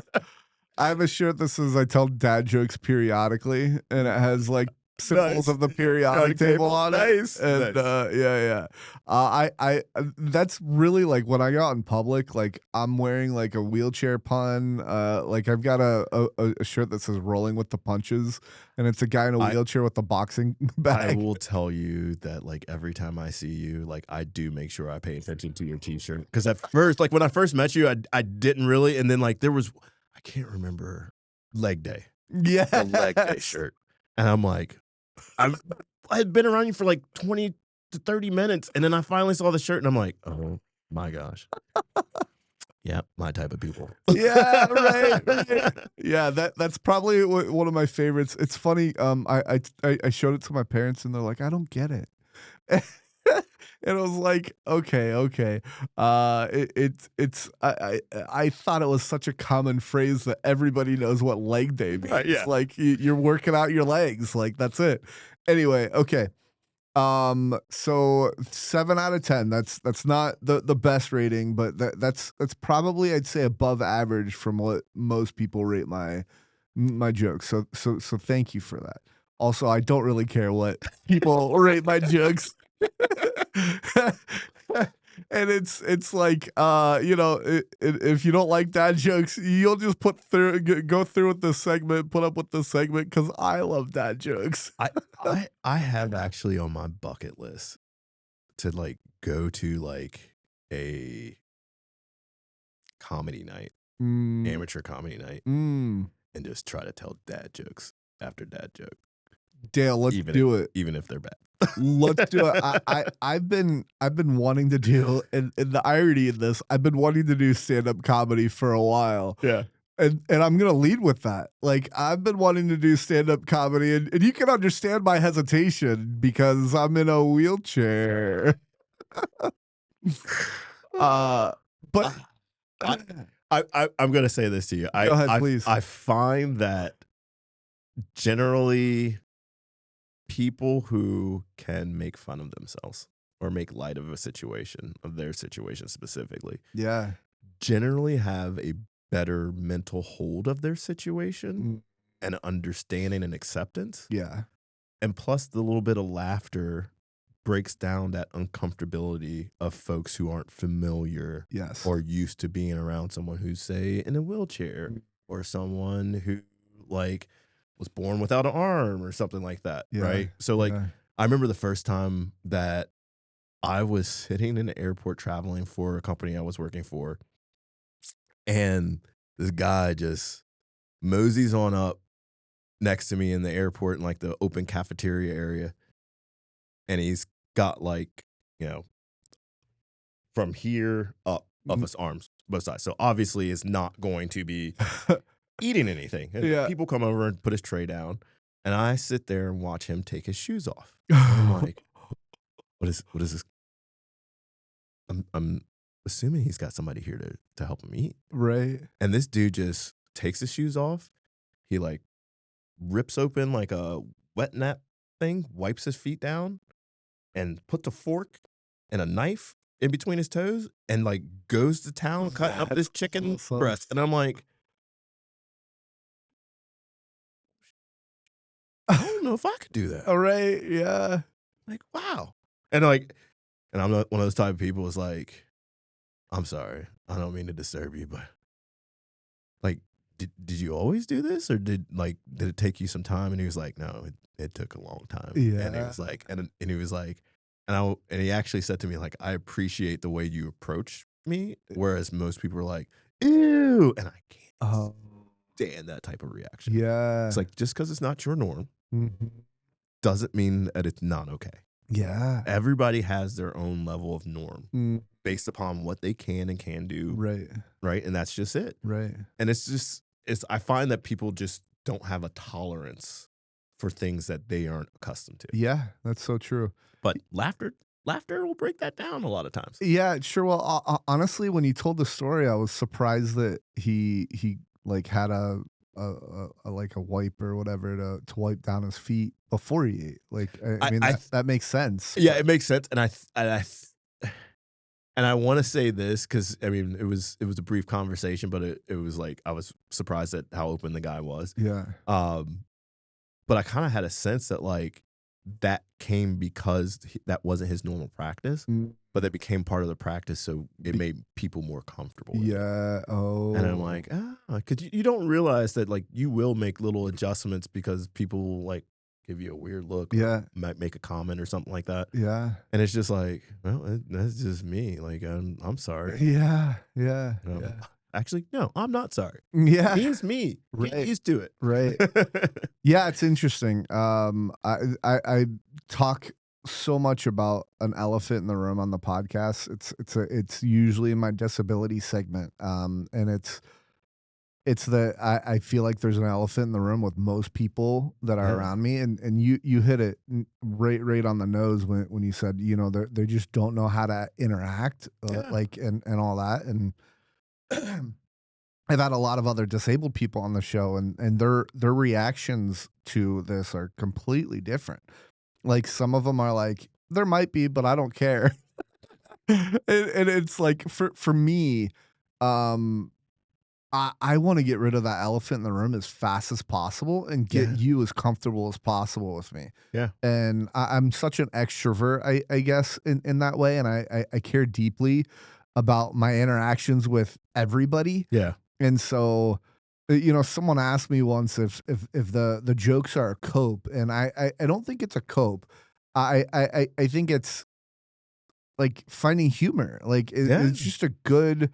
I have a shirt that says I tell dad jokes periodically, and it has like symbols Nice. of the periodic Periodic table table. on it. Nice. And Nice. yeah, yeah. That's really like when I go out in public, like I'm wearing like a wheelchair pun. Like I've got a shirt that says rolling with the punches, and it's a guy in a I wheelchair with a boxing I bag. will tell you that like every time I see you, like I do make sure I pay attention to your T-shirt because at first, like when I first met you, I didn't really, and then like there was I can't remember leg day, the leg day Yes. shirt, and I'm like, I'm had been around you for like 20 to 30 minutes, and then I finally saw the shirt, and I'm like, oh my gosh. Yeah, my type of people. Yeah, right. Yeah, that's probably one of my favorites. It's funny. I showed it to my parents, and they're like, "I don't get it." And I was like, okay. It's I thought it was such a common phrase that everybody knows what leg day means. Yeah. Like you're working out your legs, like that's it. Anyway, okay. So 7 out of 10. That's not the best rating, but that's probably I'd say above average from what most people rate my jokes. So thank you for that. Also, I don't really care what people rate my jokes. And it's like if you don't like dad jokes, you'll just go through with this segment, put up with this segment because I love dad jokes. I have actually on my bucket list to like go to like a comedy night, amateur comedy night, and just try to tell dad jokes after dad joke. Dale, let's do it. Even if they're bad. Let's do it. I've been wanting to do, and the irony in this, I've been wanting to do stand-up comedy for a while. Yeah. And I'm gonna lead with that. Like I've been wanting to do stand-up comedy, and you can understand my hesitation because I'm in a wheelchair. But I'm gonna say this to you. Go ahead, please. I find that generally people who can make fun of themselves or make light of a situation, of their situation specifically, yeah, generally have a better mental hold of their situation and understanding and acceptance. Yeah. And plus the little bit of laughter breaks down that uncomfortability of folks who aren't familiar or used to being around someone who's, say, in a wheelchair or someone who like was born without an arm or something like that, right? So like I remember the first time that I was sitting in the airport traveling for a company I was working for, and this guy just moseys on up next to me in the airport in like the open cafeteria area. And he's got like, from here up of his arms, both sides. So obviously it's not going to be eating anything. And people come over and put his tray down. And I sit there and watch him take his shoes off. And I'm like, what is this? I'm assuming he's got somebody here to help him eat. Right. And this dude just takes his shoes off. He like rips open like a wet nap thing, wipes his feet down, and puts a fork and a knife in between his toes and like goes to town cutting up this chicken breast. And I'm like, I don't know if I could do that. All right. Yeah. Like, wow. And like, and I'm not one of those type of people who's like, I'm sorry, I don't mean to disturb you, but like, did you always do this, or did it take you some time? And he was like, no, it took a long time. Yeah. And he was like, and he was like, and he actually said to me, like, I appreciate the way you approach me, whereas most people are like, ew, and I can't stand that type of reaction. Yeah. It's like, just because it's not your norm doesn't mean that it's not okay. Yeah. Everybody has their own level of norm based upon what they can and can do. Right. Right. And that's just it. Right. And I find that people just don't have a tolerance for things that they aren't accustomed to. Yeah, that's so true. But laughter will break that down a lot of times. Yeah, sure. Well, honestly, when you told the story, I was surprised that he like had a like a wipe or whatever to wipe down his feet before he ate. Like, I mean, that makes sense. Yeah, it makes sense. And I want to say this because I mean it was a brief conversation, but it was like I was surprised at how open the guy was. Yeah. But I kind of had a sense that like that came because that wasn't his normal practice, but that became part of the practice, so it made people more comfortable. Yeah. Oh. And I'm like, because you don't realize that like you will make little adjustments because people will like give you a weird look. Yeah. Might make a comment or something like that. Yeah. And it's just like, well, that's just me. Like, I'm sorry. Yeah. Yeah. Yeah. Actually, no, I'm not sorry. Yeah. He's me. Right. Get used to it. Right. Yeah, it's interesting. I talk so much about an elephant in the room on the podcast. It's usually in my disability segment, and it's the I feel like there's an elephant in the room with most people that are Yeah. around me, and you hit it right on the nose when you said, you know, they just don't know how to interact, Yeah. like and all that. And I've had a lot of other disabled people on the show, and their reactions to this are completely different. Like some of them are like, there might be, but I don't care. And it's like for me, um, I want to get rid of that elephant in the room as fast as possible and get Yeah. you as comfortable as possible with me. Yeah. And I'm such an extrovert, I guess, in that way, and I care deeply about my interactions with everybody. Yeah. And so, you know, someone asked me once if the jokes are a cope, and I don't think it's a cope. I think it's like finding humor. Like Yeah. it's just a good,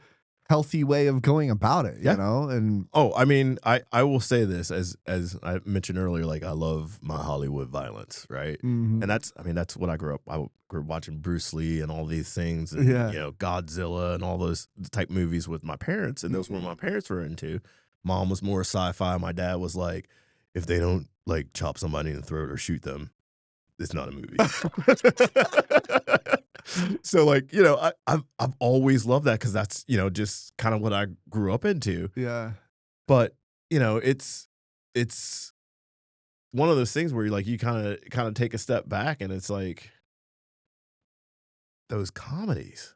healthy way of going about it, you Yeah. know? And Oh, I mean, I will say this as I mentioned earlier, like I love my Hollywood violence, right? mhm. And that's I mean, that's what I grew up. I grew up watching Bruce Lee and all these things, and Yeah. you know, Godzilla and all those type movies with my parents, and those were what my parents were into. Mom was more sci-fi. My dad was like, if they don't like chop somebody in the throat or shoot them, it's not a movie. So like, you know, I've always loved that because that's, you know, just kind of what I grew up into. Yeah. But, you know, it's one of those things where you like you kinda take a step back and it's like those comedies.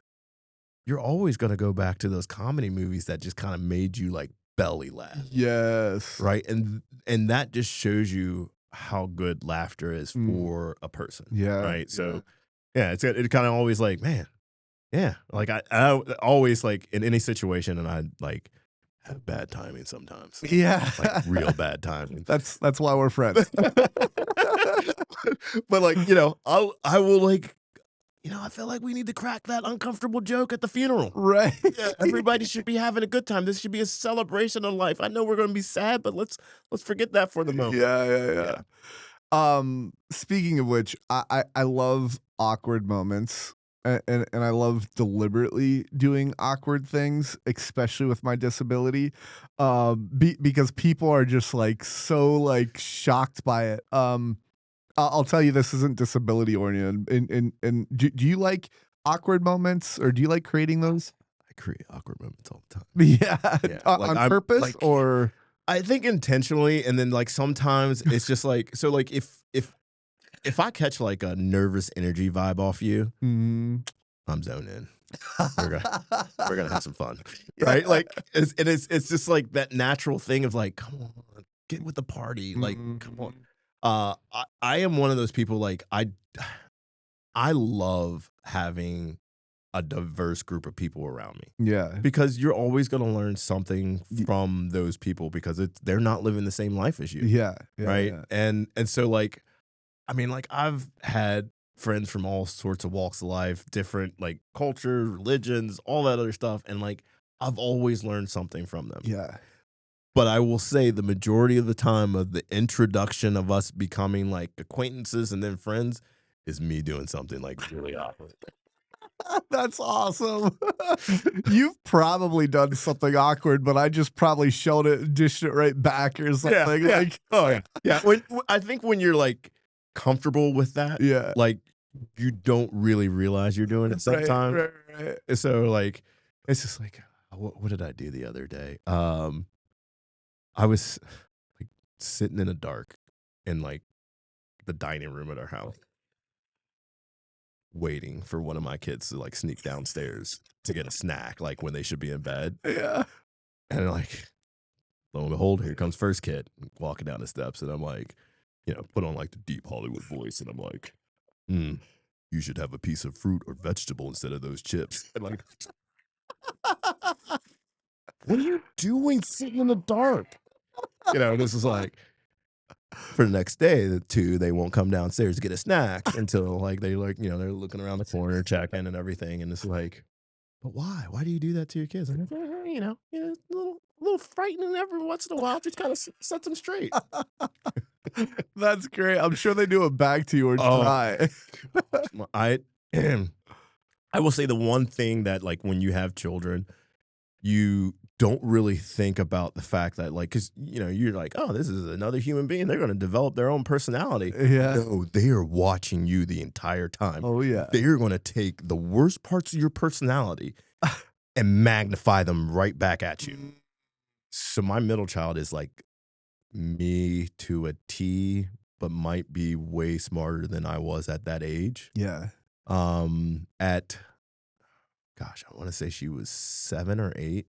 You're always gonna go back to those comedy movies that just kinda made you like belly laugh, Yes. right? And that just shows you how good laughter is Mm. for a person, Yeah. right? Yeah. So yeah, it kinda always like, man, yeah, like I always like in any situation and I like have bad timing sometimes. Yeah. Like real bad timing. That's why we're friends. But like, you know, I will like, you know, I feel like we need to crack that uncomfortable joke at the funeral. Right. Yeah, everybody should be having a good time. This should be a celebration of life. I know we're gonna be sad, but let's forget that for the moment. Yeah, yeah, Yeah. yeah. Speaking of which, I love awkward moments, and I love deliberately doing awkward things, especially with my disability, because people are just like so like shocked by it. I'll tell you, this isn't disability oriented. And do you like awkward moments, or do you like creating those? I create awkward moments all the time. Yeah, Yeah. Like on I'm purpose like or I think intentionally, and then like sometimes it's just like so like if I catch like a nervous energy vibe off you, mm. I'm zoned in. We're gonna have some fun, Yeah. right? Like it's just like that natural thing of like, come on, get with the party, like come on. Mhm. I am one of those people like I love having a diverse group of people around me Yeah. because you're always gonna learn something Y from those people because they're not living the same life as you, yeah, yeah, right? yeah. And so like I mean, like I've had friends from all sorts of walks of life, different like cultures, religions, all that other stuff, and like I've always learned something from them. Yeah. But I will say the majority of the time of the introduction of us becoming like acquaintances and then friends is me doing something like really awkward. That's awesome. You've probably done something awkward, but I just probably showed it and dished it right back or Yeah, something, yeah. like Oh yeah. Yeah. I think when you're like comfortable with that, yeah. like you don't really realize you're doing it Right, sometimes. right, right. And so like it's just like what did I do the other day? I was like sitting in the dark in like the dining room at our house, waiting for one of my kids to like sneak downstairs to get a snack, like when they should be in bed. Yeah. And like, lo and behold, here comes first kid walking down the steps, and I'm like, you know, put on like the deep Hollywood voice, and I'm like, you should have a piece of fruit or vegetable instead of those chips. And like, what are you doing sitting in the dark? You know, this is like for the next day, the two, they won't come downstairs to get a snack until like they like, you know, they're looking around the corner, checking and everything. And it's like, but why? Why do you do that to your kids? I'm like, you know, it's a little frightening every once in a while. Just kind of set them straight. That's great. I'm sure they do it back to you or Oh, try. gosh, I will say the one thing that, like, when you have children, you don't really think about the fact that, like, because you're like, oh, this is another human being. They're going to develop their own personality. Yeah. No, they are watching you the entire time. Oh, yeah. They are going to take the worst parts of your personality and magnify them right back at you. So my middle child is like me to a T, but might be way smarter than I was at that age. Yeah. At gosh, I want to say she was 7 or 8.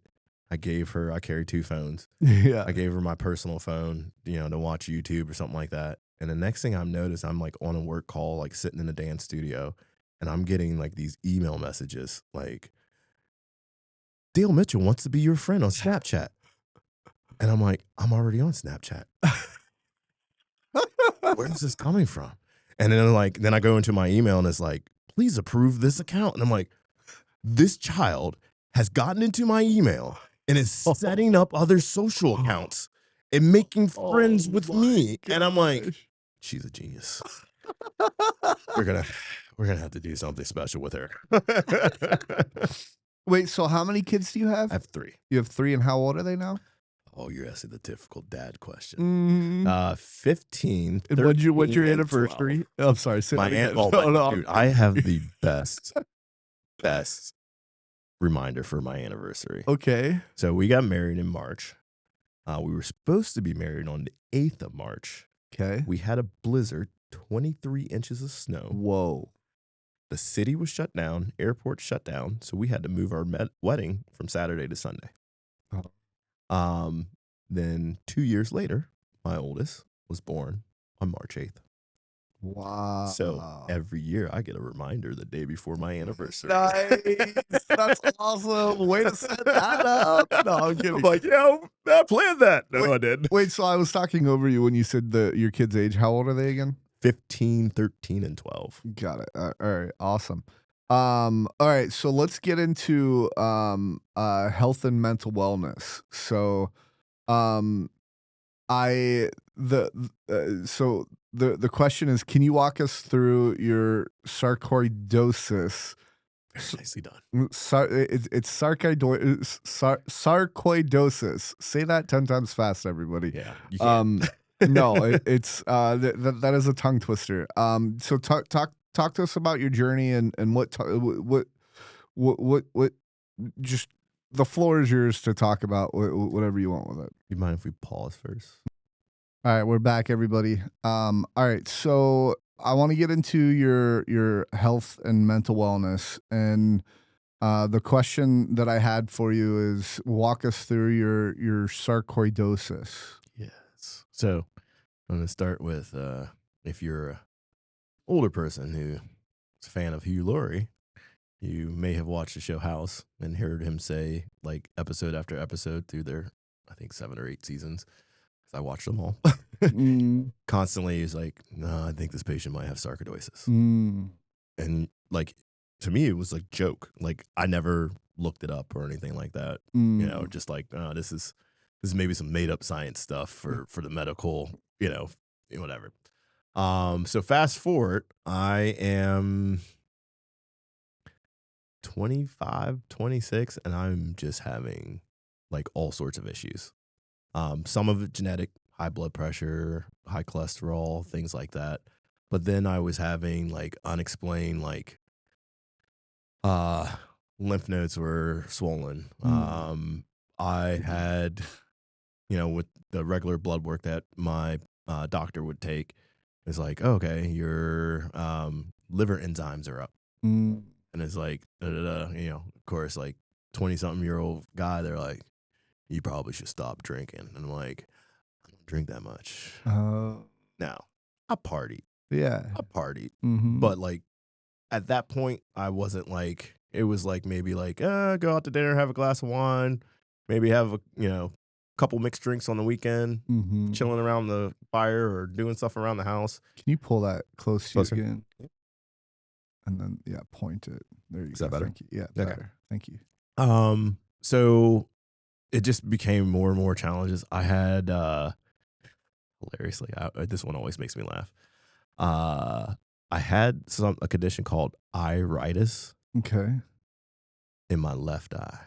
I carry 2 phones. Yeah. I gave her my personal phone, to watch YouTube or something like that. And the next thing I've noticed, I'm like on a work call, like sitting in a dance studio, and I'm getting like these email messages like, Dale Mitchell wants to be your friend on Snapchat. And I'm like, I'm already on Snapchat. Where is this coming from? And then I go into my email and it's like, please approve this account. And I'm like, this child has gotten into my email and is setting up other social accounts and making friends with me. gosh. And I'm like, she's a genius. We're gonna have to do something special with her. Wait, so how many kids do you have? I have 3. You have 3, and how old are they now? Oh, you're asking the difficult dad question. 15. And 13, what's your and anniversary? 12. I'm sorry. Say My that again. dude, I have the best reminder for my anniversary. Okay. So we got married in March. We were supposed to be married on the 8th of March. Okay. We had a blizzard, 23 inches of snow. Whoa. The city was shut down, airport shut down, so we had to move our wedding from Saturday to Sunday. Oh. Then 2 years later, my oldest was born on March 8th. Wow. So every year I get a reminder the day before my anniversary. Nice. That's awesome. Way to set that up. No, I'm kidding. I'm like, I planned that. No, I didn't. Wait, so I was talking over you when you said your kid's age. How old are they again? 15, 13, and 12. Got it. All right. Awesome. All right. So let's get into health and mental wellness. So the question is, can you walk us through your sarcoidosis? Very nicely done. It's sarcoidosis. Say that 10 times fast, everybody. Yeah. You can't. No, that is a tongue twister. So talk to us about your journey and what just the floor is yours to talk about whatever you want with it. You mind if we pause first? All right, we're back, everybody. All right, so I want to get into your health and mental wellness, and the question that I had for you is, walk us through your sarcoidosis. Yes. So I'm going to start with if you're an older person who's a fan of Hugh Laurie, you may have watched the show House and heard him say, like, episode after episode through their, I think, 7 or 8 seasons. I watched them all. Constantly, he's like, no, I think this patient might have sarcoidosis. And, like, to me, it was like joke. Like, I never looked it up or anything like that. Just like, this is maybe some made up science stuff for the medical, whatever. So fast forward, I am 25, 26, and I'm just having like all sorts of issues. Some of it genetic, high blood pressure, high cholesterol, things like that. But then I was having like unexplained, like, lymph nodes were swollen. I had, with the regular blood work that my doctor would take, it's like, okay, your liver enzymes are up. And it's like, of course, like 20-something-year-old guy, they're like, you probably should stop drinking. And I'm like, I don't drink that much. Now, I partied. Yeah. I partied. But like at that point, I wasn't like, it was like maybe like, go out to dinner, have a glass of wine, maybe have a, couple mixed drinks on the weekend, chilling around the fire or doing stuff around the house. Can you pull that close to Closer? you again? And then, point it. There you go. Is that better? Thank you. Yeah, Okay. better. Thank you. So it just became more and more challenges. I had a hilariously, this one always makes me laugh. I had a condition called iritis Okay. in my left eye.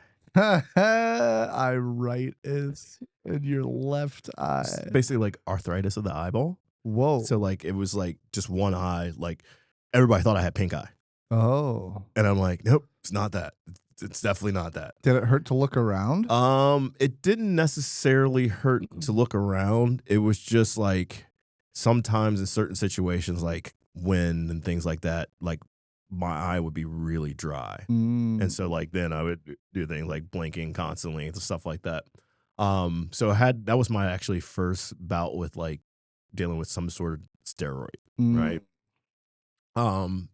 Iritis in your left It's eye. basically like arthritis of the eyeball. Whoa. So like it was like just one eye. Like everybody thought I had pink eye, Oh. and I'm like, nope, it's not that. It's definitely not that. Did it hurt to look around? It didn't necessarily hurt to look around. It was just like sometimes in certain situations, like wind and things like that, like my eye would be really dry. And so like then I would do things like blinking constantly and stuff like that. So that was my actually first bout with like dealing with some sort of steroid, right?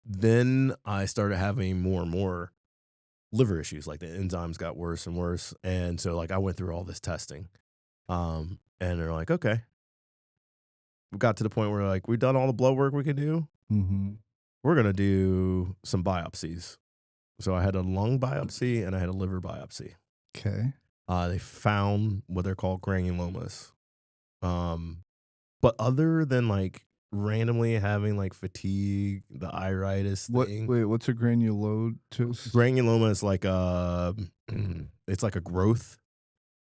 Then I started having more and more liver issues, like the enzymes got worse and worse. And so like I went through all this testing. And they're like, okay. We got to the point where like we've done all the blood work we could do. We're gonna do some biopsies. So I had a lung biopsy and I had a liver biopsy. Okay. They found what they're called granulomas. But other than like randomly having like fatigue, the iritis thing, What's a granulomatous? granuloma is like it's like a growth,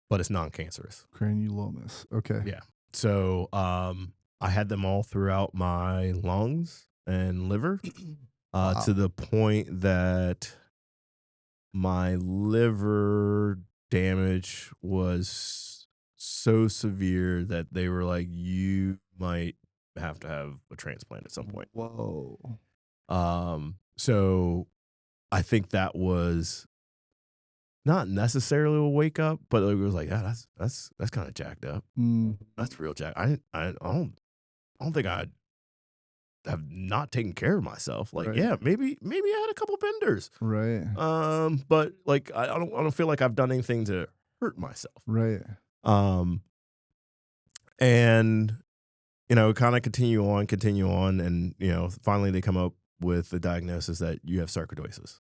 but it's non-cancerous. Granulomas. Okay. Yeah. So I had them all throughout my lungs and liver, Wow. to the point that my liver damage was so severe that they were like, you might have to have a transplant at some point. Whoa. So I think that was not necessarily a wake up, but it was like, yeah, that's kind of jacked up. That's real jack. I don't think I have not taken care of myself. Like, Right. yeah, maybe I had a couple benders. Right. But like I don't feel like I've done anything to hurt myself. Right. And kind of continue on, and finally they come up with the diagnosis that you have sarcoidosis.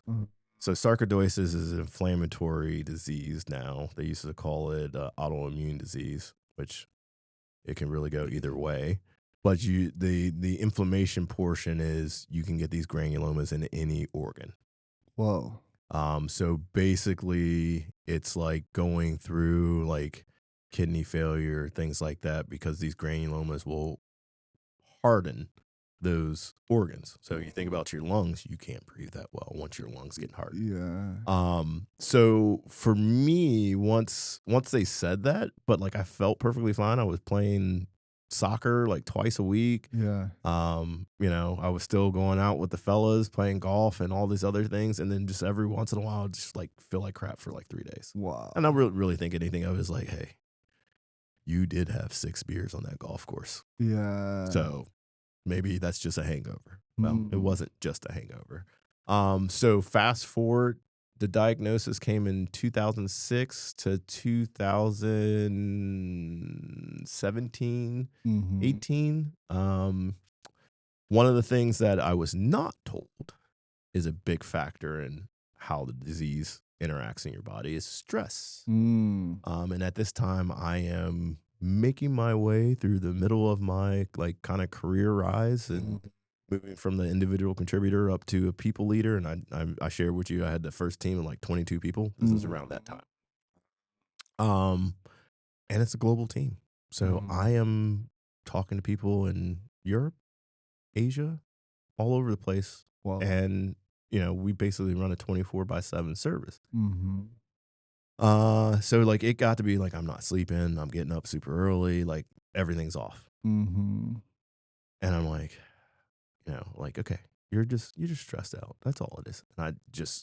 So sarcoidosis is an inflammatory disease now. They used to call it autoimmune disease, which it can really go either way. But the inflammation portion is you can get these granulomas in any organ. Whoa. So basically it's like going through like kidney failure, things like that, because these granulomas will harden those organs. So you think about your lungs, you can't breathe that well once your lungs get hardened. Yeah. So for me, once they said that, but like I felt perfectly fine. I was playing soccer like twice a week. Yeah. I was still going out with the fellas, playing golf and all these other things, and then just every once in a while, I'd just like feel like crap for like 3 days. Wow. And I really think anything of it is like, hey, you did have 6 beers on that golf course. Yeah. So maybe that's just a hangover. Well, it Mm. wasn't just a hangover. So fast forward, the diagnosis came in 2006 to 2017, 18. One of the things that I was not told is a big factor in how the disease interacts in your body is stress. And at this time, I am making my way through the middle of my like kind of career rise and moving from the individual contributor up to a people leader. And I shared with you, I had the first team of like 22 people. This is around that time. And it's a global team. So I am talking to people in Europe, Asia, all over the place. Wow. And, we basically run a 24/7 service. So like it got to be like, I'm not sleeping. I'm getting up super early. Like everything's off. And I'm like, like, okay, you're just stressed out. That's all it is. And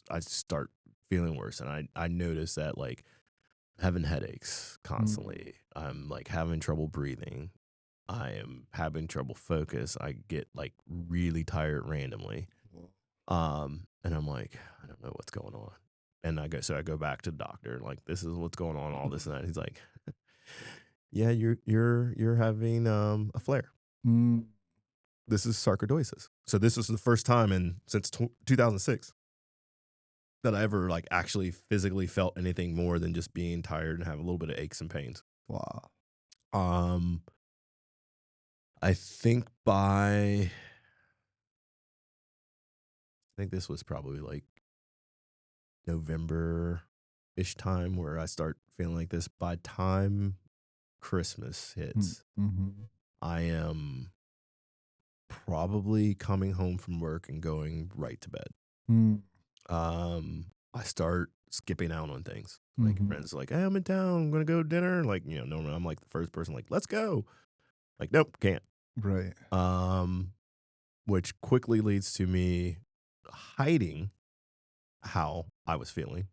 I start feeling worse. And I notice that like having headaches constantly. I'm like having trouble breathing. I am having trouble focus. I get like really tired randomly. And I'm like, I don't know what's going on. And I go back to the doctor, like, this is what's going on, all this and that. He's like, yeah, you're having a flare. This is sarcoidosis. So this is the first time since 2006 that I ever like actually physically felt anything more than just being tired and have a little bit of aches and pains. Wow. I think I think this was probably like November-ish time where I start feeling like this. By time Christmas hits, Mm-hmm. I am probably coming home from work and going right to bed. Mm. I start skipping out on things. Like Mm-hmm. friends are like, "Hey, I'm in town. I'm gonna go to dinner." Like, normally I'm like the first person, like, "Let's go." Like, nope, can't. Right. Um, which quickly leads to me hiding how I was feeling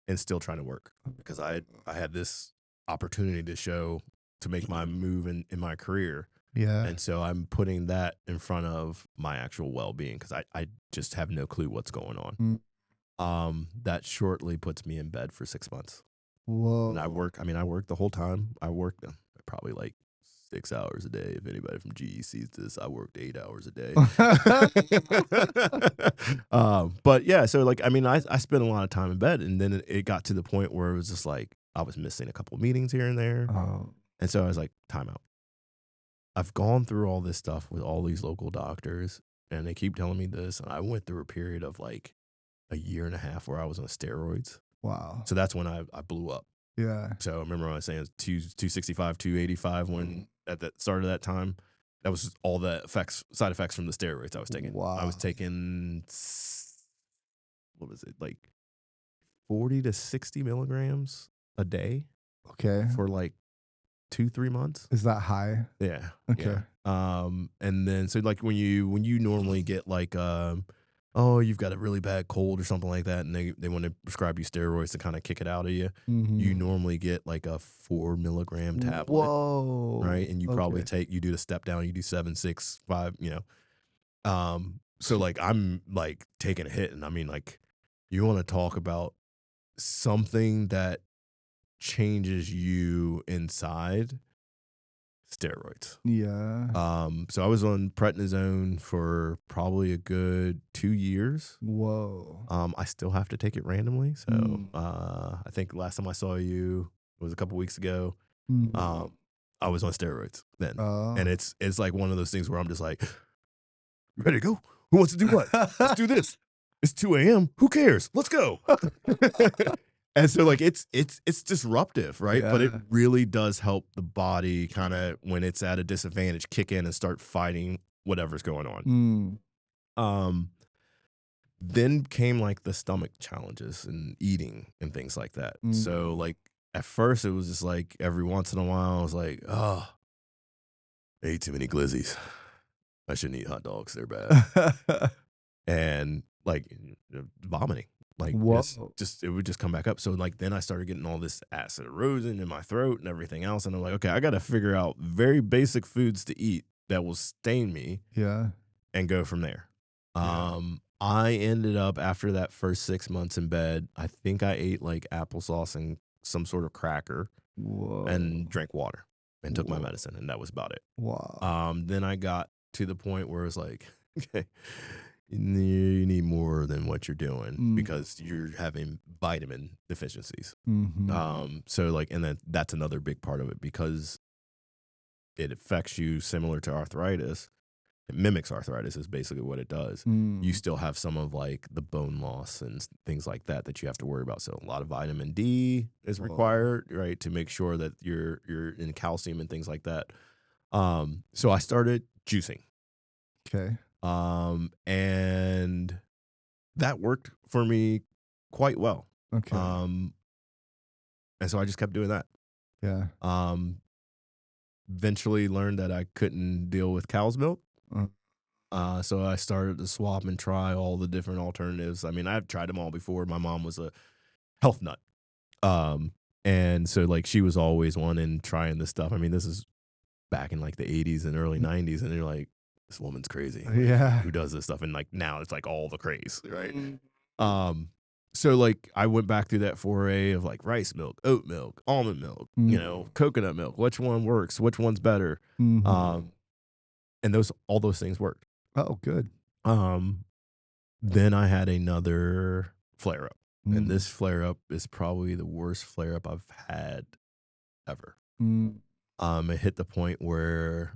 and still trying to work because I had this opportunity to show to make my move in my career. Yeah. And so I'm putting that in front of my actual well-being because I just have no clue what's going on. Mm. That shortly puts me in bed for 6 months. And I Whoa. work the whole time. I worked probably like 6 hours a day. If anybody from GE sees this, I worked 8 hours a day. But yeah, so like, I spent a lot of time in bed, and then it got to the point where it was just like, I was missing a couple of meetings here and there. Oh. And so I was like, time out. I've gone through all this stuff with all these local doctors, and they keep telling me this. And I went through a period of like a year and a half where I was on steroids. Wow. So that's when I blew up. Yeah. So I remember when I was saying 265, 285 when at the start of that time. That was just all the side effects from the steroids I was taking. I was Wow. taking, what was it, like 40 to 60 milligrams a day Okay. for like 2-3 months. Is that high? Yeah. Okay. Yeah. And then so like when you normally get like oh, you've got a really bad cold or something like that, and they want to prescribe you steroids to kind of kick it out of you. Mm-hmm. You normally get like a 4 milligram tablet, Whoa. right? And you probably Okay. you do the step down, you do 7, 6, 5, so like I'm like taking a hit, and I mean, like, you want to talk about something that changes you inside, steroids. Yeah. So I was on prednisone for probably a good 2 years. Whoa. I still have to take it randomly. So Mm. I think last time I saw you was a couple weeks ago. Mm. Um, I was on steroids then, and Oh. it's like one of those things where I'm just like, ready to go. Who wants to do what? Let's do this. It's 2 a.m. Who cares? Let's go. And so like it's disruptive, right? But it Yeah. really does help the body kind of when it's at a disadvantage kick in and start fighting whatever's going on. Mm. Um, then came like the stomach challenges and eating and things like that. So Mm. like at first it was just like every once in a while I was like, oh, I ate too many glizzies. I shouldn't eat hot dogs. They're bad. And like vomiting, like Whoa. just it would just come back up. So like then I started getting all this acid erosion in my throat and everything else, and I'm like, okay, I got to figure out very basic foods to eat that will sustain me Yeah. and go from there. Yeah. I ended up after that first 6 months in bed, I think I ate like applesauce and some sort of cracker Whoa. and drank water and took my Whoa. medicine, and that was about it. Wow. Then I got to the point where it's like, okay, you need more than what you're doing Mm. because you're having vitamin deficiencies. Mm-hmm. So like, and then that's another big part of it because it affects you similar to arthritis. It mimics arthritis is basically what it does. You Mm. still have some of like the bone loss and things like that that you have to worry about. So a lot of vitamin D is Whoa. required, right, to make sure that you're in calcium and things like that. So I started juicing. Okay. And that worked for me quite well. Okay. Um, and so I just kept doing that. Yeah. Um, Eventually learned that I couldn't deal with cow's milk. Uh, So I started to swap and try all the different alternatives. I mean, I've tried them all before. My mom was a health nut. Um, and so like she was always wanting trying this stuff. I mean, this is back in like the 80s and early 90s, and you're like, this woman's crazy. Like, yeah. who does this stuff? And like now it's like all the craze, right? Mm. So like I went back through that foray of like rice milk, oat milk, almond milk, Mm. coconut milk. Which one works? Which one's better? Mm-hmm. Um, and all those things worked. Oh, good. Um, then I had another flare up, and Mm. this flare up is probably the worst flare up I've had ever. Mm. It hit the point where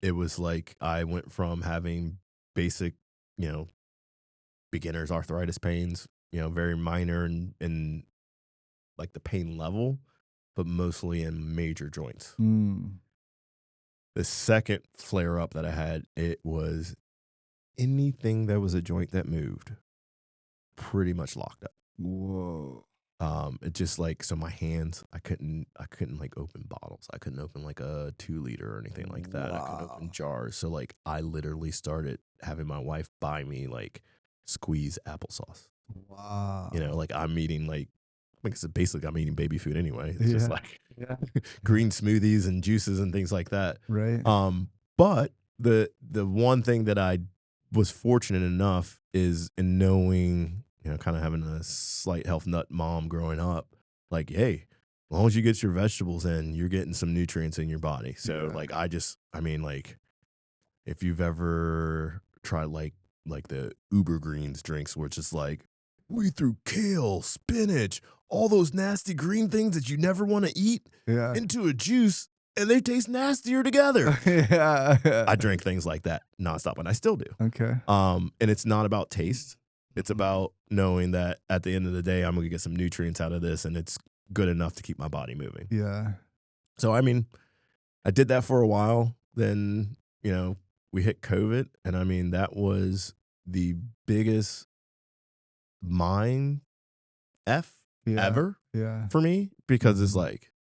it was like I went from having basic, you know, beginner's arthritis pains, you know, very minor and like the pain level, but mostly in major joints. Mm. The second flare up that I had, it was anything that was a joint that moved pretty much locked up. Whoa. It just like, so my hands, I couldn't like open bottles. I couldn't open like a 2 liter or anything like that. I couldn't open Wow. jars. So like I literally started having my wife buy me like squeeze applesauce. Wow. You know, like I'm eating like it's basically I'm eating baby food anyway. It's just like Yeah. green smoothies and juices and things like that. Right. But the one thing that I was fortunate enough is in knowing, you know, kind of having a slight health nut mom growing up, like, hey, as long as you get your vegetables in, you're getting some nutrients in your body. So Yeah. like I mean, like if you've ever tried like the Uber Greens drinks, where it's just like we threw kale, spinach, all those nasty green things that you never want to eat Yeah. into a juice, and they taste nastier together. Yeah. I drink things like that nonstop, and I still do. Okay. And it's not about taste. It's about knowing that at the end of the day, I'm going to get some nutrients out of this, and it's good enough to keep my body moving. Yeah. So, I mean, I did that for a while. Then, you know, we hit COVID, and I mean, that was the biggest mind F Yeah. ever Yeah. for me, because it's Mhm. like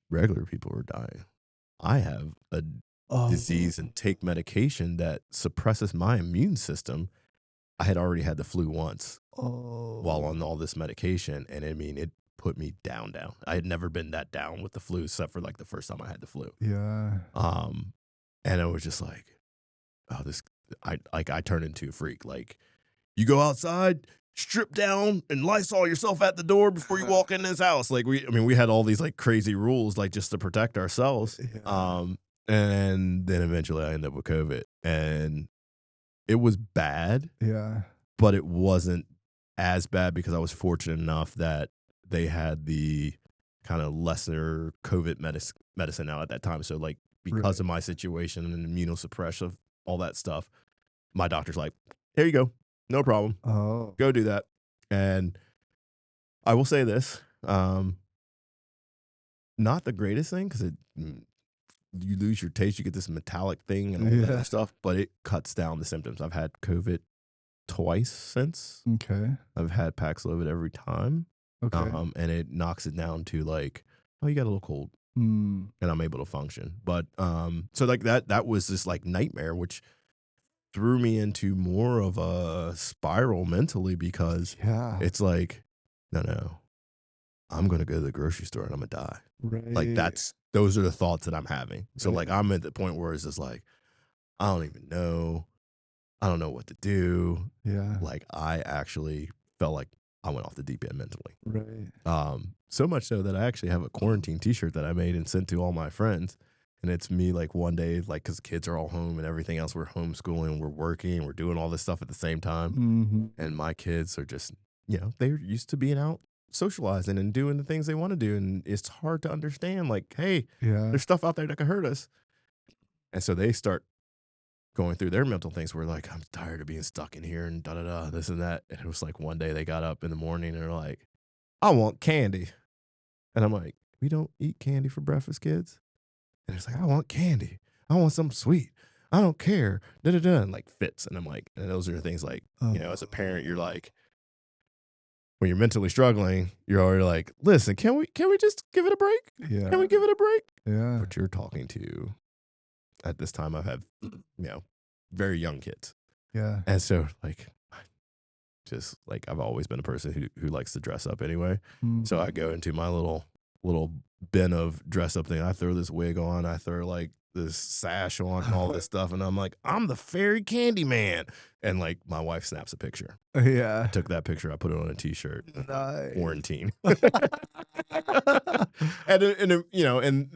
regular people are dying. I have a Oh. disease and take medication that suppresses my immune system. I had already had the flu once while on Oh. all this medication, and I mean, it put me down. I had never been that down with the flu, except for like the first time I had the flu. Yeah. And it was just like, oh, I turned into a freak. Like, you go outside, strip down, and Lysol yourself at the door before you walk in this house. Like we had all these like crazy rules, like just to protect ourselves. Yeah. And then eventually I ended up with COVID, and it was bad, Yeah. but it wasn't as bad because I was fortunate enough that they had the kind of lesser COVID medicine out at that time. So like, because Right. of my situation and immunosuppression, all that stuff, my doctor's like, here you go. No problem. Oh. Go do that. And I will say this, not the greatest thing, because you lose your taste, you get this metallic thing and all that Yeah. other stuff, but it cuts down the symptoms. I've had COVID twice since. Okay. I've had Paxlovid every time. Okay. And it knocks it down to like, oh, you got a little cold, Mm. and I'm able to function. But so like that was this like nightmare, which threw me into more of a spiral mentally, because Yeah. it's like, no, I'm gonna go to the grocery store and I'm gonna die. Like Right. those are the thoughts that I'm having. So Right. like I'm at the point where it's just like, I don't even know. I don't know what to do. Yeah. Like I actually felt like I went off the deep end mentally. Right. So much so that I actually have a quarantine t-shirt that I made and sent to all my friends. And it's me like one day, like, cause kids are all home and everything else. We're homeschooling, we're working, we're doing all this stuff at the same time. Mm-hmm. And my kids are just, you know, they're used to being out socializing and doing the things they want to do. And it's hard to understand, like, hey, Yeah. there's stuff out there that could hurt us. And so they start going through their mental things where like, I'm tired of being stuck in here and da-da-da, this and that. And it was like one day they got up in the morning and they're like, I want candy. And I'm like, we don't eat candy for breakfast, kids. And it's like, I want candy. I want something sweet. I don't care. Da-da-da. And like fits. And I'm like, and those are things like, you know, as a parent, you're like, when you're mentally struggling, you're already like, listen, can we just give it a break? Yeah. Can we give it a break? Yeah. But you're talking to, at this time, I've had, you know, very young kids. Yeah. And so like, just like, I've always been a person who likes to dress up anyway. Mm. So I go into my little bin of dress up thing. I throw this wig on. I throw like this sash on and all this stuff. And I'm like, I'm the fairy candy man. And like my wife snaps a picture. Yeah. I took that picture. I put it on a t-shirt. Nice. Quarantine. and you know, and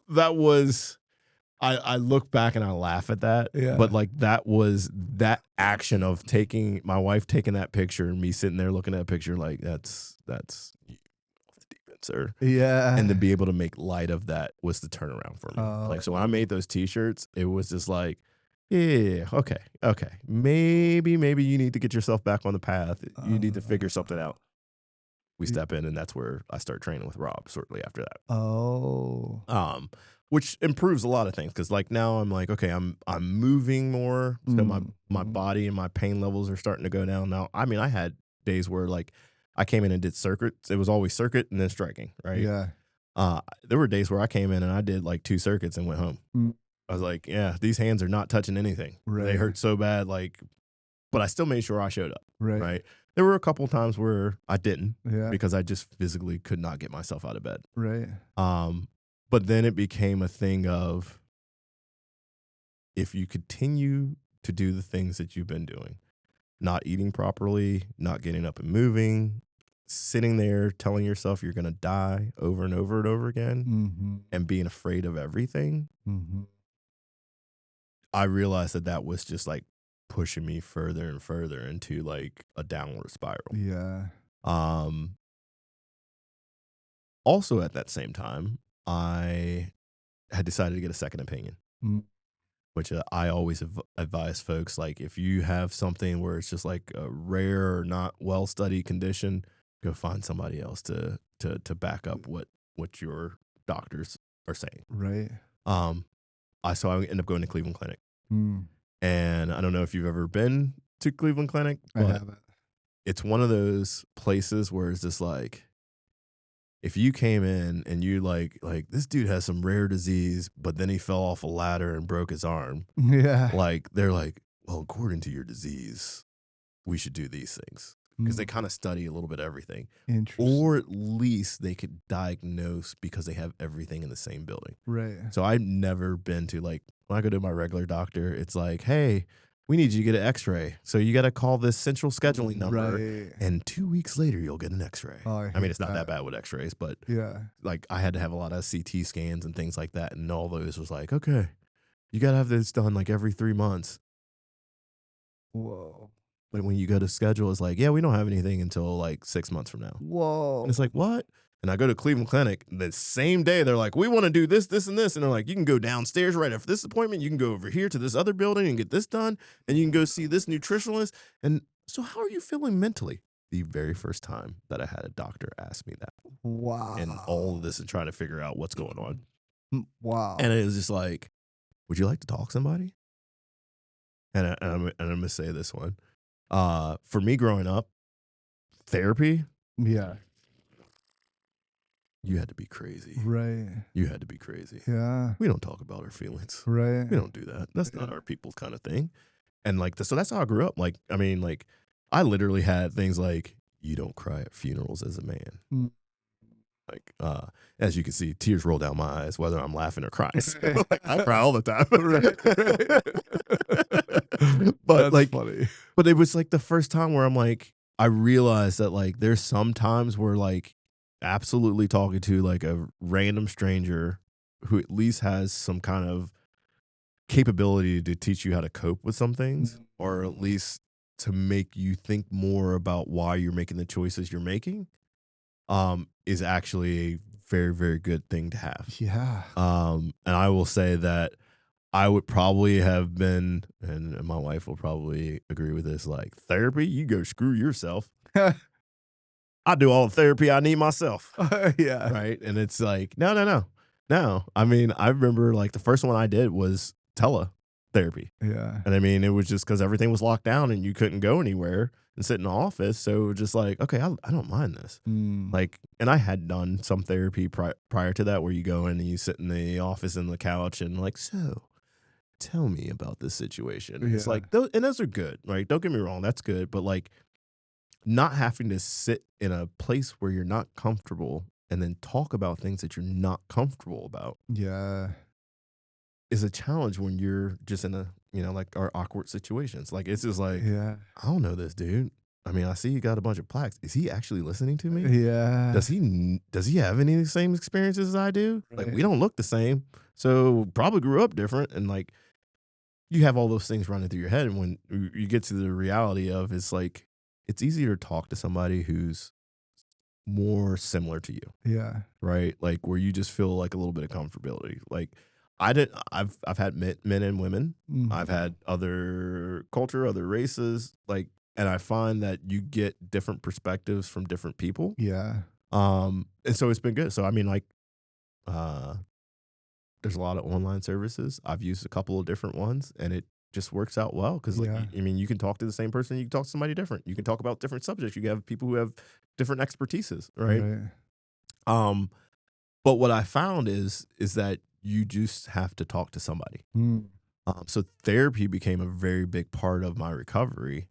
that was, I look back and I laugh at that. Yeah. But like that was that action of my wife taking that picture and me sitting there looking at that picture, like that's off the deep end. influencer. Yeah. And to be able to make light of that was the turnaround for me. Like, so when I Oh. made those t-shirts, it was just like, yeah, okay. Maybe you need to get yourself back on the path. You need to figure something out. We step in, and that's where I start training with Rob shortly after that. Oh. Which improves a lot of things because like now I'm like, okay, I'm moving more, so my body and my pain levels are starting to go down now. I mean, I had days where like I came in and did circuits. It was always circuit and then striking, right? Yeah. There were days where I came in and I did like 2 circuits and went home. Mm. I was like, yeah, these hands are not touching anything. They Right. hurt so bad, like, but I still made sure I showed up, Right. right? There were a couple times where I didn't Yeah. because I just physically could not get myself out of bed. Right. But then it became a thing of if you continue to do the things that you've been doing, not eating properly, not getting up and moving, sitting there telling yourself you're going to die over and over and over again, Mm-hmm. and being afraid of everything, Mm-hmm. I realized that that was just like pushing me further and further into like a downward spiral. Yeah. Also at that same time, I had decided to get a second opinion. Mm. Which I always advise folks, like if you have something where it's just like a rare or not well studied condition, go find somebody else to back up what your doctors are saying. Right. So I ended up going to Cleveland Clinic, Mm. and I don't know if you've ever been to Cleveland Clinic, I but haven't. it's one of those places where it's just like, if you came in and you like this dude has some rare disease, but then he fell off a ladder and broke his arm. Yeah. Like they're like, well, according to your disease, we should do these things because they kind of study a little bit of everything. Interesting. Or at least they could diagnose because they have everything in the same building. Right. So I've never been to like when I go to my regular doctor, it's like, hey, we need you to get an X-ray. So you got to call this central scheduling number, Right. and 2 weeks later you'll get an X-ray. Oh, I I hate mean, it's not that that. bad with X-rays, but Yeah. like I had to have a lot of CT scans and things like that, and all those was like, okay, you got to have this done like every 3 months. Whoa. But when you go to schedule, it's like, yeah, we don't have anything until like 6 months from now. Whoa. And it's like, what? And I go to Cleveland Clinic the same day. They're like, we want to do this, this, and this. And they're like, you can go downstairs right after this appointment. You can go over here to this other building and get this done. And you can go see this nutritionalist. And so how are you feeling mentally? The very first time that I had a doctor ask me that. Wow. And all of this and trying to figure out what's going on. Wow. And it was just like, would you like to talk to somebody? And I'm going to say this one. For me growing up, therapy, yeah. you had to be crazy. Right. You had to be crazy. Yeah. We don't talk about our feelings. Right. We don't do that. That's not our people's kind of thing. And like, so that's how I grew up. Like, I mean, like, I literally had things like, you don't cry at funerals as a man. Mm. Like, as you can see, tears roll down my eyes, whether I'm laughing or crying. So, like, I cry all the time. But That's like, funny. but it was like the first time where I'm like, I realized that like, there's some times where like, absolutely talking to like a random stranger who at least has some kind of capability to teach you how to cope with some things, or at least to make you think more about why you're making the choices you're making, is actually a very, very good thing to have. Yeah. And I will say that I would probably have been, and my wife will probably agree with this, like, therapy, you go screw yourself. I do all the therapy I need myself. Yeah. Right. And it's like, no. I mean, I remember like the first one I did was teletherapy. Yeah. And I mean, it was just because everything was locked down and you couldn't go anywhere and sit in the office. So it was just like, okay, I don't mind this. Mm. Like, and I had done some therapy prior to that where you go in and you sit in the office in the couch and like, so tell me about this situation. Yeah. It's like, and those are good, right? Don't get me wrong. That's good. But like, not having to sit in a place where you're not comfortable and then talk about things that you're not comfortable about Yeah. is a challenge when you're just in a, you know, like our awkward situations. Like, it's just like, Yeah. I don't know this dude. I mean, I see you got a bunch of plaques. Is he actually listening to me? Yeah. Does he have any of the same experiences as I do? Like, Right. we don't look the same. So probably grew up different. And like, you have all those things running through your head. And when you get to the reality of, it's like, it's easier to talk to somebody who's more similar to you, Yeah. right? Like where you just feel like a little bit of comfortability. Like I've had men and women. I've Mhm. had other culture, other races, like, and I find that you get different perspectives from different people. Yeah. And so it's been good. So I mean, like, uh, there's a lot of online services. I've used a couple of different ones, and it just works out well because, like, Yeah. I mean, you can talk to the same person, you can talk to somebody different. You can talk about different subjects. You have people who have different expertises, right? Right. Um, but what I found is that you just have to talk to somebody. Mm. So therapy became a very big part of my recovery.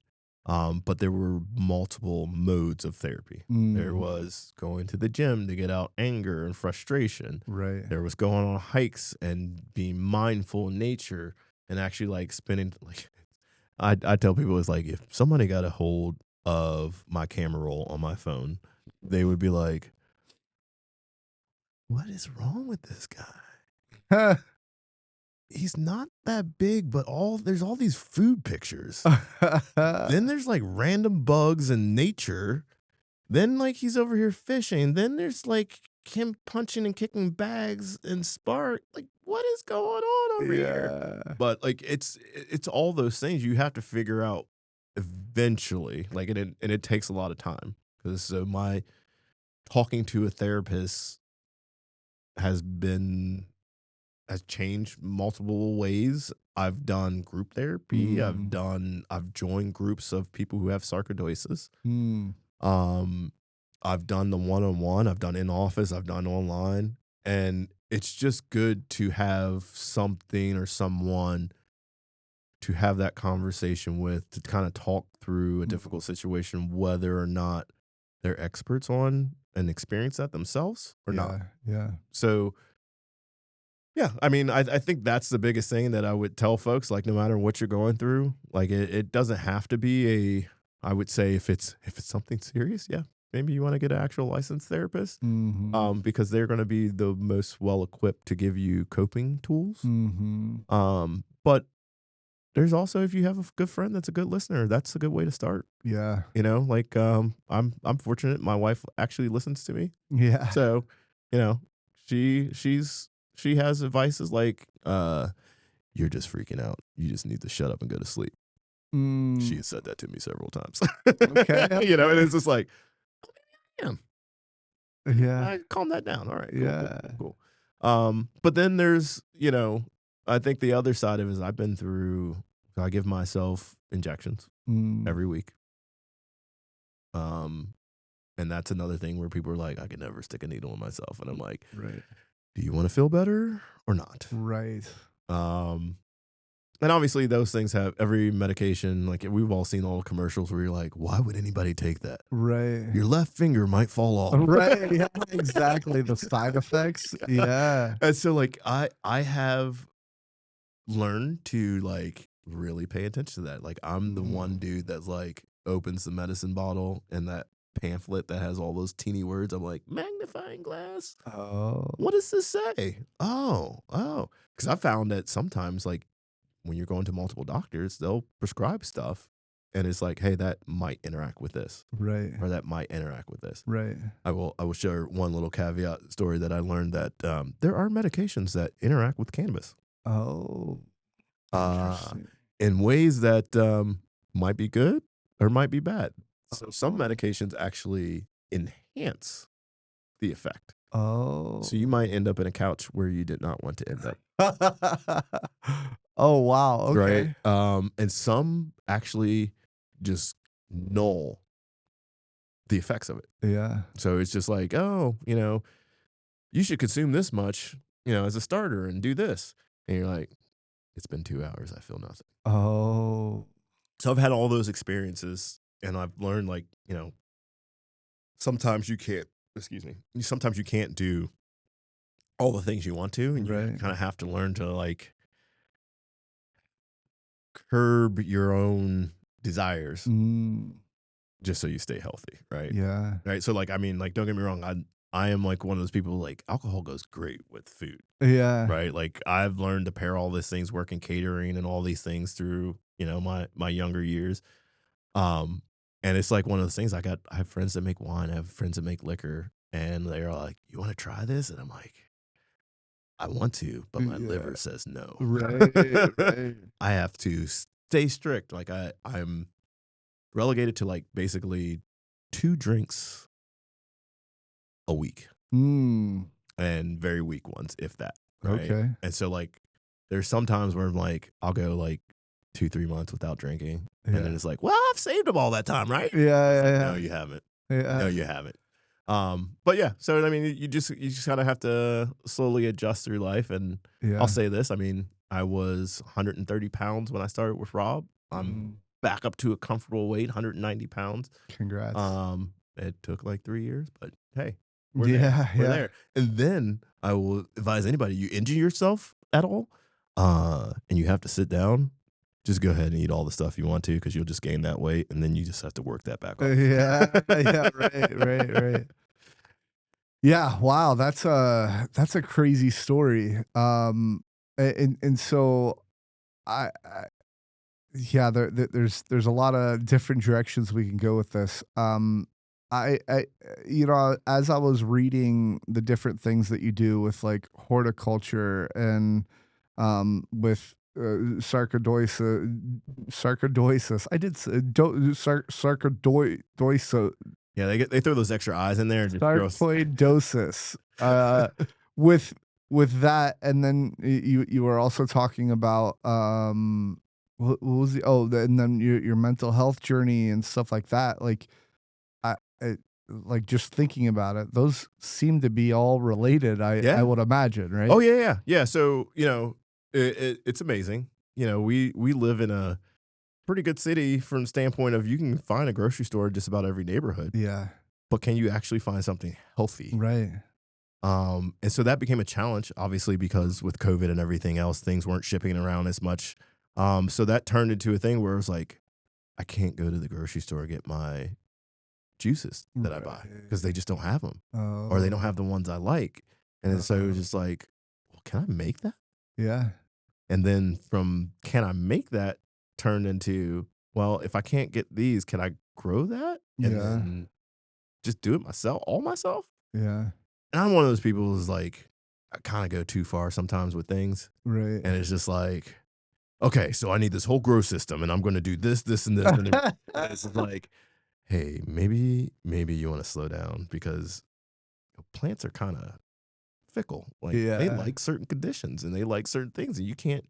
But there were multiple modes of therapy. There Mm. was going to the gym to get out anger and frustration. Right. There was going on hikes and being mindful in nature and actually like spending like I tell people it's like if somebody got a hold of my camera roll on my phone, they would be like, "What is wrong with this guy? He's not that big, but there's all these food pictures. Then there's like random bugs in nature. Then like he's over here fishing. Then there's like him punching and kicking bags and Spark. Like what is going on over here?" Yeah. But like it's all those things you have to figure out eventually. Like and it takes a lot of time because so my talking to a therapist has been has changed multiple ways. I've done group therapy. Mm. I've joined groups of people who have sarcoidosis. Mm. Um, I've done the one-on-one, I've done in office, I've done online, and it's just good to have something or someone to have that conversation with to kind of talk through a Mhm. difficult situation, whether or not they're experts on and experience that themselves or not. Yeah. Yeah. So yeah, I mean, I think that's the biggest thing that I would tell folks, like, no matter what you're going through, like, it doesn't have to be I would say if it's something serious, yeah, maybe you wanna get an actual licensed therapist, Mhm. because they're gonna be the most well equipped to give you coping tools. Mhm. But there's also if you have a good friend that's a good listener, that's a good way to start, Yeah. like, I'm fortunate my wife actually listens to me. Yeah. So, you know, she has advices like, "You're just freaking out. You just need to shut up and go to sleep." She Mm. has said that to me several times. Okay. And Okay. it's just like, "Yeah, Yeah. calm that down. All right, cool, cool, Yeah. cool, cool." But then there's, I think the other side of it is I've been through I give myself injections Mm. every week. Um, and that's another thing where people are like, "I could never stick a needle in myself." And I'm like, Right. "Do you wanna feel better or not?" Right. Um, and obviously those things have every medication, like we've all seen all the commercials where you're like, why would anybody take that? Right. Your left finger might fall off. Right. Yeah, exactly. The side effects. Yeah. Yeah. And so like I have learned to like really pay attention to that. Like I'm the one Mm. dude that's like opens the medicine bottle and that pamphlet that has all those teeny words. I'm like, magnifying glass. Oh. What does this say? Oh. Because I found that sometimes like when you're going to multiple doctors, they'll prescribe stuff and it's like, hey, that might interact with this Right. or that might interact with this. Right. I will share one little caveat story that I learned that there are medications that interact with cannabis Oh. uh, Interesting. in ways that might be good or might be bad. So some Oh. medications actually enhance the effect. So you Oh. might end up in a couch where you did not want to end up. Oh, wow. Right? Okay. And some actually just null the effects of it. Yeah. So it's just like, oh, you should consume this much, as a starter and do this. And you're like, it's been 2 hours. I feel nothing. Oh. So I've had all those experiences and I've learned like, sometimes you can't, excuse me, sometimes you can't do all the things you want to. And you Right. kind of have to learn to like curb your own desires Mm. just so you stay healthy, right? Yeah. Right. So like, I mean, like, don't get me wrong. I am like one of those people like alcohol goes great with food, Yeah. right? Like I've learned to pair all these things, work in catering and all these things through, my younger years. Um, And it's like one of those things. I have friends that make wine. I have friends that make liquor, and they're like, "You want to try this?" And I'm like, "I want to, but my Yeah. liver says no." Right, right. I have to stay strict. Like I'm relegated to like basically 2 drinks a week, Mm, and very weak ones, if that, right? okay. And so like there's some times where I'm like, I'll go like 2, 3 months without drinking, and then Yeah. it's like, "Well, I've saved them all that time, right?" Yeah, It's like, "No, yeah, you haven't. yeah. No, Yeah. you haven't." But yeah, so I mean, you just kind of have to slowly adjust through life. And I'll Yeah. say this: I mean, I was 130 pounds when I started with Rob. I'm Mm, back up to a comfortable weight, 190 pounds. congrats. It took like 3 years, but hey, we're there. Yeah, We're yeah. there. And then I will advise anybody: you injure yourself at all, and you have to sit down. Just go ahead and eat all the stuff you want to, because you'll just gain that weight, and then you just have to work that back off. Yeah, yeah, right, right, right. Yeah, wow, that's a crazy story. And so I yeah, there's a lot of different directions we can go with this. I you know, as I was reading the different things that you do with like horticulture and with sarcoidosis. I did sarcoidosis Yeah, they throw those extra eyes in there and just throw us. sarcoidosis. With that, and then you were also talking about what was and then your mental health journey and stuff like that. Like I like just thinking about it, those seem to be all related. I Yeah. would imagine, right? Oh, yeah, yeah. Yeah, so, it's amazing. We live in a pretty good city from the standpoint of you can find a grocery store in just about every neighborhood, Yeah. but can you actually find something healthy? Right. And so that became a challenge, obviously, because with COVID and everything else, things weren't shipping around as much. So that turned into a thing where it was like, I can't go to the grocery store and get my juices that I buy because they Right. just don't have them, or they don't Oh. have the ones I like. And then so it was Oh. just like, well, can I make that? Yeah. And then from can I make that turned into, well, if I can't get these, can I grow that and Yeah. then just do it myself, all myself? Yeah. And I'm one of those people who's like, I kind of go too far sometimes with things. Right. And it's just like, okay, so I need this whole grow system, and I'm going to do this, this, and this. And then it's just like, hey, maybe you want to slow down, because plants are kind of fickle. Like they Yeah. like certain conditions and they like certain things, and you can't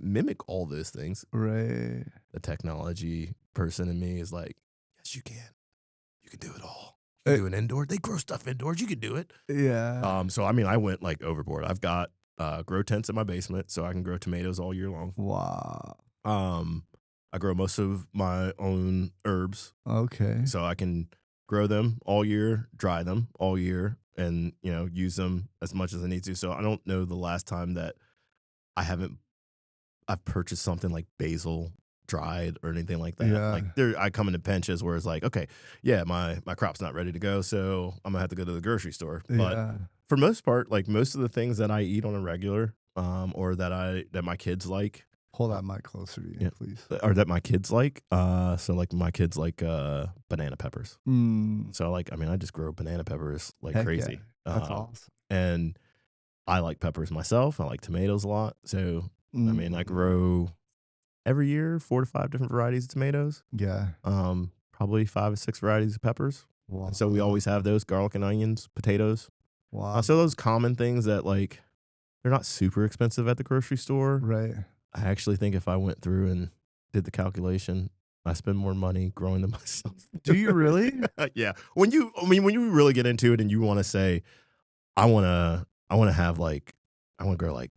mimic all those things. Right. The technology person in me is like, yes, you can. You can do it all. You Uh, can do it indoors. They grow stuff indoors. You can do it. yeah. So I mean, I went like overboard. I've got grow tents in my basement, so I can grow tomatoes all year long. Wow. Um, I grow most of my own herbs, Okay. so I can grow them all year, dry them all year, and use them as much as I need to. So I don't know the last time that I haven't I've purchased something like basil dried or anything like that. Yeah. Like I come into pinches where it's like, okay, yeah, my crop's not ready to go, so I'm gonna have to go to the grocery store. But Yeah. for most part, like most of the things that I eat on a regular, or that my kids like, Hold uh, that mic closer to you, yeah, please. or that my kids like, so like my kids like banana peppers. Mm. So like, I mean, I just grow banana peppers like Heck yeah. crazy. That's awesome. And I like peppers myself. I like tomatoes a lot. So I mean, I Mm. grow every year 4 to 5 different varieties of tomatoes. Yeah. Probably 5 or 6 varieties of peppers. And so we Wow. always have those: garlic and onions, potatoes. Wow. So those common things that like they're not super expensive at the grocery store. Right. I actually think if I went through and did the calculation, I spend more money growing them myself. Do you really? Yeah. When you really get into it and you want to say, I want to have like, I want to grow like,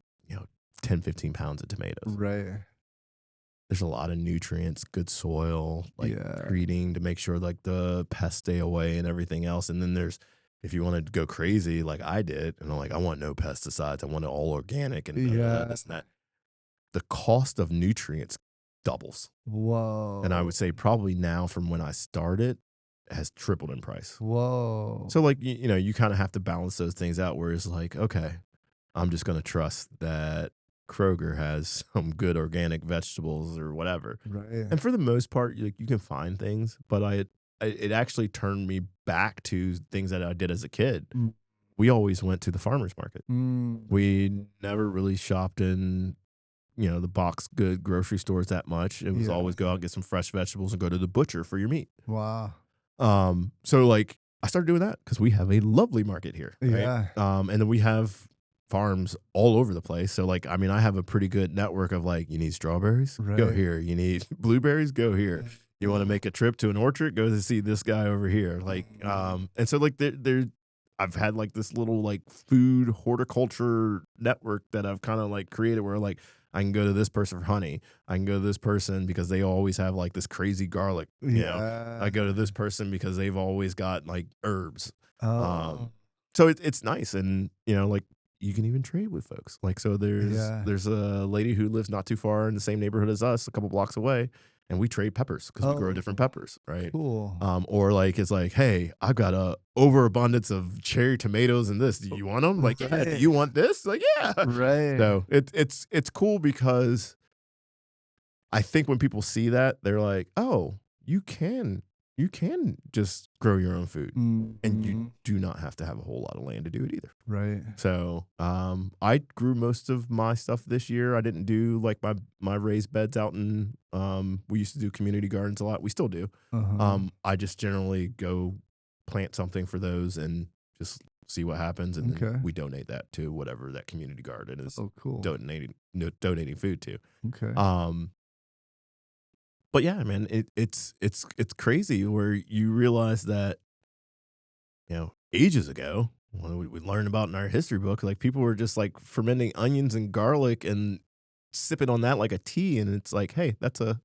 10, 15 pounds of tomatoes. Right. There's a lot of nutrients, good soil, like Yeah. treating to make sure like the pests stay away and everything else. And then if you want to go crazy like I did, and I'm like, I want no pesticides, I want it all organic and Yeah. this and that, the cost of nutrients doubles. And I Whoa. would say probably now from when I started has tripled in price. Whoa. So like, you kind of have to balance those things out where it's like, okay, I'm just going to trust that Kroger has some good organic vegetables or whatever. Right. And for the most part, you can find things, but it actually turned me back to things that I did as a kid. Mm. We always went to the farmer's market. Mm. We never really shopped in, the box good grocery stores that much. It was Yeah. always go out, get some fresh vegetables, and go to the butcher for your meat. Wow. So like I started doing that because we have a lovely market here, right? Yeah. And then we have farms all over the place. So like, I mean, I have a pretty good network of like, you need strawberries, go Right. here. You need blueberries, go here. You want to make a trip to an orchard, go to see this guy over here. Like, and so like I've had like this little like food horticulture network that I've kind of like created where like I can go to this person for honey. I can go to this person because they always have like this crazy garlic. Yeah. I go to this person because they've always got like herbs. Oh. So it's nice, and like you can even trade with folks. Like so, Yeah. there's a lady who lives not too far in the same neighborhood as us, a couple blocks away, and we trade peppers because we grow different peppers, right? Cool. Or like it's like, hey, I've got a overabundance of cherry tomatoes and this. Do you want them? Like, yeah. Do you want this? Like, yeah. Right. So it's cool because I think when people see that, they're like, oh, you can just grow your own food, and you do not have to have a whole lot of land to do it either. Right. So I grew most of my stuff this year. I didn't do like my raised beds out in we used to do community gardens a lot. We still do. I just generally go plant something for those and just see what happens, and then we donate that to whatever that community garden is donating food to. Okay. But yeah, man, it's crazy where you realize that, ages ago, when we learned about in our history book, like people were just like fermenting onions and garlic and sipping on that like a tea, and it's like, hey, that's a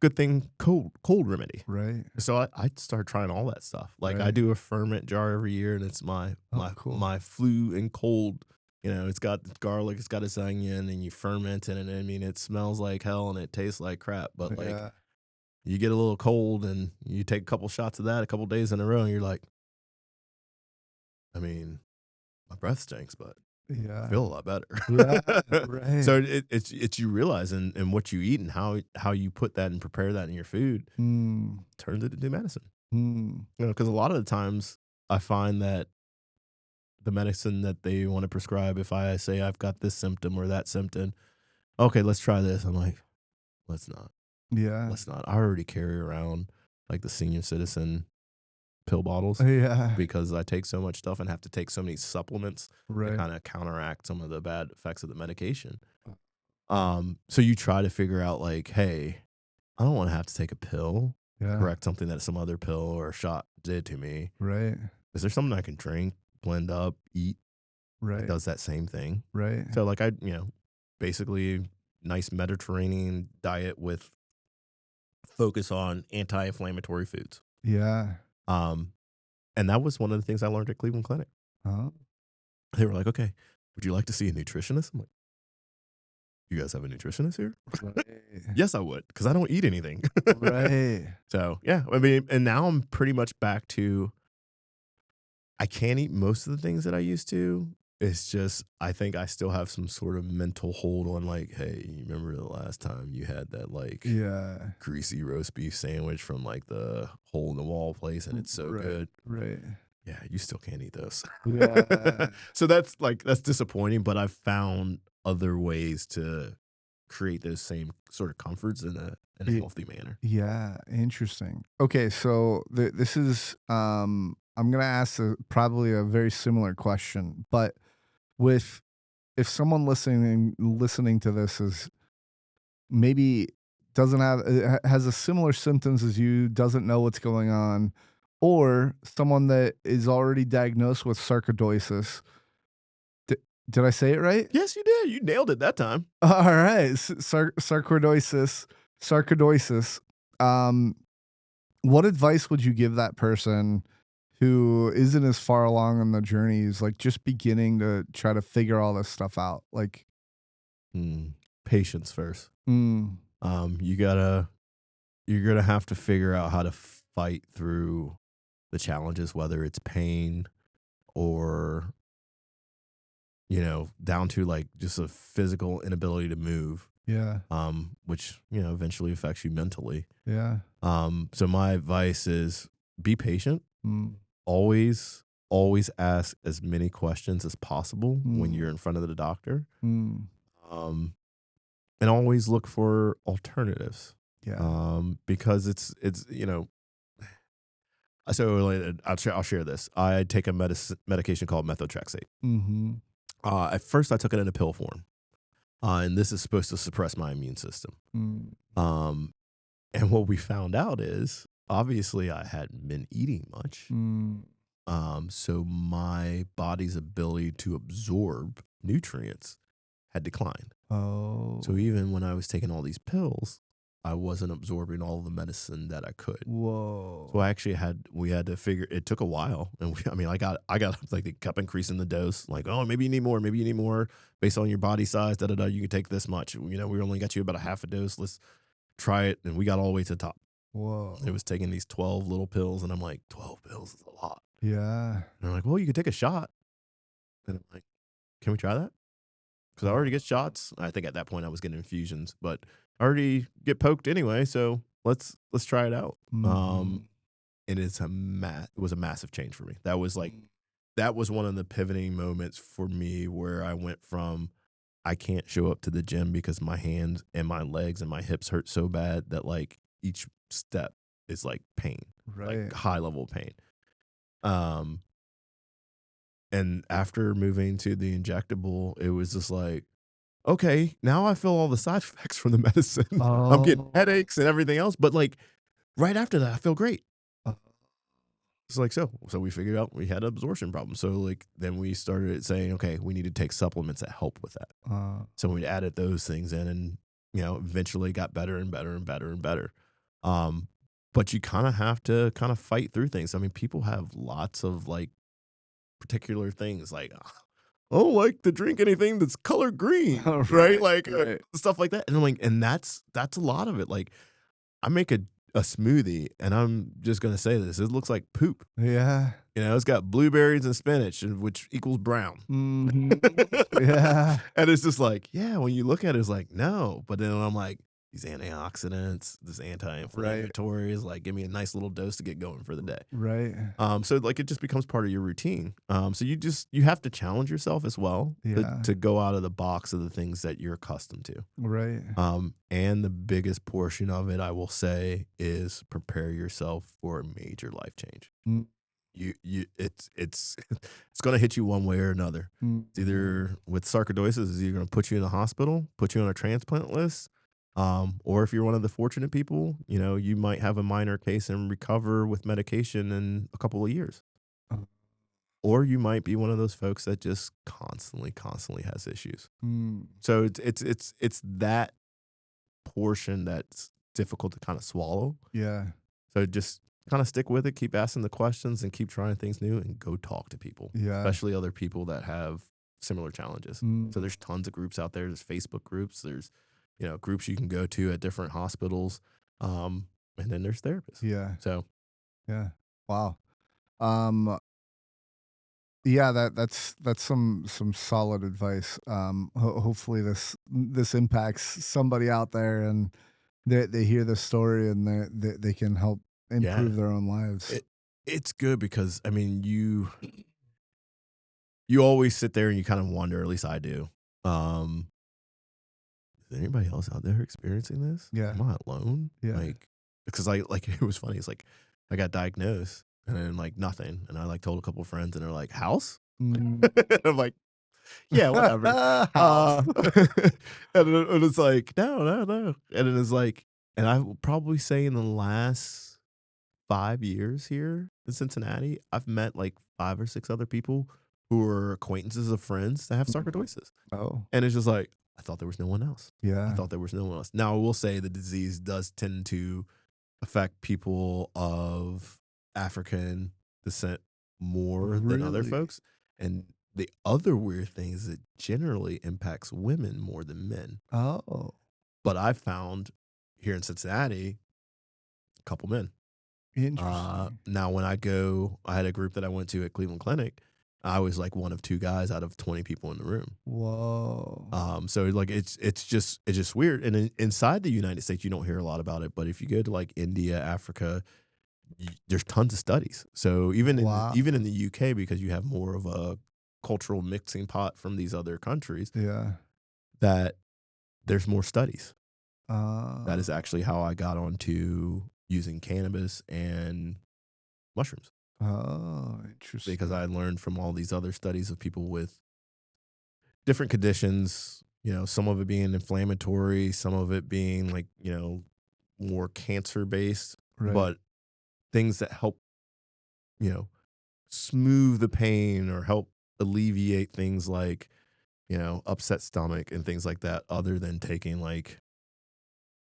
good thing, cold remedy. Right. So I started trying all that stuff. Like I do a ferment jar every year, and it's my flu and cold. It's got garlic, it's got its onion, and you ferment it, and I mean, it smells like hell and it tastes like crap. But like, you get a little cold, and you take a couple shots of that a couple days in a row, and you're like, I mean, my breath stinks, but I feel a lot better. Yeah. Right. So it's you realize and what you eat and how you put that and prepare that in your food turns it into medicine. Because a lot of the times I find that the medicine that they want to prescribe, if I say I've got this symptom or that symptom, okay, let's try this. I'm like, let's not. Yeah. Let's not. I already carry around like the senior citizen pill bottles Yeah. because I take so much stuff and have to take so many supplements to kind of counteract some of the bad effects of the medication. So you try to figure out like, hey, I don't want to have to take a pill to correct something that some other pill or shot did to me. Right. Is there something I can drink, blend up, eat that does that same thing? Right. So like I, basically nice Mediterranean diet with focus on anti-inflammatory foods. Yeah. And that was one of the things I learned at Cleveland Clinic. They were like, okay, would you like to see a nutritionist? I'm like, you guys have a nutritionist here? Right. Yes, I would, because I don't eat anything. Right. So yeah, I mean, and now I'm pretty much back to, I can't eat most of the things that I used to. It's just, I think I still have some sort of mental hold on like, hey, you remember the last time you had that like greasy roast beef sandwich from like the hole in the wall place and it's so good. Right. Yeah, you still can't eat those. Yeah. So that's disappointing, but I've found other ways to create those same sort of comforts in a healthy manner. Yeah. Interesting. Okay. So this is, I'm going to ask probably a very similar question, but if someone listening to this is maybe doesn't has a similar symptoms as you, doesn't know what's going on, or someone that is already diagnosed with sarcoidosis. Did I say it right? Yes, you did. You nailed it that time. All right. Sarcoidosis. What advice would you give that person who isn't as far along on the journey, is like just beginning to try to figure all this stuff out? Like, patience first. You're gonna have to figure out how to fight through the challenges, whether it's pain or down to like just a physical inability to move, Yeah. which, eventually affects you mentally. Yeah. So my advice is be patient. Mm. Always, always ask as many questions as possible when Mm. you're in front of the doctor. Mm. Um, and always look for alternatives. Yeah. Because it's so like, I'll share this. I take a medication called methotrexate. Mm-hmm. At first, I took it in a pill form, and this is supposed to suppress my immune system. Mm. Um, and what we found out is, obviously, I hadn't been eating much. Mm. So my body's ability to absorb nutrients had declined. Oh. So even when I was taking all these pills, I wasn't absorbing all the medicine that I could. Whoa. So we had to figure. It took a while, and I got like they kept increasing the dose. Like, oh, maybe you need more, based on your body size. Da da da. You can take this much. We only got you about a half a dose. Let's try it, and we got all the way to the top. Whoa. It was taking these 12 little pills, and I'm like, 12 pills is a lot. Yeah. And they're like, well, you could take a shot, and I'm like, can we try that? Because I already get shots. I think at that point I was getting infusions, but I already get poked anyway. So let's try it out. Mm-hmm. And it was a massive change for me. That was one of the pivoting moments for me where I went from I can't show up to the gym because my hands and my legs and my hips hurt so bad that like each step is like pain, Right. like high level pain. And after moving to the injectable, it was just like, okay, now I feel all the side effects from the medicine. I'm getting headaches and everything else, but like right after that, I feel great. Uh, It's like, so we figured out we had an absorption problem. So like then we started saying, okay, we need to take supplements that help with that. So we added those things in, and eventually got better and better and better and better. But you kind of have to kind of fight through things. I mean, people have lots of like particular things like, I don't like to drink anything that's colored green, right? Like right. stuff like that. And I'm like, and that's a lot of it. Like I make a smoothie, and I'm just gonna say this: it looks like poop. Yeah. It's got blueberries and spinach, which equals brown. Mm-hmm. Yeah. And it's just like, yeah, when you look at it, it's like, no. But then I'm like, these antioxidants, this anti-inflammatory is like, give me a nice little dose to get going for the day. Right. So like it just becomes part of your routine. So you have to challenge yourself as well Yeah. to go out of the box of the things that you're accustomed to. Right. And the biggest portion of it, I will say, is prepare yourself for a major life change. Mm. It's going to hit you one way or another. Mm. It's either with sarcoidosis, is either going to put you in the hospital, put you on a transplant list, or if you're one of the fortunate people, you might have a minor case and recover with medication in a couple of years. Uh, Or you might be one of those folks that just constantly has issues. Mm. So it's that portion that's difficult to kind of swallow. Yeah. So just kind of stick with it, keep asking the questions, and keep trying things new, and go talk to people, Yeah. especially other people that have similar challenges. Mm. So there's tons of groups out there. There's Facebook groups. There's groups you can go to at different hospitals, and then there's therapists. Yeah. So Yeah. Wow. Yeah, that's some solid advice. Hopefully this impacts somebody out there, and they hear this story, and they can help improve their own lives. It's good because I mean you always sit there and you kind of wonder, at least I do. Is anybody else out there experiencing this? Yeah. Am I alone? Yeah. Like, because it was funny. It's like I got diagnosed and then like nothing, and I like told a couple of friends, and they're like, "House?" Mm. I'm like, "Yeah, whatever." House. And it's like, no, and it is like, and I will probably say in the last 5 years here in Cincinnati, I've met like 5 or 6 other people who are acquaintances of friends that have sarcoidosis. Oh. And it's just like, I thought there was no one else. Yeah. I thought there was no one else. Now, I will say the disease does tend to affect people of African descent more than other Really? folks. And the other weird thing is it generally impacts women more than men. Oh. But I found here in Cincinnati, a couple men. Interesting. Now, when I had a group that I went to at Cleveland Clinic, I was like one of 2 guys out of 20 people in the room. Whoa. So like it's just weird. And inside the United States, you don't hear a lot about it, but if you go to like India, Africa, there's tons of studies. So Wow. even in the UK, because you have more of a cultural mixing pot from these other countries, Yeah. that there's more studies. That is Uh, actually how I got onto using cannabis and mushrooms, oh, because interesting. I learned from all these other studies of people with different conditions, some of it being inflammatory, some of it being like, more cancer based, Right. but things that help, you know, smooth the pain or help alleviate things like, upset stomach and things like that, other than taking like,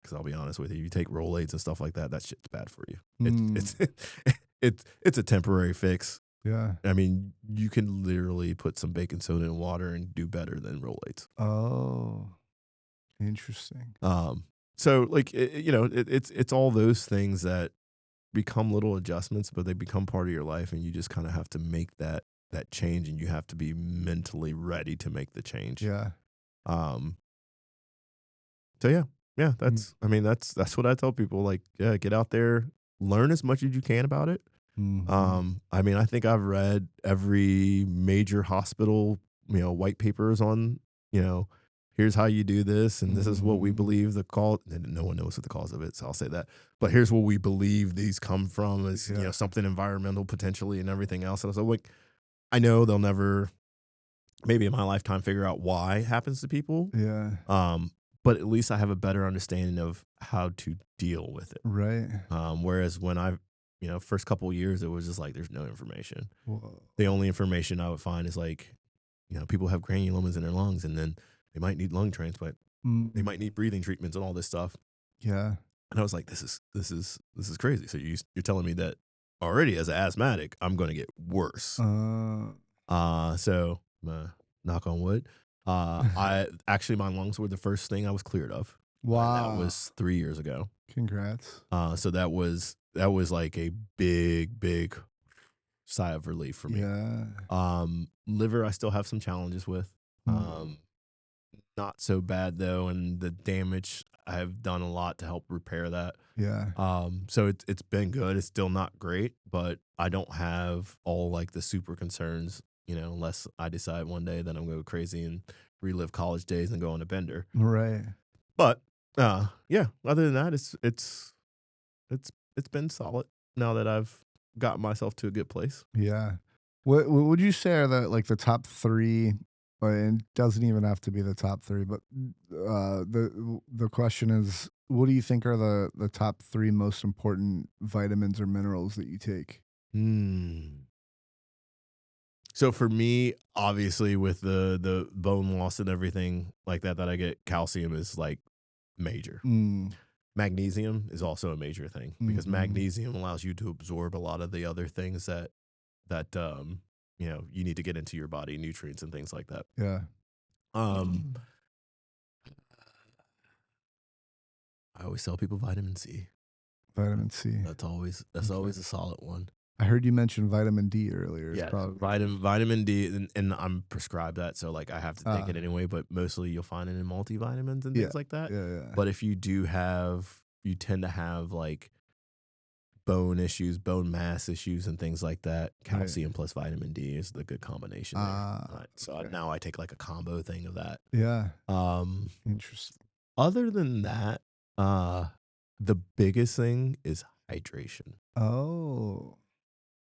because I'll be honest with you, you take Rolaids and stuff like that, that shit's bad for you. Mm, It's it's a temporary fix. yeah. I mean, you can literally put some baking soda in water and do better than Rolaids. Oh, interesting. Um, so like it's all those things that become little adjustments, but they become part of your life, and you just kind of have to make that change, and you have to be mentally ready to make the change. Yeah. Um, so yeah, Mm, that's what I tell people. Like, yeah, get out there, learn as much as you can about it. mhm. I mean, I think I've read every major hospital, white papers on, you know, here's how you do this, and this is what we Mhm. believe the cause. And no one knows what the cause of it, so I'll say that. But here's what we believe these come from is, Yeah. something environmental potentially and everything else. And I was like, I know they'll never, maybe in my lifetime, figure out why it happens to people. Yeah. Um, but at least I have a better understanding of how to deal with it. Right. Whereas when I, first couple of years, it was just like there's no information. Whoa. The only information I would find is like, people have granulomas in their lungs, and then they might need lung transplant. They Mm, might need breathing treatments and all this stuff. yeah. And I was like, this is crazy. So you're telling me that already as an asthmatic, I'm going to get worse. Uh, So knock on wood. I actually, my lungs were the first thing I was cleared of, and that wow. was 3 years ago. Congrats. So that was like a big sigh of relief for me. Yeah. Liver, I still have some challenges with. Mm, Not so bad though, and the damage I have done a lot to help repair that. yeah. So it's been good. It's still not great, but I don't have all like the super concerns, unless I decide one day that I'm going to go crazy and relive college days and go on a bender. Right. But yeah, other than that, it's been solid now that I've gotten myself to a good place. Yeah. What would you say are the top 3, and it doesn't even have to be the top 3, but, the question is, what do you think are the top 3 most important vitamins or minerals that you take? Hmm. So for me, obviously, with the bone loss and everything like that I get, calcium is like major. Mm, Magnesium is also a major thing, because mhm. magnesium allows you to absorb a lot of the other things that you need to get into your body, nutrients and things like that. Yeah. Um, I always tell people vitamin C. Vitamin C. That's Okay. always a solid one. I heard you mention vitamin D earlier. It's Yeah, probably vitamin D, and I'm prescribed that, so like I have to take ah, it anyway. But mostly you'll find it in multivitamins and yeah. things like that. Yeah, yeah. But if you tend to have like bone issues, bone mass issues, and things like that, Right. calcium plus vitamin D is the good combination there. Ah, okay. Now I take like a combo thing of that. Yeah. Um, Interesting. Other than that, uh, the biggest thing is hydration. Oh.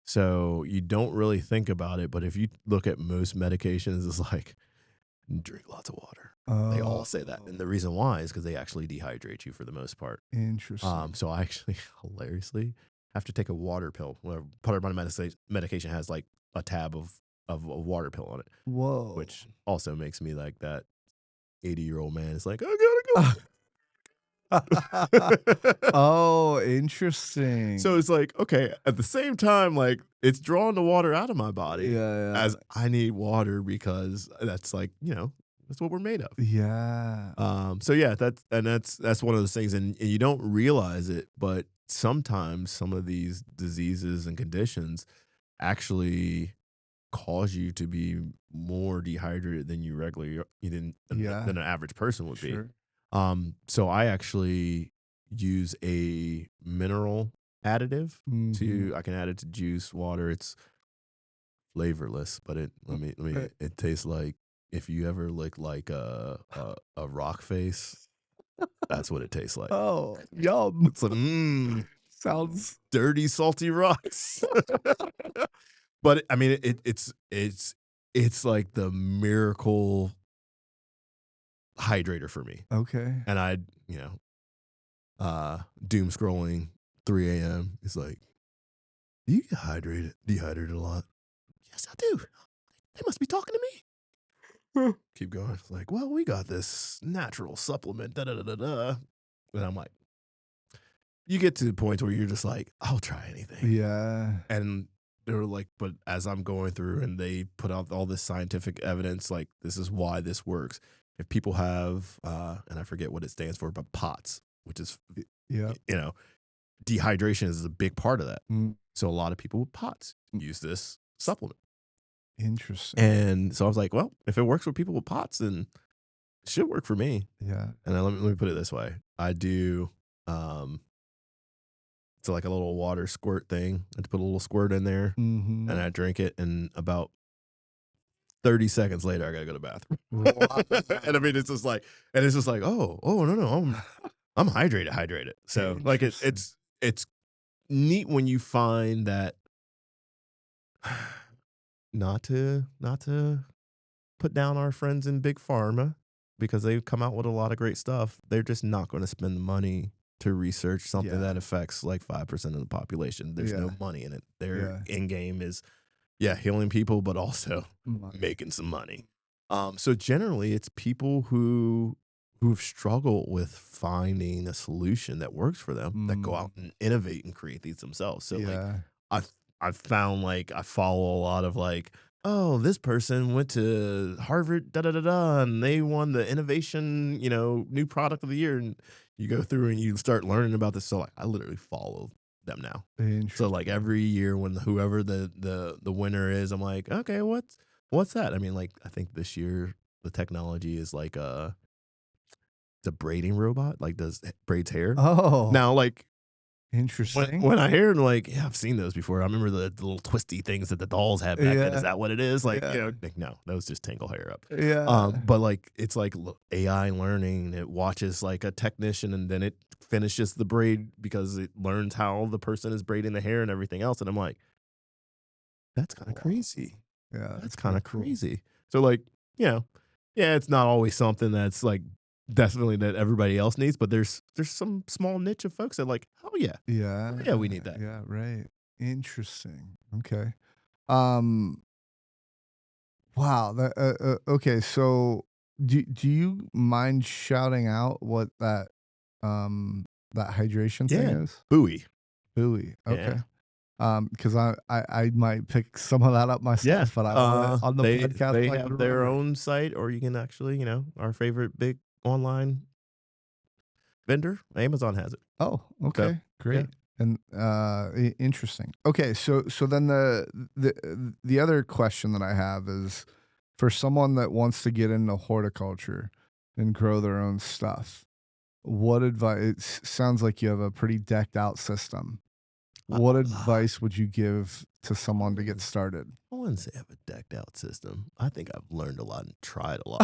So you don't really think about it, but if you look at most medications, it's like drink lots of water. They all say that, and Oh. the reason why is because they actually dehydrate you for the most part. Interesting. So I actually hilariously have to take a water pill. Well, part of my medication has like a tab of a water pill on it, Whoa. which also makes me like that 80-year-old man. It's like I gotta go. Oh, interesting. So it's like, okay, at the same time, like it's drawing the water out of my body Yeah, as I need water, because that's like, that's what we're made of. yeah. Yeah. So yeah, that's one of those things, and you don't realize it, but sometimes some of these diseases and conditions actually cause you to be more dehydrated than you regularly Yeah. than an average person would be. Sure. So I actually use a mineral additive Mhm. I can add it to juice, water. It's flavorless, but it tastes like if you ever lick like a rock face, that's what it tastes like. Oh, yum. It's like, Sounds dirty, salty rocks. But I mean, it's like the miracle hydrator for me. okay. And doom scrolling 3 a.m. It's like, do you get dehydrated a lot? Yes, I do. They must be talking to me. Keep going. It's like, well, we got this natural supplement. Da da da da da. And I'm like, you get to the point where you're just like, I'll try anything. Yeah. And they were like, but as I'm going through and they put out all this scientific evidence, like this is why this works. If people have, and I forget what it stands for, but POTS, which is, Yeah. dehydration is a big part of that. Mm, So a lot of people with POTS use this supplement. interesting. And so I was like, well, if it works for people with POTS, then it should work for me. Yeah. And then let me put it this way. I do, it's like a little water squirt thing. I had to put a little squirt in there Mhm. and I drink it. And about 30 seconds later, I got to go to the bathroom. Wow. And I mean, it's just like, oh, no, I'm hydrated. So like Interesting. it's neat when you find that not to put down our friends in big pharma because they've come out with a lot of great stuff. They're just not going to spend the money to research something Yeah. that affects like 5% of the population. There's no Yeah. money in it. Their Yeah. end game is healing people, but also Money. making some money. So generally it's people who've struggled with finding a solution that works for them that go out and innovate and create these themselves. So like Yeah. I've I've found like I follow a lot of like, oh, this person went to Harvard, da da da da, and they won the innovation, new product of the year. And you go through and you start learning about this. So like I literally follow them now. So like Interesting. every year when whoever the winner is, I'm like, okay, what's that? I mean, like I think this year the technology is like the braiding robot, like braids hair. Oh, Now, like interesting. when I hear like, yeah, I've seen those before. I remember the little twisty things that the dolls had back then. Is Yeah. that what it is? Like, Yeah. like no, those just tangle hair up. Yeah. But like it's like AI learning. It watches like a technician and then it finishes the braid because it learns how the person is braiding the hair and everything else. And I'm like, that's kind of Wow. crazy. Yeah. That's That's kind pretty of cool. crazy. So like, you know, yeah, it's not always something that's like definitely that everybody else needs, but there's some small niche of folks that like, oh Yeah. yeah, we need that. Yeah. Right. Interesting. Okay. Um. Wow. Okay. So, do you mind shouting out what that hydration thing Yeah, is? buoy. Buoy. Yeah. Okay. Because I might pick some of that up Yeah. myself, but I want it on the podcast They so I can have their remember. own site, or you can actually, our favorite big online vendor, Amazon has it. Oh, So okay, yeah. great, and interesting. Okay, so then the other question that I have is for someone that wants to get into horticulture and grow their own stuff. What advice? It sounds like you have a pretty decked out system. What Ah, advice would you give to I someone to get wouldn't started? I wouldn't say I have a decked out system. I think I've learned a lot and tried a lot.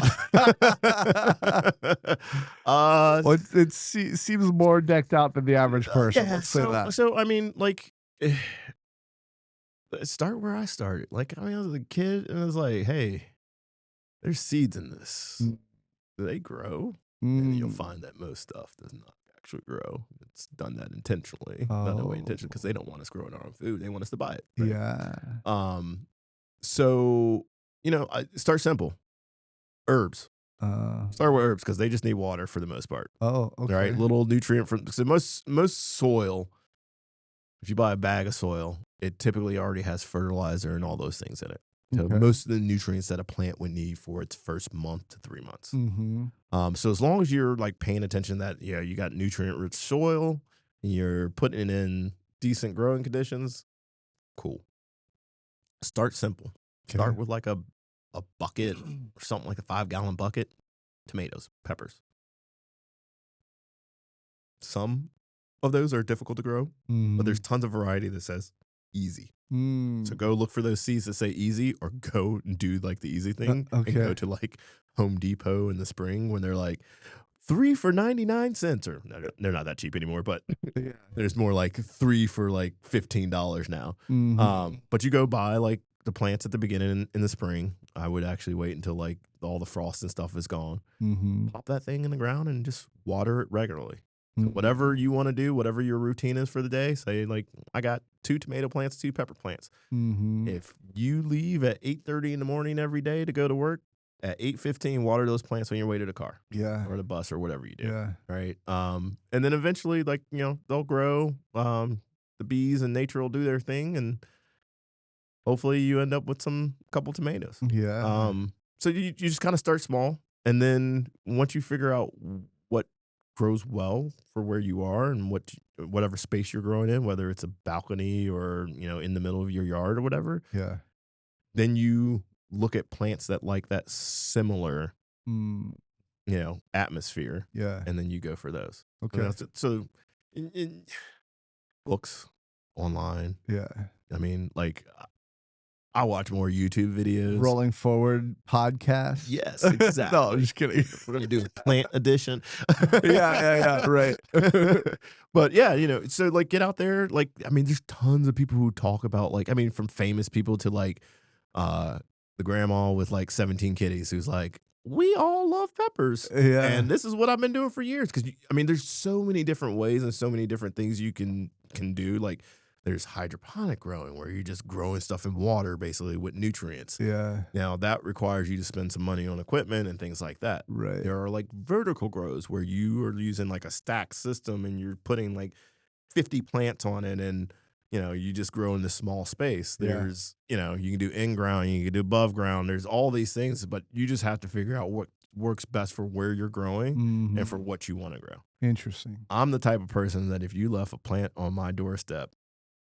uh Well, seems more decked out than the average person. yeah, Let's say that. I mean, like start where I started. Like I was a kid and I was like, hey, there's seeds in this. Mm, Do they grow? And you'll mm, find that most stuff does not actually grow. It's done that intentionally, done that way oh, intentionally because they don't want us growing our own food. They want us to buy it, right? yeah. Um, so I start simple. Herbs. Uh, Start with herbs because they just need water for the most part. oh, All right, okay. little nutrient from so most soil. If you buy a bag of soil, it typically already has fertilizer and all those things in it. So Okay. most of the nutrients that a plant would need for its first month to 3 months. Mm-hmm. So as long as you're like paying attention that you got nutrient rich soil, and you're putting it in decent growing conditions, cool. Start simple. Start with like a bucket or something, like a 5-gallon bucket. Tomatoes, peppers. Some of those are difficult to grow, but there's tons of variety that says easy. So go look for those seeds that say easy, or go and do like the easy thing and go to like Home Depot in the spring when they're like 3 for 99 cents, or they're not that cheap anymore, but there's more like 3 for like $15 now. But you go buy like the plants at the beginning in the spring. I would actually wait until like all the frost and stuff is gone. Pop that thing in the ground and just water it regularly. So whatever you want to do, whatever your routine is for the day, say like I got 2 tomato plants, 2 pepper plants. If you leave at 8:30 in the morning every day to go to work, at 8:15, water those plants on your way to the car, or the bus, or whatever you do, right? And then eventually, like they'll grow. The bees and nature will do their thing, and hopefully you end up with couple tomatoes. So you just kind of start small, and then once you figure out what grows well for where you are and whatever space you're growing in, whether it's a balcony or in the middle of your yard or whatever, then you look at plants that like that similar atmosphere, and then you go for those. So in books, online, I mean, like I watch more YouTube videos. Rolling Forward podcast. Yes, exactly. No, I'm just kidding. We're gonna do a plant edition. Right. But yeah, so like get out there. Like, I mean, there's tons of people who talk about, like, I mean, from famous people to like the grandma with like 17 kitties who's like, we all love peppers. And this is what I've been doing for years. Because I mean, there's so many different ways and so many different things you can do. Like, there's hydroponic growing where you're just growing stuff in water basically with nutrients. Now that requires you to spend some money on equipment and things like that. There are like vertical grows where you are using like a stack system and you're putting like 50 plants on it, and you just grow in this small space. There's you can do in ground, you can do above ground. There's all these things, but you just have to figure out what works best for where you're growing and for what you want to grow. Interesting. I'm the type of person that if you left a plant on my doorstep,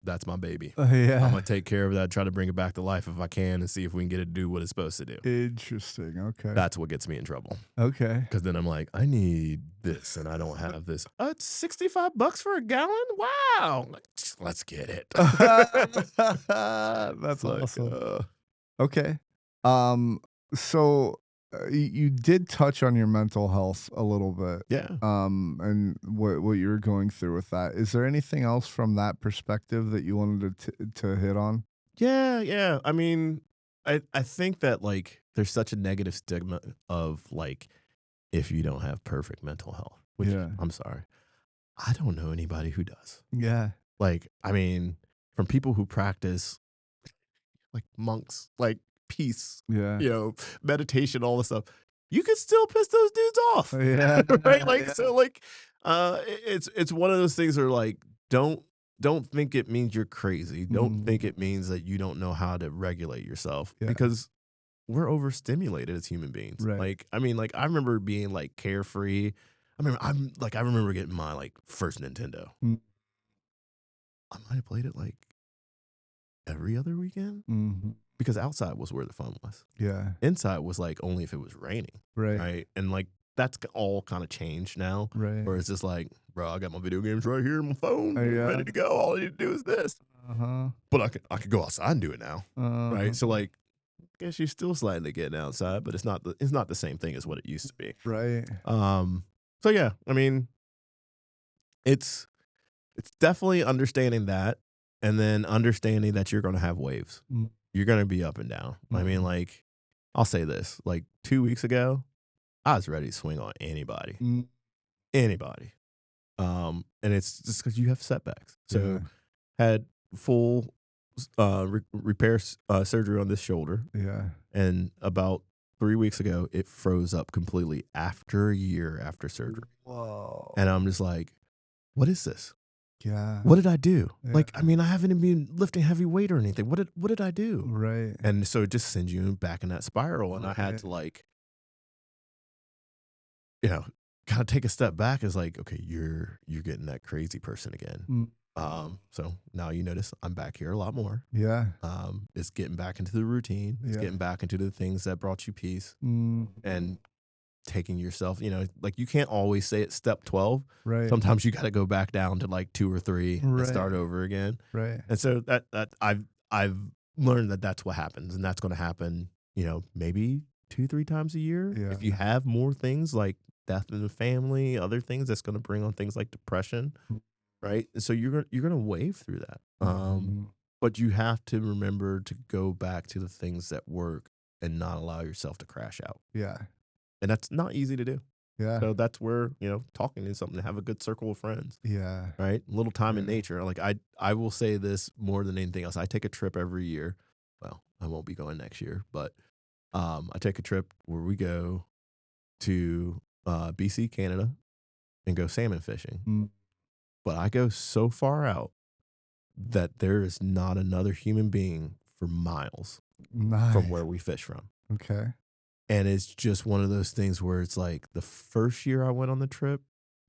that's my baby. I'm gonna take care of that, try to bring it back to life if I can, and see if we can get it to do what it's supposed to do. Interesting. Okay. That's what gets me in trouble. Okay. Because then I'm like, I need this, and I don't have this. It's $65 for a gallon. Wow, let's get it. That's awesome. Okay. So you did touch on your mental health a little bit. And what you were going through with that. Is there anything else from that perspective that you wanted to hit on? Yeah. I mean, I think that like there's such a negative stigma of like if you don't have perfect mental health, which I'm sorry, I don't know anybody who does. Like, I mean, from people who practice like monks, like peace, meditation, all this stuff, you can still piss those dudes off. Right? Like, so like, it's one of those things where like, don't think it means you're crazy. Don't think it means that you don't know how to regulate yourself, because we're overstimulated as human beings. Like, I mean, like I remember being like carefree. I remember getting my like first Nintendo. I might have played it like every other weekend. Because outside was where the fun was. Inside was like only if it was raining. Right. And like that's all kind of changed now. Where it's just like, bro, I got my video games right here on my phone, ready to go. All I need to do is this. But I could go outside and do it now. Right. So like, I guess you're still slightly getting outside, but it's not the same thing as what it used to be. So yeah, I mean, it's definitely understanding that, and then understanding that you're going to have waves. You're going to be up and down. I mean, like, I'll say this, like 2 weeks ago, I was ready to swing on anybody. And it's just because you have setbacks. So had full repair surgery on this shoulder. And about 3 weeks ago, it froze up completely after a year after surgery. Whoa. And I'm just like, what is this? What did I do? Like, I mean, I haven't even been lifting heavy weight or anything. What did I do? And so it just sends you back in that spiral. And I had to like, kind of take a step back. As like, okay, you're getting that crazy person again. So now you notice I'm back here a lot more. Yeah. It's getting back into the routine. It's Yeah. getting back into the things that brought you peace Mm, and taking yourself, like you can't always say it's step 12. right. Sometimes you got to go back down to like 2 or 3 and start Right. over again. Right. And so that I've learned that that's what happens, and that's going to happen, maybe 2, 3 times a year. Yeah. If you have more things like death in the family, other things that's going to bring on things like depression, right? And so you're gonna wave through that. Mhm. But you have to remember to go back to the things that work and not allow yourself to crash out. Yeah. And that's not easy to do. Yeah. So that's where, talking is something to have a good circle of friends, Yeah. right? A little time in Yeah. nature. Like I will say this more than anything else. I take a trip every year. Well, I won't be going next year, but I take a trip where we go to BC, Canada, and go salmon fishing. Mm, But I go so far out that there is not another human being for miles from where nice. we fish from. Okay. And it's just one of those things where it's like the first year I went on the trip,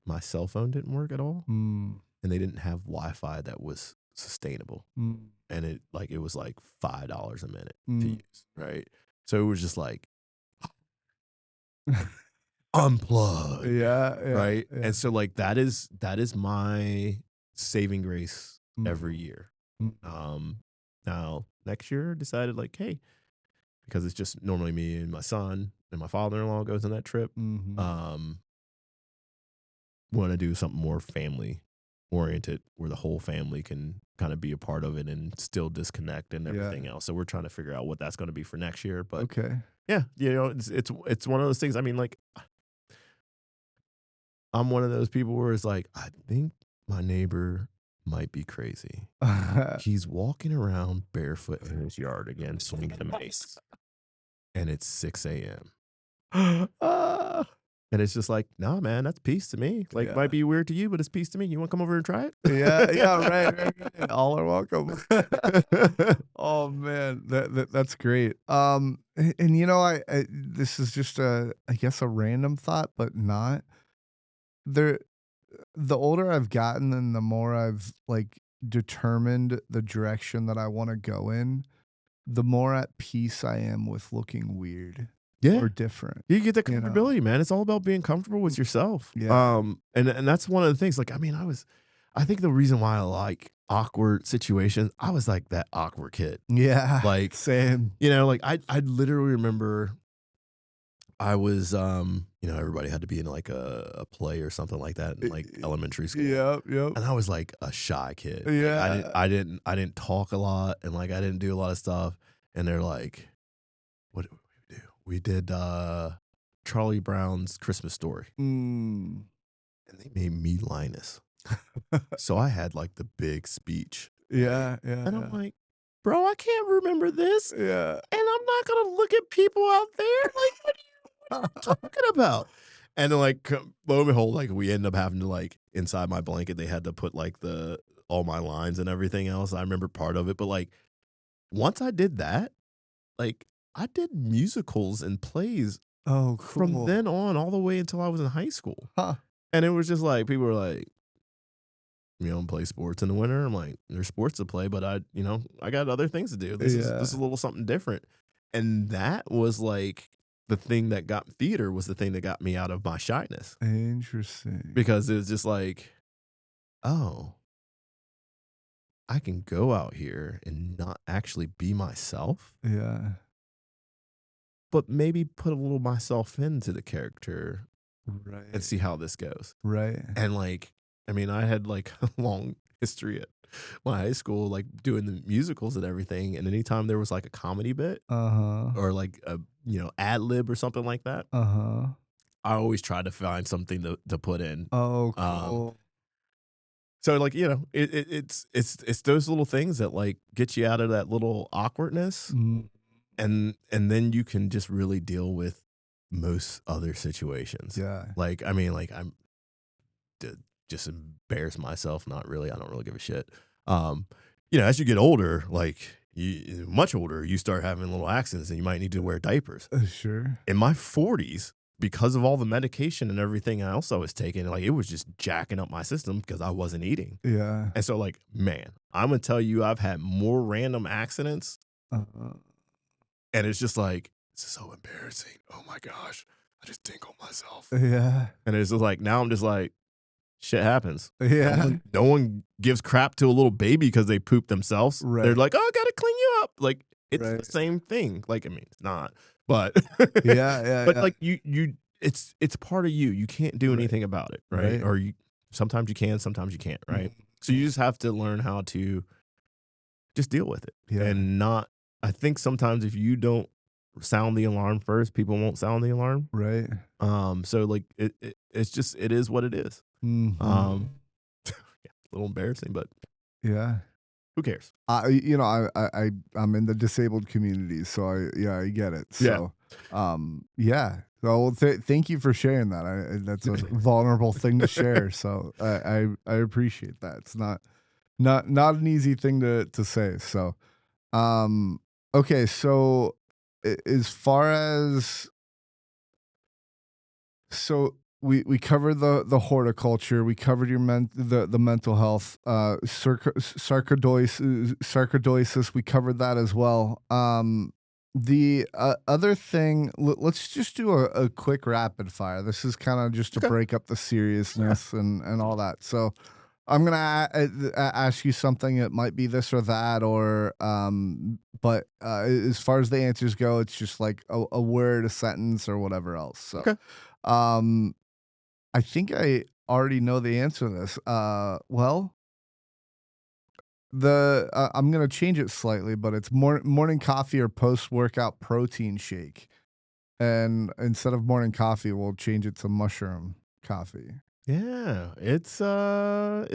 my cell phone didn't work at all. Mm, And they didn't have Wi-Fi that was sustainable. mm, And it was like $5 a minute to mm. use, right? So it was just like unplug, Yeah. Yeah. right? Yeah. And so like that is my saving grace every Mm, year. mm, Now next year I decided like, hey, because it's just normally me and my son and my father-in-law goes on that trip. mhm. Want to do something more family oriented where the whole family can kind of be a part of it and still disconnect and Yeah. everything else. So we're trying to figure out what that's going to be for next year. But Okay. yeah, it's one of those things. I mean, like I'm one of those people where it's like, I think my neighbor might be crazy. He's walking around barefoot in his yard again, swinging a mace, and it's 6 a.m. Ah, And it's just like, nah, man, that's peace to me. Like, yeah. might be weird to you, but it's peace to me. You want to come over and try Yeah. Yeah. Right. it? Right. All are welcome. Oh man, that's great. And I this is just I guess a random thought, but not there. The older I've gotten, and the more I've like determined the direction that I want to go in, the more at peace I am with looking weird Yeah. or different. You get the You know? comfortability, man. It's all about being comfortable with yourself. Yeah. And that's one of the things. Like, I mean, I think the reason why I like awkward situations, I was like that awkward kid. Yeah. Like, Same. like I literally remember I was, everybody had to be in like a play or something like that in like elementary school. Yep. Yep. And I was like a shy kid. Like, Yeah. I didn't talk a lot, and like I didn't do a lot of stuff. And they're like, what did we do? We did Charlie Brown's Christmas Story. Mm. And they made me Linus. So I had like the big speech. Yeah. Yeah. And I'm like, bro, I can't remember this. Yeah. And I'm not gonna look at people out there. Like, what are you talking about? And then like lo and behold, like we end up having to like inside my blanket, they had to put like all my lines and everything else. I remember part of it, but like once I did that, like I did musicals and plays Oh, from cool. then on all the way until I was in high school. Huh. And it was just like people were like, play sports in the winter. I'm like, there's sports to play, but I got other things to do. This is a little something different. And that was like the thing that got theater was the thing that got me out of my shyness. Interesting. Because it was just like, oh, I can go out here and not actually be myself, Yeah. but maybe put a little myself into the character and Right. see how this goes. Right. And like, I mean, I had like a long history at my high school, like doing the musicals and everything. And anytime there was like a comedy bit Uh-huh. or like a, ad lib or something like that, Uh-huh. I always try to find something to put in. Oh, Um, cool. so like, it's those little things that like get you out of that little awkwardness. Mm. And then you can just really deal with most other situations. Yeah. Like, I mean, like I'm just embarrass myself. Not really. I don't really give a shit. As you get older, like much older, you start having little accidents and you might need to wear diapers. Sure. In my 40s, because of all the medication and everything else I was taking, like, it was just jacking up my system because I wasn't eating. Yeah. And so, like, man, I'm gonna tell you, I've had more random accidents, Uh, and it's just like, "This is so embarrassing. Oh my gosh. I just tinkled myself." yeah. And it's just like, now I'm just like, shit happens. No Yeah. one no one gives crap to a little baby because they poop themselves. They're Right. like, "Oh, I gotta clean you up." Like, it's the Right. same thing. Like, I mean, it's not, but Yeah. Yeah. but, Yeah. like, it's part of you. You can't do Right. anything about it, right? Right. Or you sometimes you can, sometimes you can't, right? So you just have to learn how to just deal with it Yeah. and not I think sometimes if you don't sound the alarm first, people won't sound the alarm. Right. So, like, it's just it is what it is. Mhm. Um, yeah, a little embarrassing, but Yeah. who cares? I'm in the disabled community, so I get it. Yeah. So, yeah. So, well, thank you for sharing that. That's a vulnerable thing to share. So, I appreciate that. It's not an easy thing to say. So, um, okay. So, as far as so we covered the horticulture. We covered your the mental health. Sarcoidosis. We covered that as well. The other thing. Let's just do a quick rapid fire. This is kind of just to Okay. break up the seriousness and all that. So I'm gonna ask you something. It might be this or that, or but as far as the answers go, it's just like a word, a sentence, or whatever else. So. Okay. Um, I think I already know the answer to this. Well, I'm gonna change it slightly, but it's morning coffee or post workout protein shake, and instead of morning coffee, we'll change it to mushroom coffee. Yeah, it's a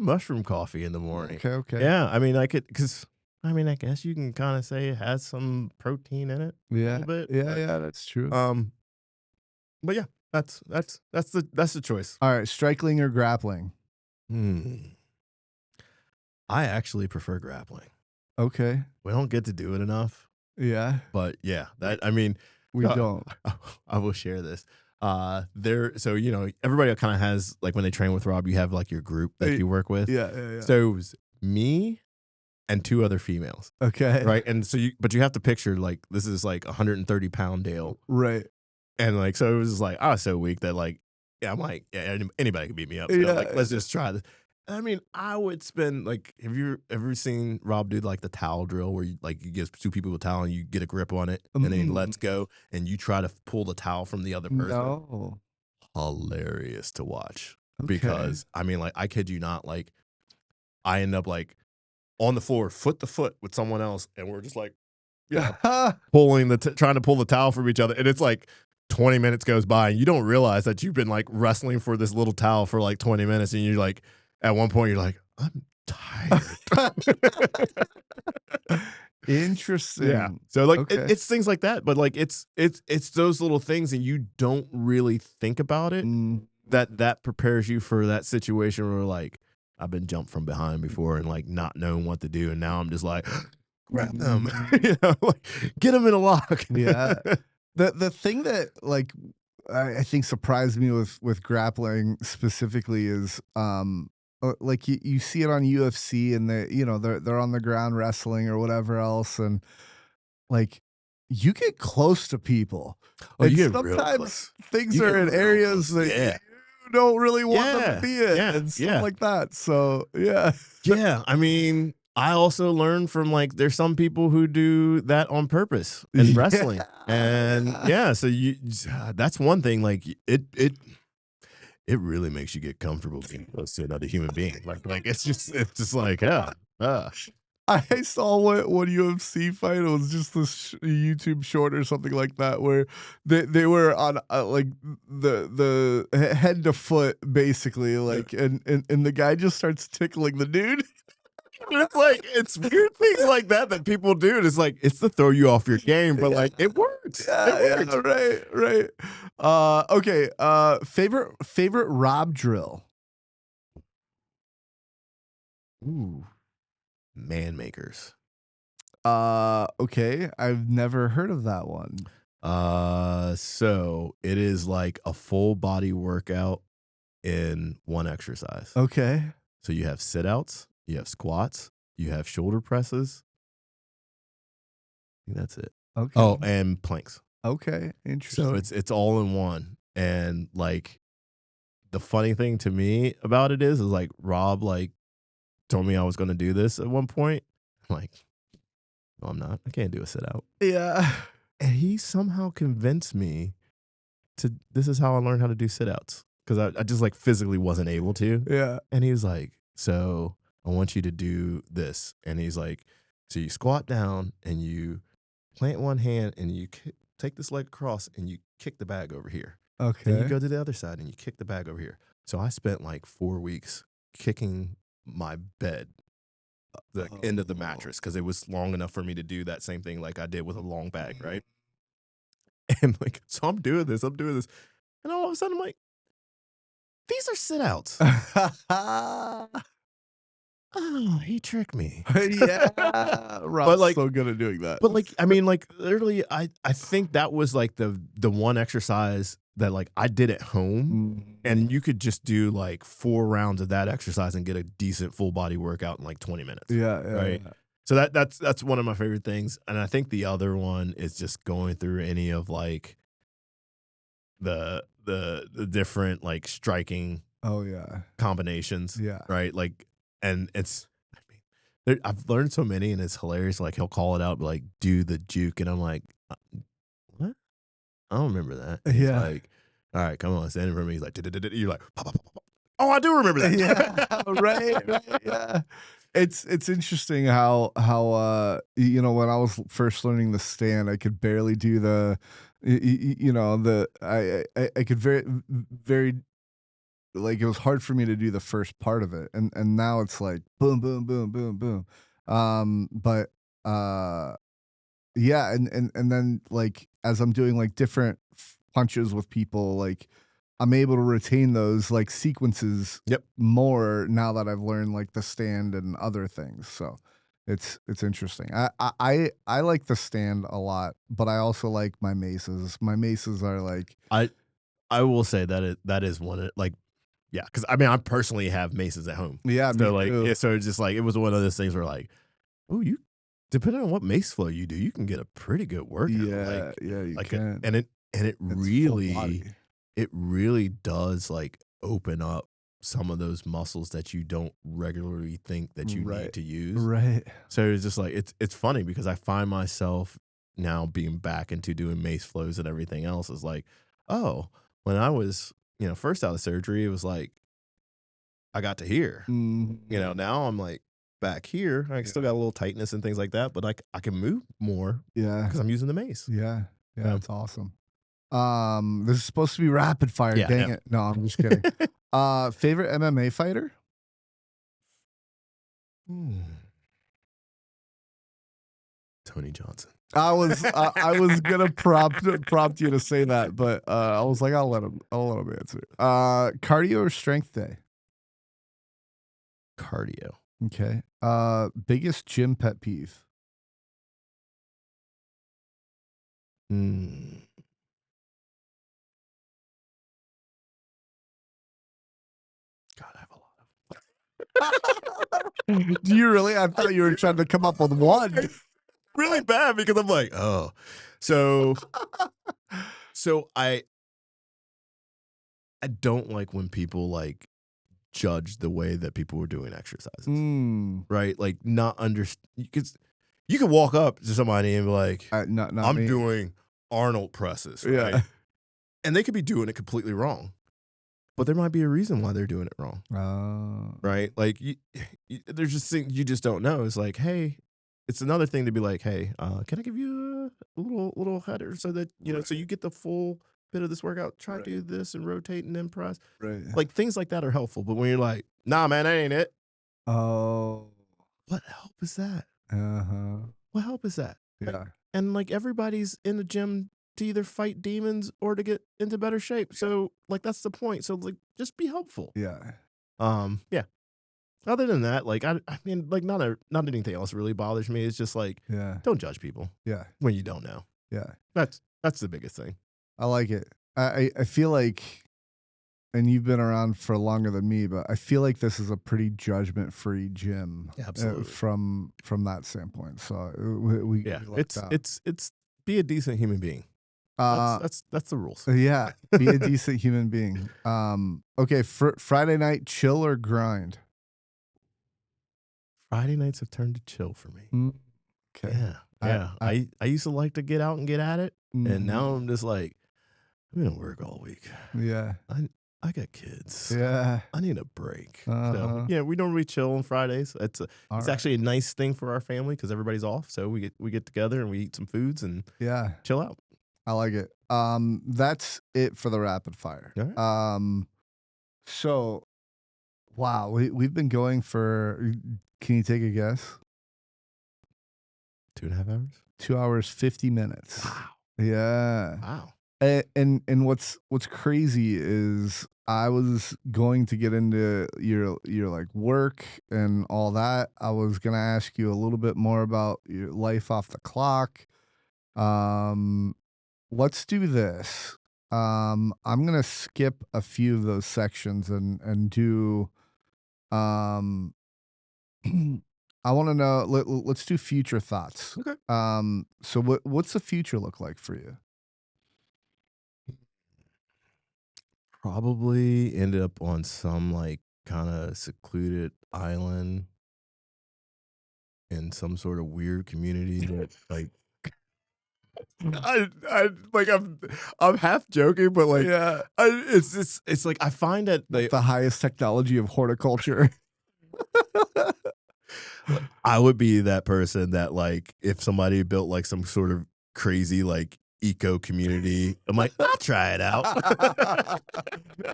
mushroom coffee in the morning. Okay, okay, Yeah, I mean, because I mean, I guess you can kind of say it has some protein in it a yeah, little bit, yeah, yeah, that's true. um, but yeah, that's the choice. All right, striking or grappling? Hmm. I actually prefer grappling. Okay, We don't get to do it enough, yeah, but yeah, that I mean, we uh, don't. I will share this. There, so everybody kind of has like when they train with Rob, you have like your group that Eh, you work with. Yeah, yeah, yeah. So it was me and two other females, Okay, right? And so but you have to picture like this is like 130-pound Dale, right. and like so it was just like I was so weak that like yeah, I'm like yeah, anybody can beat me up. So like Yeah, let's just try this. I mean, I would spend like, have you ever seen Rob do like the towel drill where you give two people a towel and you get a grip on it and then he mm, lets go and you try to pull the towel from the other person? no. Hilarious to watch Okay. because I mean, like, I kid you not, like, I end up like on the floor, foot to foot with someone else, and we're just like, yeah, pulling trying to pull the towel from each other, and it's like 20 minutes goes by, and you don't realize that you've been like wrestling for this little towel for like 20 minutes, and you're like, at one point, you're like, I'm tired. Yeah. Interesting. So like Okay. it's things like that, but like it's those little things, and you don't really think about it Mm. that prepares you for that situation where like I've been jumped from behind before and like not knowing what to do, and now I'm just like grab them, Mm. like get them in a lock. Yeah. The thing that like I think surprised me with grappling specifically is like you see it on UFC and they're on the ground wrestling or whatever else and like you get close to people Oh, and you get real sometimes close. things You get are in real areas close. that Yeah. you don't really want them to Yeah. be in Yeah. and stuff Yeah. like that. So yeah. Yeah. I mean, I also learned from like there's some people who do that on purpose in wrestling. And Yeah. yeah, so that's one thing. Like it really makes you get comfortable being close to another human being. Like it's just like, yeah. I saw one UFC fight. It was just this YouTube short or something like that, where they were on like head to foot basically, like, and the guy just starts tickling the dude. And it's like it's weird things like that that people do. And it's like it's to throw you off your game, but like it works. It Yeah, yeah, works. right, right. Okay. Favorite Rob drill. Ooh, man makers. Okay, I've never heard of that one. So it is like a full body workout in one exercise. Okay. So you have sit outs, you have squats, you have shoulder presses. I think that's it. Oh, Okay. and planks. Okay. So Interesting. it's all in one. And like the funny thing to me about it is like Rob like told me I was gonna do this at one point. I'm like, no, I'm not. I can't do a sit out. Yeah. And he somehow convinced me to this is how I learned how to do sit outs. Cause I just like physically wasn't able to. Yeah. And he was like, so I want you to do this. And he's like, so you squat down and you plant one hand and you take this leg across and you kick the bag over here. Then you Okay. go to the other side and you kick the bag over here. So I spent like 4 weeks kicking my bed, the end of the mattress, because it was long enough for me to do that same thing like I did with a long bag, right? And like, so I'm doing this. And all of a sudden I'm like, these are sit outs. Oh, he tricked me. Yeah. But Rob's like, so good at doing that. I mean, like literally, I think that was like the one exercise that like I did at home, Mm. and you could just do like 4 rounds of that exercise and get a decent full body workout in like 20 minutes. Yeah. Right. So that's one of my favorite things, and I think the other one is just going through any of like the different like striking Oh yeah. combinations. Yeah. Right. Like, and it's. I mean, I've learned so many, and it's hilarious. Like he'll call it out, like do the juke, and I'm like, what? I don't remember that. And he's Yeah. like, all right, come on, stand in front of me. He's like, you're like, pop, pop, pop, pop. Oh, I do remember that. Yeah. Right. Yeah. It's interesting how when I was first learning the stand, I could barely do the the I could very like it was hard for me to do the first part of it, and now it's like boom boom boom boom boom. But yeah, and then like as I'm doing like different punches with people, like I'm able to retain those like sequences Yep. more now that I've learned like the stand and other things. So it's interesting. I like the stand a lot, but I also like my maces. My maces are like I will say that is one of like, yeah, because I mean I personally have maces at home. yeah, me So like too. so it's just like it was one of those things where like, oh, you depending on what mace flow you do, you can get a pretty good workout. Yeah, yeah, you can. And it It's full body. really does like open up some of those muscles that you don't regularly think that you need Right. to use. Right. So it's just like it's funny because I find myself now being back into doing mace flows and everything else is like, oh, when I was, first out of surgery, it was like I got to here. Mm, Now I'm like back here. I still got a little tightness and things like that, but I can move more yeah. because I'm using the mace. Yeah. Yeah, Yeah. that's awesome. This is supposed to be rapid fire. Yeah, Dang yeah. it. No, I'm just kidding. Favorite MMA fighter? Hmm. Tony Johnson. I was gonna prompt you to say that, but I was like, I'll let him answer. Cardio or strength day? Cardio. Okay. Biggest gym pet peeve? Hmm. God, I have a lot of Do you really? I thought you were trying to come up with one. really bad because I'm like, oh, so I don't like when people like judge the way that people were doing exercises, Mm, right? Like not understand because you could walk up to somebody and be like, not I'm me. doing Arnold presses, right? Yeah. And they could be doing it completely wrong, but there might be a reason why they're doing it wrong, right? Like there's just things you just don't know. It's like, hey, it's another thing to be like, hey, can I give you a little header so that so you get the full bit of this workout? Try to do this and rotate and then press. Right. Like things like that are helpful. But when you're like, nah, man, that ain't it. Oh. What help is that? Uh-huh. What help is that? Yeah. And like everybody's in the gym to either fight demons or to get into better shape. So like that's the point. So like just be helpful. Yeah. Yeah. Other than that, like I mean, like not anything else really bothers me. It's just like Yeah. don't judge people Yeah. when you don't know. Yeah. That's That's the biggest thing. I like it. I feel like, and you've been around for longer than me, but I feel like this is a pretty judgment-free gym, Absolutely. from that standpoint. So Yeah. we like It's that. it's it's be a decent human being. That's Uh, that's that's the rules. yeah, be a decent human being. Okay, Friday night, chill or grind? Friday nights have turned to chill for me. Mm, okay, Yeah. I Yeah. I I used to like to get out and get at it. And mhm, now I'm just like, I'm gonna work all week. yeah, I got kids. yeah, I need a break. So uh-huh. yeah, we normally chill on Fridays. All It's right, actually a nice thing for our family because everybody's off. So we get together and we eat some foods and yeah, chill out. I like it. That's it for the rapid fire. All right. So wow, we've been going for. Can you take a guess? 2.5 hours. 2 hours 50 minutes. Wow. Yeah. Wow. And what's crazy is I was going to get into your like work and all that. I was gonna ask you a little bit more about your life off the clock. Um, let's do this. I'm gonna skip a few of those sections and do um I want to know. Let's do future thoughts. Okay. So what's the future look like for you? Probably ended up on some like kind of secluded island in some sort of weird community that like I like I'm half joking, but like Yeah, it's like I find that with the highest technology of horticulture. like, I would be that person that like if somebody built like some sort of crazy like eco community, I'm like, I'll try it out.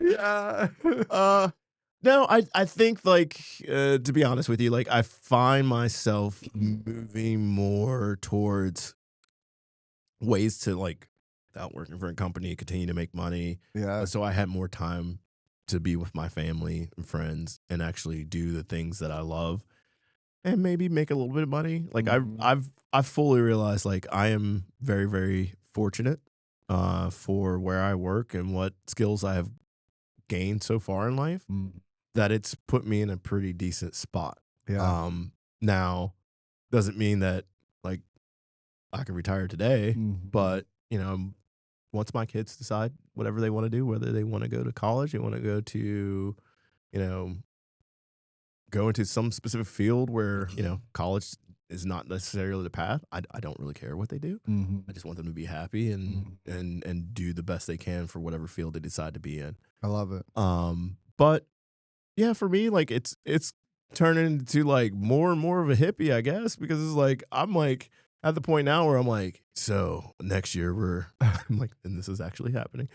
Yeah. uh no, I think like to be honest with you, like I find myself moving more towards ways to like without working for a company, continue to make money. Yeah. So I had more time to be with my family and friends and actually do the things that I love and maybe make a little bit of money. Like Mhm. I've fully realized like I am very, very fortunate for where I work and what skills I have gained so far in life Mm. that it's put me in a pretty decent spot. Yeah. Now doesn't mean that like I could retire today, Mhm. but you know, once my kids decide whatever they want to do, whether they want to go to college, they want to go to, you know, go into some specific field where, college is not necessarily the path. I don't really care what they do. Mhm. I just want them to be happy and Mhm. and do the best they can for whatever field they decide to be in. I love it. But yeah, for me, like it's turning into like more and more of a hippie, I guess, because it's like I'm like at the point now where I'm like, so next year we're I'm like, and this is actually happening.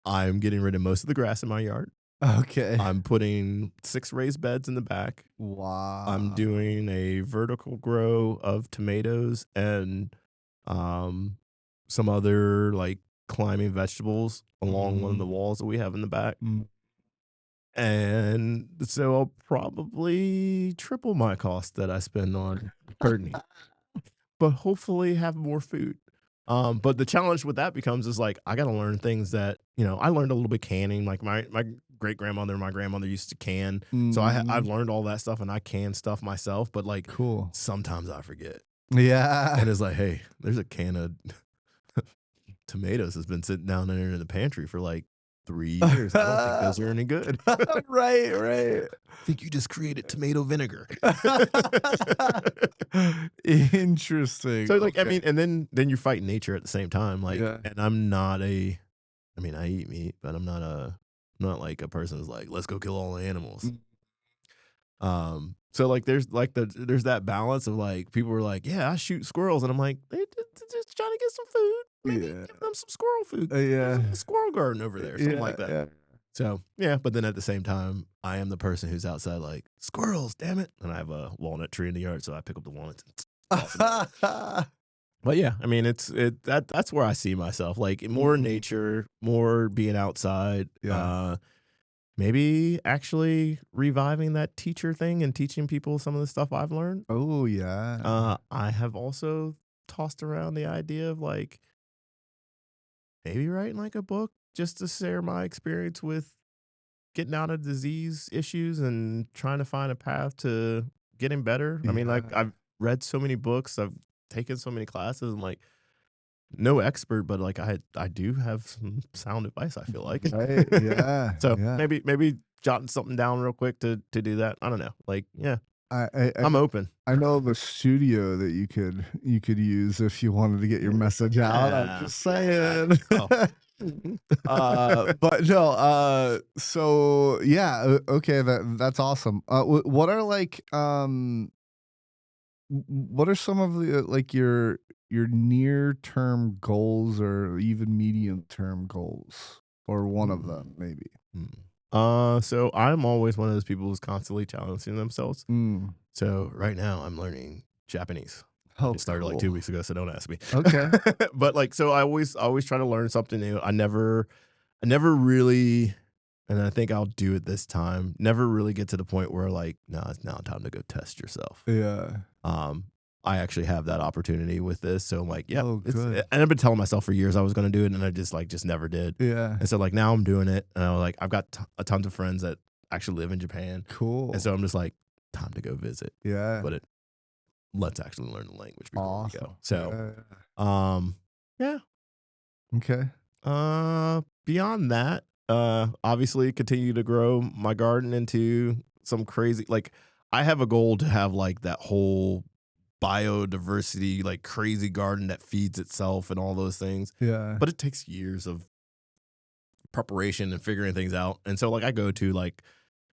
I'm getting rid of most of the grass in my yard. Okay. I'm putting 6 raised beds in the back. I'm Wow. doing a vertical grow of tomatoes and um some other like climbing vegetables along one of the Mhm. walls that we have in the back. Mm. And so I'll probably triple my cost that I spend on gardening, but hopefully have more food. But the challenge with that becomes is like I got to learn things that I learned a little bit canning. Like my great grandmother, my grandmother used to can, so I've Mhm. learned all that stuff and I can stuff myself. But like Cool. sometimes I forget, Yeah. and it's like, hey, there's a can of tomatoes that's been sitting down there in the pantry for like 3 years. I don't think those are any good. Right, right. Think you just created tomato vinegar. Interesting. So like I Okay. mean, and then you fight nature at the same time. Like, Yeah. and I'm not a I mean, I eat meat, but I'm not like a person who's like, let's go kill all the animals. Mm. So like there's that balance of like people were like, yeah, I shoot squirrels, and I'm like, they're just trying to get some food. Maybe Yeah. give them some squirrel food. There's Yeah. a squirrel garden over there, something Yeah, like that. yeah. So yeah, but then at the same time, I am the person who's outside like squirrels, damn it, and I have a walnut tree in the yard, so I pick up the walnuts and toss them out. But yeah, I mean, that's where I see myself, like more Mhm. nature, more being outside. Yeah. Maybe actually reviving that teacher thing and teaching people some of the stuff I've learned. Oh, yeah. I have also tossed around the idea of like maybe writing like a book just to share my experience with getting out of disease issues and trying to find a path to getting better. I mean, like, Yeah. I've read so many books, I've taken so many classes, and like, no expert, but like I do have some sound advice, I feel like. Right. Yeah. So Yeah. maybe jotting something down real quick to do that. I don't know. Like, yeah, I I I I'm open. I know of a studio that you could use if you wanted to get your message out. I'm Yeah. just Yeah. saying. Oh. But no, so yeah, okay, that's awesome. What are like, what are some of the like your near term goals or even medium term goals, or one of Mm, them maybe? mm. So I'm always one of those people who's constantly challenging themselves. Mm. So right now I'm learning Japanese. I Oh, just started like cool. 2 weeks ago, so don't ask me. Okay. But like, so I always try to learn something new. I never really, and I think I'll do it this time. Never really get to the point where like, no, it's now time to go test yourself. Yeah. Um, I actually have that opportunity with this, so I'm like, yep, Oh, good. and I've been telling myself for years I was going to do it, and I just never did. Yeah. And so like now I'm doing it, and I'm like, I've got a tons of friends that actually live in Japan, and Cool. so I'm just like, time to go visit. Yeah. But let's actually learn the language before we go. Awesome. So, Yeah. yeah. Okay. Beyond that, obviously continue to grow my garden into some crazy, like, I have a goal to have like that whole biodiversity, like crazy garden that feeds itself and all those things. Yeah. But it takes years of preparation and figuring things out. And so like I go to like,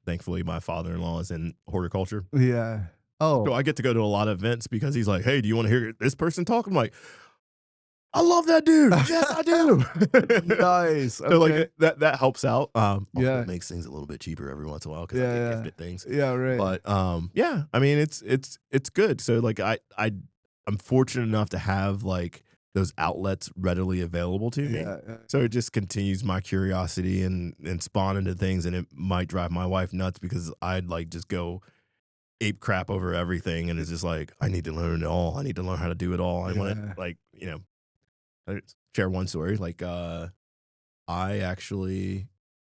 thankfully my father-in-law is in horticulture. Yeah. So Oh, I get to go to a lot of events because he's like, "Hey, do you want to hear this person talk?" I'm like, I love that dude. Yes, I do. nice. So like Okay. that helps out. Also Yeah. it makes things a little bit cheaper every once in a while because I Yeah, get yeah. gifted things. Yeah, right. But yeah, I mean it's good. So like I'm fortunate enough to have like those outlets readily available to me. Yeah, yeah. So it just continues my curiosity and spawn into things, and it might drive my wife nuts because I'd like just go ape crap over everything, and it's just like I need to learn it all. I need to learn how to do it all. I want to Yeah. like, share one story. Like, I actually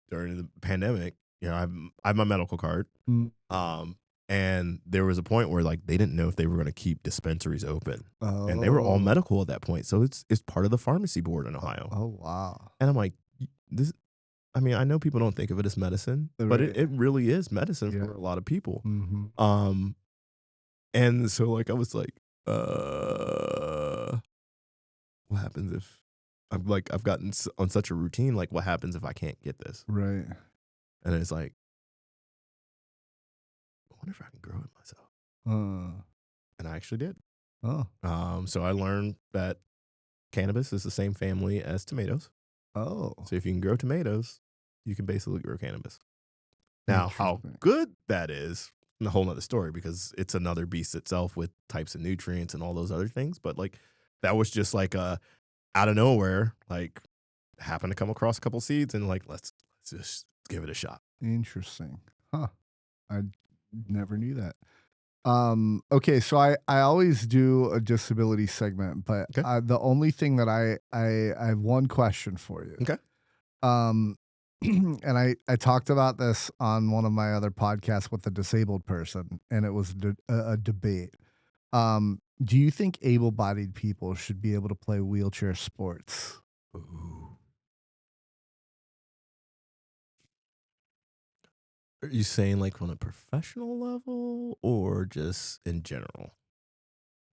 during the pandemic, I have my medical card. Mm. Um, and there was a point where like they didn't know if they were going to keep dispensaries open, and they were all Oh. medical at that point. So it's part of the pharmacy board in Ohio. Oh, wow. And I'm like, this. I mean, I know people don't think of it as medicine, but Right. it really is medicine Yeah. for a lot of people. Mhm. Um, and so like I was like, uh, what happens if I've gotten on such a routine? Like, what happens if I can't get this? Right. And it's like, I wonder if I can grow it myself. Uh. And I actually did. Oh. So I learned that cannabis is the same family as tomatoes. Oh. So if you can grow tomatoes, you can basically grow cannabis. Now, how Interesting. good that is, a whole nother story because it's another beast itself with types of nutrients and all those other things. But like, that was just like out of nowhere, like happened to come across a couple seeds and like let's just give it a shot. Interesting. Huh. I never knew that. Okay, so I always do a disability segment, but Okay. the only thing that I have one question for you. Okay. Um, and I talked about this on one of my other podcasts with a disabled person, and it was a debate. Do you think able-bodied people should be able to play wheelchair sports? Ooh. Are you saying like on a professional level or just in general?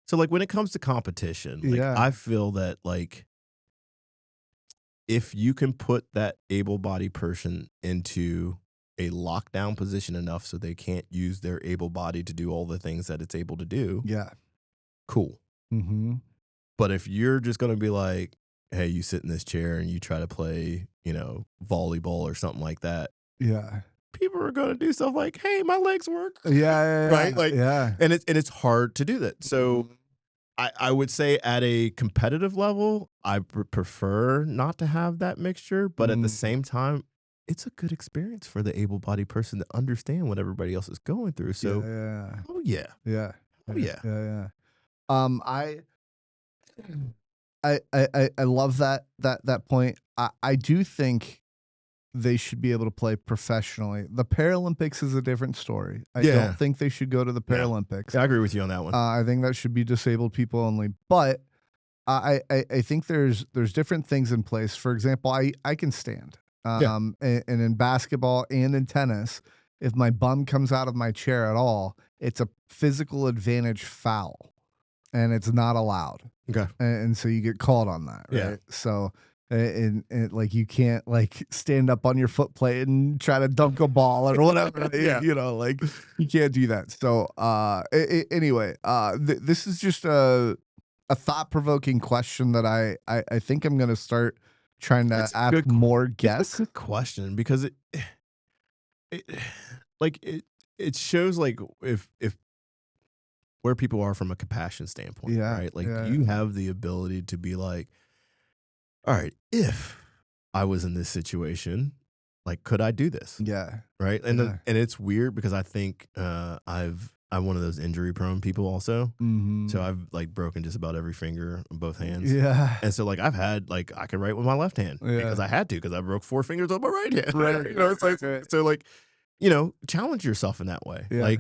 So like when it comes to competition, like Yeah, I feel that like if you can put that able-bodied person into a lockdown position enough so they can't use their able body to do all the things that it's able to do, yeah. cool. Mm-hmm. But if you're just going to be like, hey, you sit in this chair and you try to play, volleyball or something like that, Yeah. people are going to do stuff like, hey, my legs work. Yeah, yeah, Right? Like, yeah. and it's hard to do that. So Mhm. I would say at a competitive level, I prefer not to have that mixture, but at the Mm. same time, it's a good experience for the able-bodied person to understand what everybody else is going through. Yeah, So, yeah, oh yeah, yeah, oh yeah, yeah. yeah, yeah. I I love that point. I do think they should be able to play professionally. The Paralympics is a different story. I don't think they should go to the Paralympics. Yeah, I agree with you on that one. I think that should be disabled people only. But I think there's different things in place. For example, I can stand. And in basketball and in tennis, if my bum comes out of my chair at all, it's a physical advantage foul, and it's not allowed. Okay. And so you get called on that, right? Yeah. So and like you can't like stand up on your foot plate and try to dunk a ball or whatever. You know, like you can't do that. So anyway, this is just a thought-provoking question that I think I'm gonna start trying to ask more guests. It's a good question because it like it shows like if where people are from a compassion standpoint, right? Like you have the ability to be like, all right, if I was in this situation, like could I do this? Yeah. Right. And and it's weird because I think I'm one of those injury prone people also. So I've like broken just about every finger on both hands. Yeah. And so like I've had like I can write with my left hand because I had to because I broke 4 fingers on my right hand. Right. You know, it's like so like, you know, challenge yourself in that way. Yeah.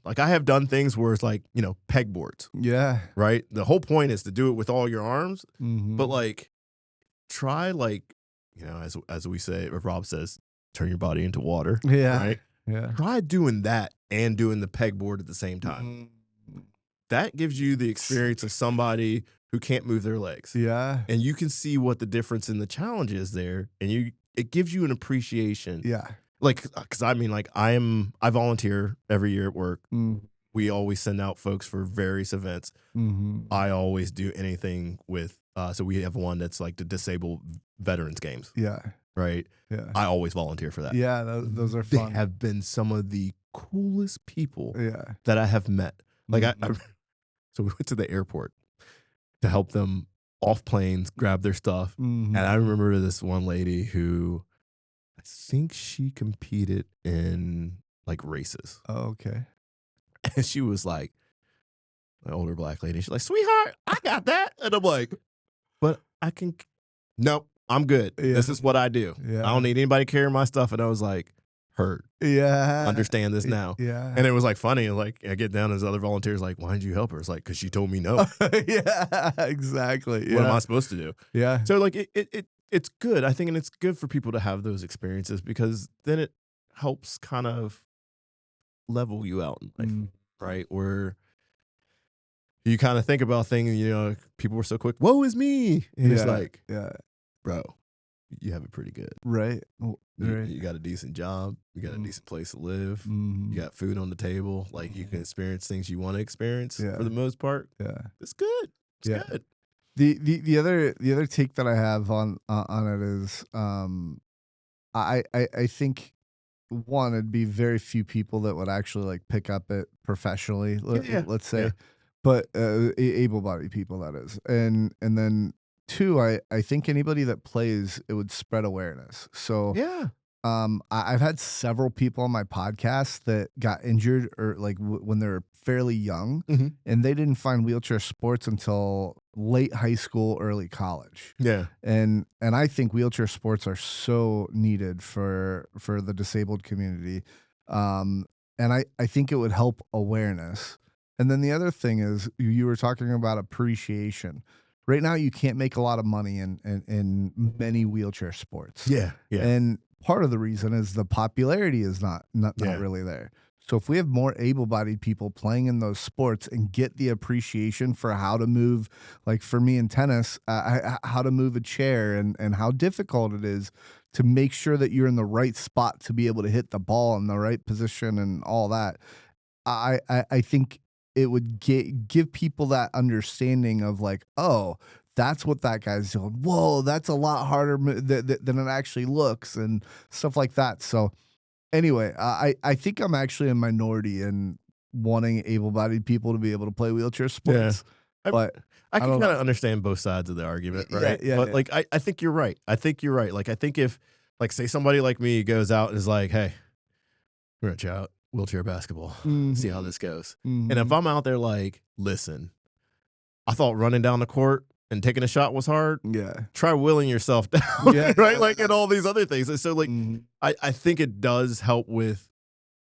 Like I have done things where it's like, you know, pegboards. Yeah. Right. The whole point is to do it with all your arms, but like try like, you know, as we say, or Rob says, turn your body into water. Yeah. Right. Yeah. Try doing that and doing the pegboard at the same time. That gives you the experience of somebody who can't move their legs. Yeah. And you can see what the difference in the challenge is there. And it gives you an appreciation. Yeah. Like, because I mean, like I volunteer every year at work. We always send out folks for various events. I always do anything with, so we have one that's like the disabled veterans games. Yeah. Right. Yeah. I always volunteer for that. Yeah. Those are fun. They have been some of the coolest people Yeah. that I have met. Like so we went to the airport to help them off planes, grab their stuff. And I remember this one lady who I think she competed in like races. Oh, okay. And she was like, an older black lady. She's like, sweetheart, I got that. And I'm like, but nope, I'm good. Yeah. This is what I do. Yeah. I don't need anybody carrying my stuff. And I was like, heard. Yeah. Understand this now. Yeah. And it was like funny. Like I get down as other volunteers like, why did you help her? It's like, because she told me no. Yeah, exactly. What am I supposed to do? Yeah. So like it's good. I think, and it's good for people to have those experiences because then it helps kind of level you out in life, right? Where you kind of think about things, you know, people were so quick, woe is me. And it's like, bro, you have it pretty good. Right. You got a decent job. You got a decent place to live. You got food on the table. Like you can experience things you want to experience for the most part. Yeah. It's good. It's good. The other take that I have on it is I think one, it'd be very few people that would actually like pick up it professionally, let's say, but able-bodied people, that is. And then two, I think anybody that plays, it would spread awareness. So I've had several people on my podcast that got injured or like when they were fairly young, and they didn't find wheelchair sports until late high school, early college. Yeah. And I think wheelchair sports are so needed for the disabled community. And I think it would help awareness. And then the other thing is you were talking about appreciation. Right now, you can't make a lot of money in many wheelchair sports. Yeah. And part of the reason is the popularity is not really there. So if we have more able-bodied people playing in those sports and get the appreciation for how to move, like for me in tennis, how to move a chair and how difficult it is to make sure that you're in the right spot to be able to hit the ball in the right position and all that, I think it would give people that understanding of like, oh, that's what that guy's doing. Whoa, that's a lot harder than it actually looks and stuff like that. So anyway, I think I'm actually a minority in wanting able-bodied people to be able to play wheelchair sports. Yeah. But I can kind of understand both sides of the argument, right? But like, I think you're right. I think you're right. Like, I think if, like, say somebody like me goes out and is like, hey, we're going to try out wheelchair basketball, see how this goes. And if I'm out there like, listen, I thought running down the court and taking a shot was hard, Yeah. try willing yourself down, Yeah. right? Like, and all these other things. And so, like, Mhm. I think it does help with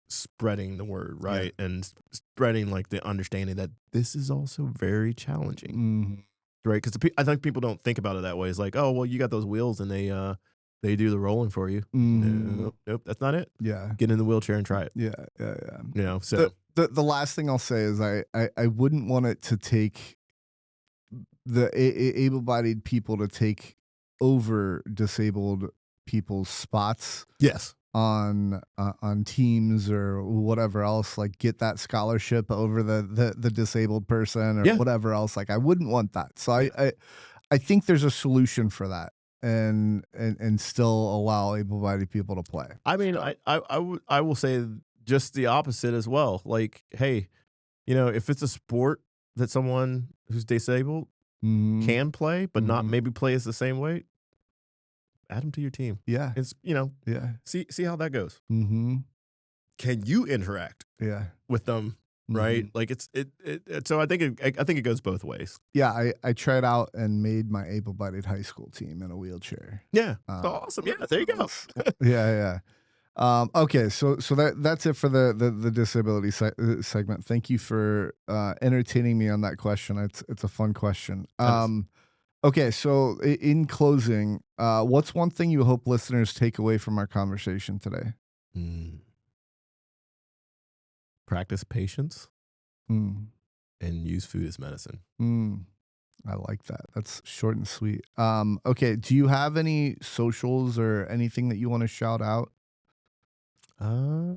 spreading the word, Yeah. right? And spreading, like, the understanding that this is also very challenging, Mhm. right? Because I think people don't think about it that way. It's like, oh, well, you got those wheels and they do the rolling for you. Mhm. Nope, that's not it. Yeah. Get in the wheelchair and try it. Yeah. Yeah. Yeah. You know, so The last thing I'll say is I wouldn't want it to take the able-bodied people to take over disabled people's spots yes, on teams or whatever else, like get that scholarship over the disabled person or yeah, whatever else. Like I wouldn't want that. So yeah. I think there's a solution for that and still allow able-bodied people to play. I mean, So, I will say just the opposite as well. Like, hey, you know, if it's a sport that someone who's disabled mhm, can play, but not mhm. maybe play as the same way, add them to your team. Yeah. It's, you know, Yeah. see how that goes. Mhm. Can you interact Yeah. with them? Right? Mhm. Like so I think I think it goes both ways. Yeah, I tried out and made my able-bodied high school team in a wheelchair. Yeah. Um, Awesome. Yeah, there you go. yeah, yeah. Okay, so that's it for the disability segment. Thank you for entertaining me on that question. It's a fun question. That is Okay, so in closing, what's one thing you hope listeners take away from our conversation today? mm, practice patience Mm, and use food as medicine. mm, I like that. That's short and sweet. Okay, do you have any socials or anything that you want to shout out? Uh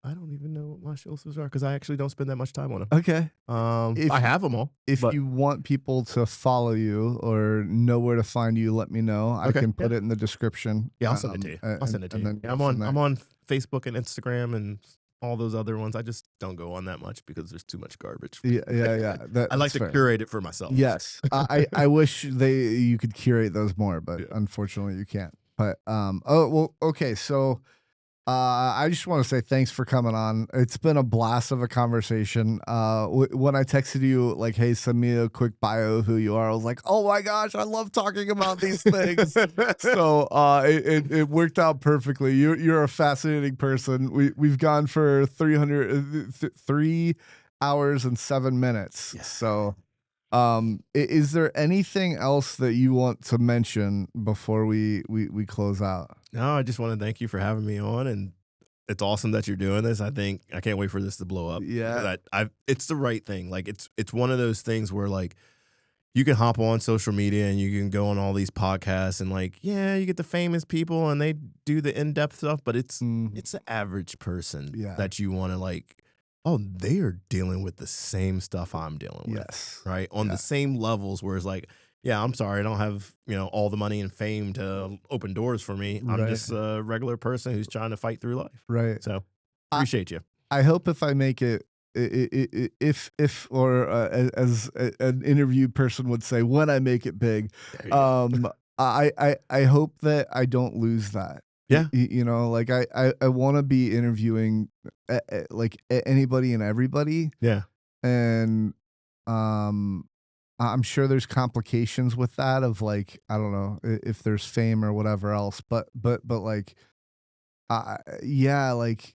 I don't even know what my socials are because I actually don't spend that much time on them. Okay. I If have them all, if but you want people to follow you or know where to find you, let me know. I okay, can yeah, put it in the description. yeah, I'll send it to you. I'll send it to And you. then Yeah, go from I'm there. on Facebook and Instagram and all those other ones. I just don't go on that much because there's too much garbage. Yeah, yeah, yeah. I like That's to fair. curate it for myself. Yes, I wish you could curate those more, but Yeah. unfortunately you can't. But oh well, okay. So I just want to say thanks for coming on. It's been a blast of a conversation. When I texted you like, "Hey, send me a quick bio of who you are," I was like, "Oh my gosh, I love talking about these things." So it worked out perfectly. You're a fascinating person. We've gone for 3 hours and 7 minutes. Yeah. So is there anything else that you want to mention before we close out? No, I just want to thank you for having me on, and it's awesome that you're doing this. I think I can't wait for this to blow up because Yeah. it's the right thing. Like it's one of those things where like you can hop on social media and you can go on all these podcasts and like yeah, you get the famous people and they do the in depth stuff, but Mhm. it's the average person Yeah. that you want to like. Oh, they are dealing with the same stuff I'm dealing with, Yes. right? On Yeah. the same levels, where it's like yeah, I'm sorry, I don't have, you know, all the money and fame to open doors for me. I'm Right. just a regular person who's trying to fight through life. Right. So, I appreciate you. I hope if I make it, if or as an interviewed person would say, when I make it big, There you go. I hope that I don't lose that. Yeah. You know, like I want to be interviewing like anybody and everybody, Yeah. and um I'm sure there's complications with that of like I don't know if there's fame or whatever else, but like yeah, like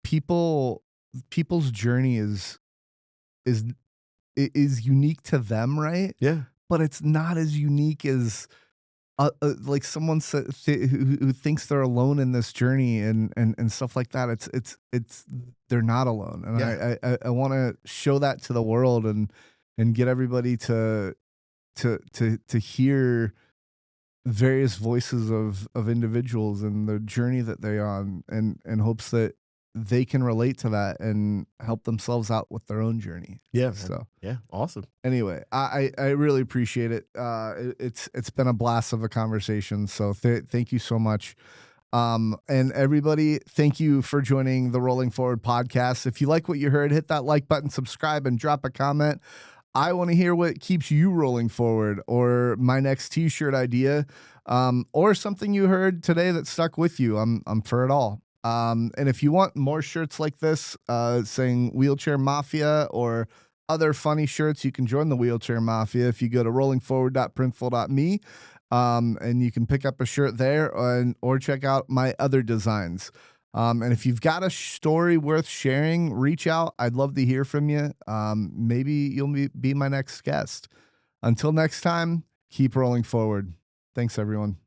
people people's journey is is unique to them, right? Yeah. But it's not as unique as like someone who thinks they're alone in this journey and stuff like that. It's they're not alone, and Yeah. I want to show that to the world and get everybody to hear various voices of individuals and the journey that they're on and in hopes that they can relate to that and help themselves out with their own journey. Yeah, man. So Yeah. Awesome. anyway, I really appreciate it. It's been a blast of a conversation. So thank you so much. And everybody, thank you for joining the Rolling Forward podcast. If you like what you heard, hit that like button, subscribe, and drop a comment. I want to hear what keeps you rolling forward, or my next T-shirt idea, or something you heard today that stuck with you. I'm for it all. And if you want more shirts like this, saying Wheelchair Mafia or other funny shirts, you can join the Wheelchair Mafia if you go to rollingforward.printful.me, and you can pick up a shirt there, or check out my other designs. And if you've got a story worth sharing, reach out. I'd love to hear from you. Maybe you'll be my next guest. Until next time, keep rolling forward. Thanks, everyone.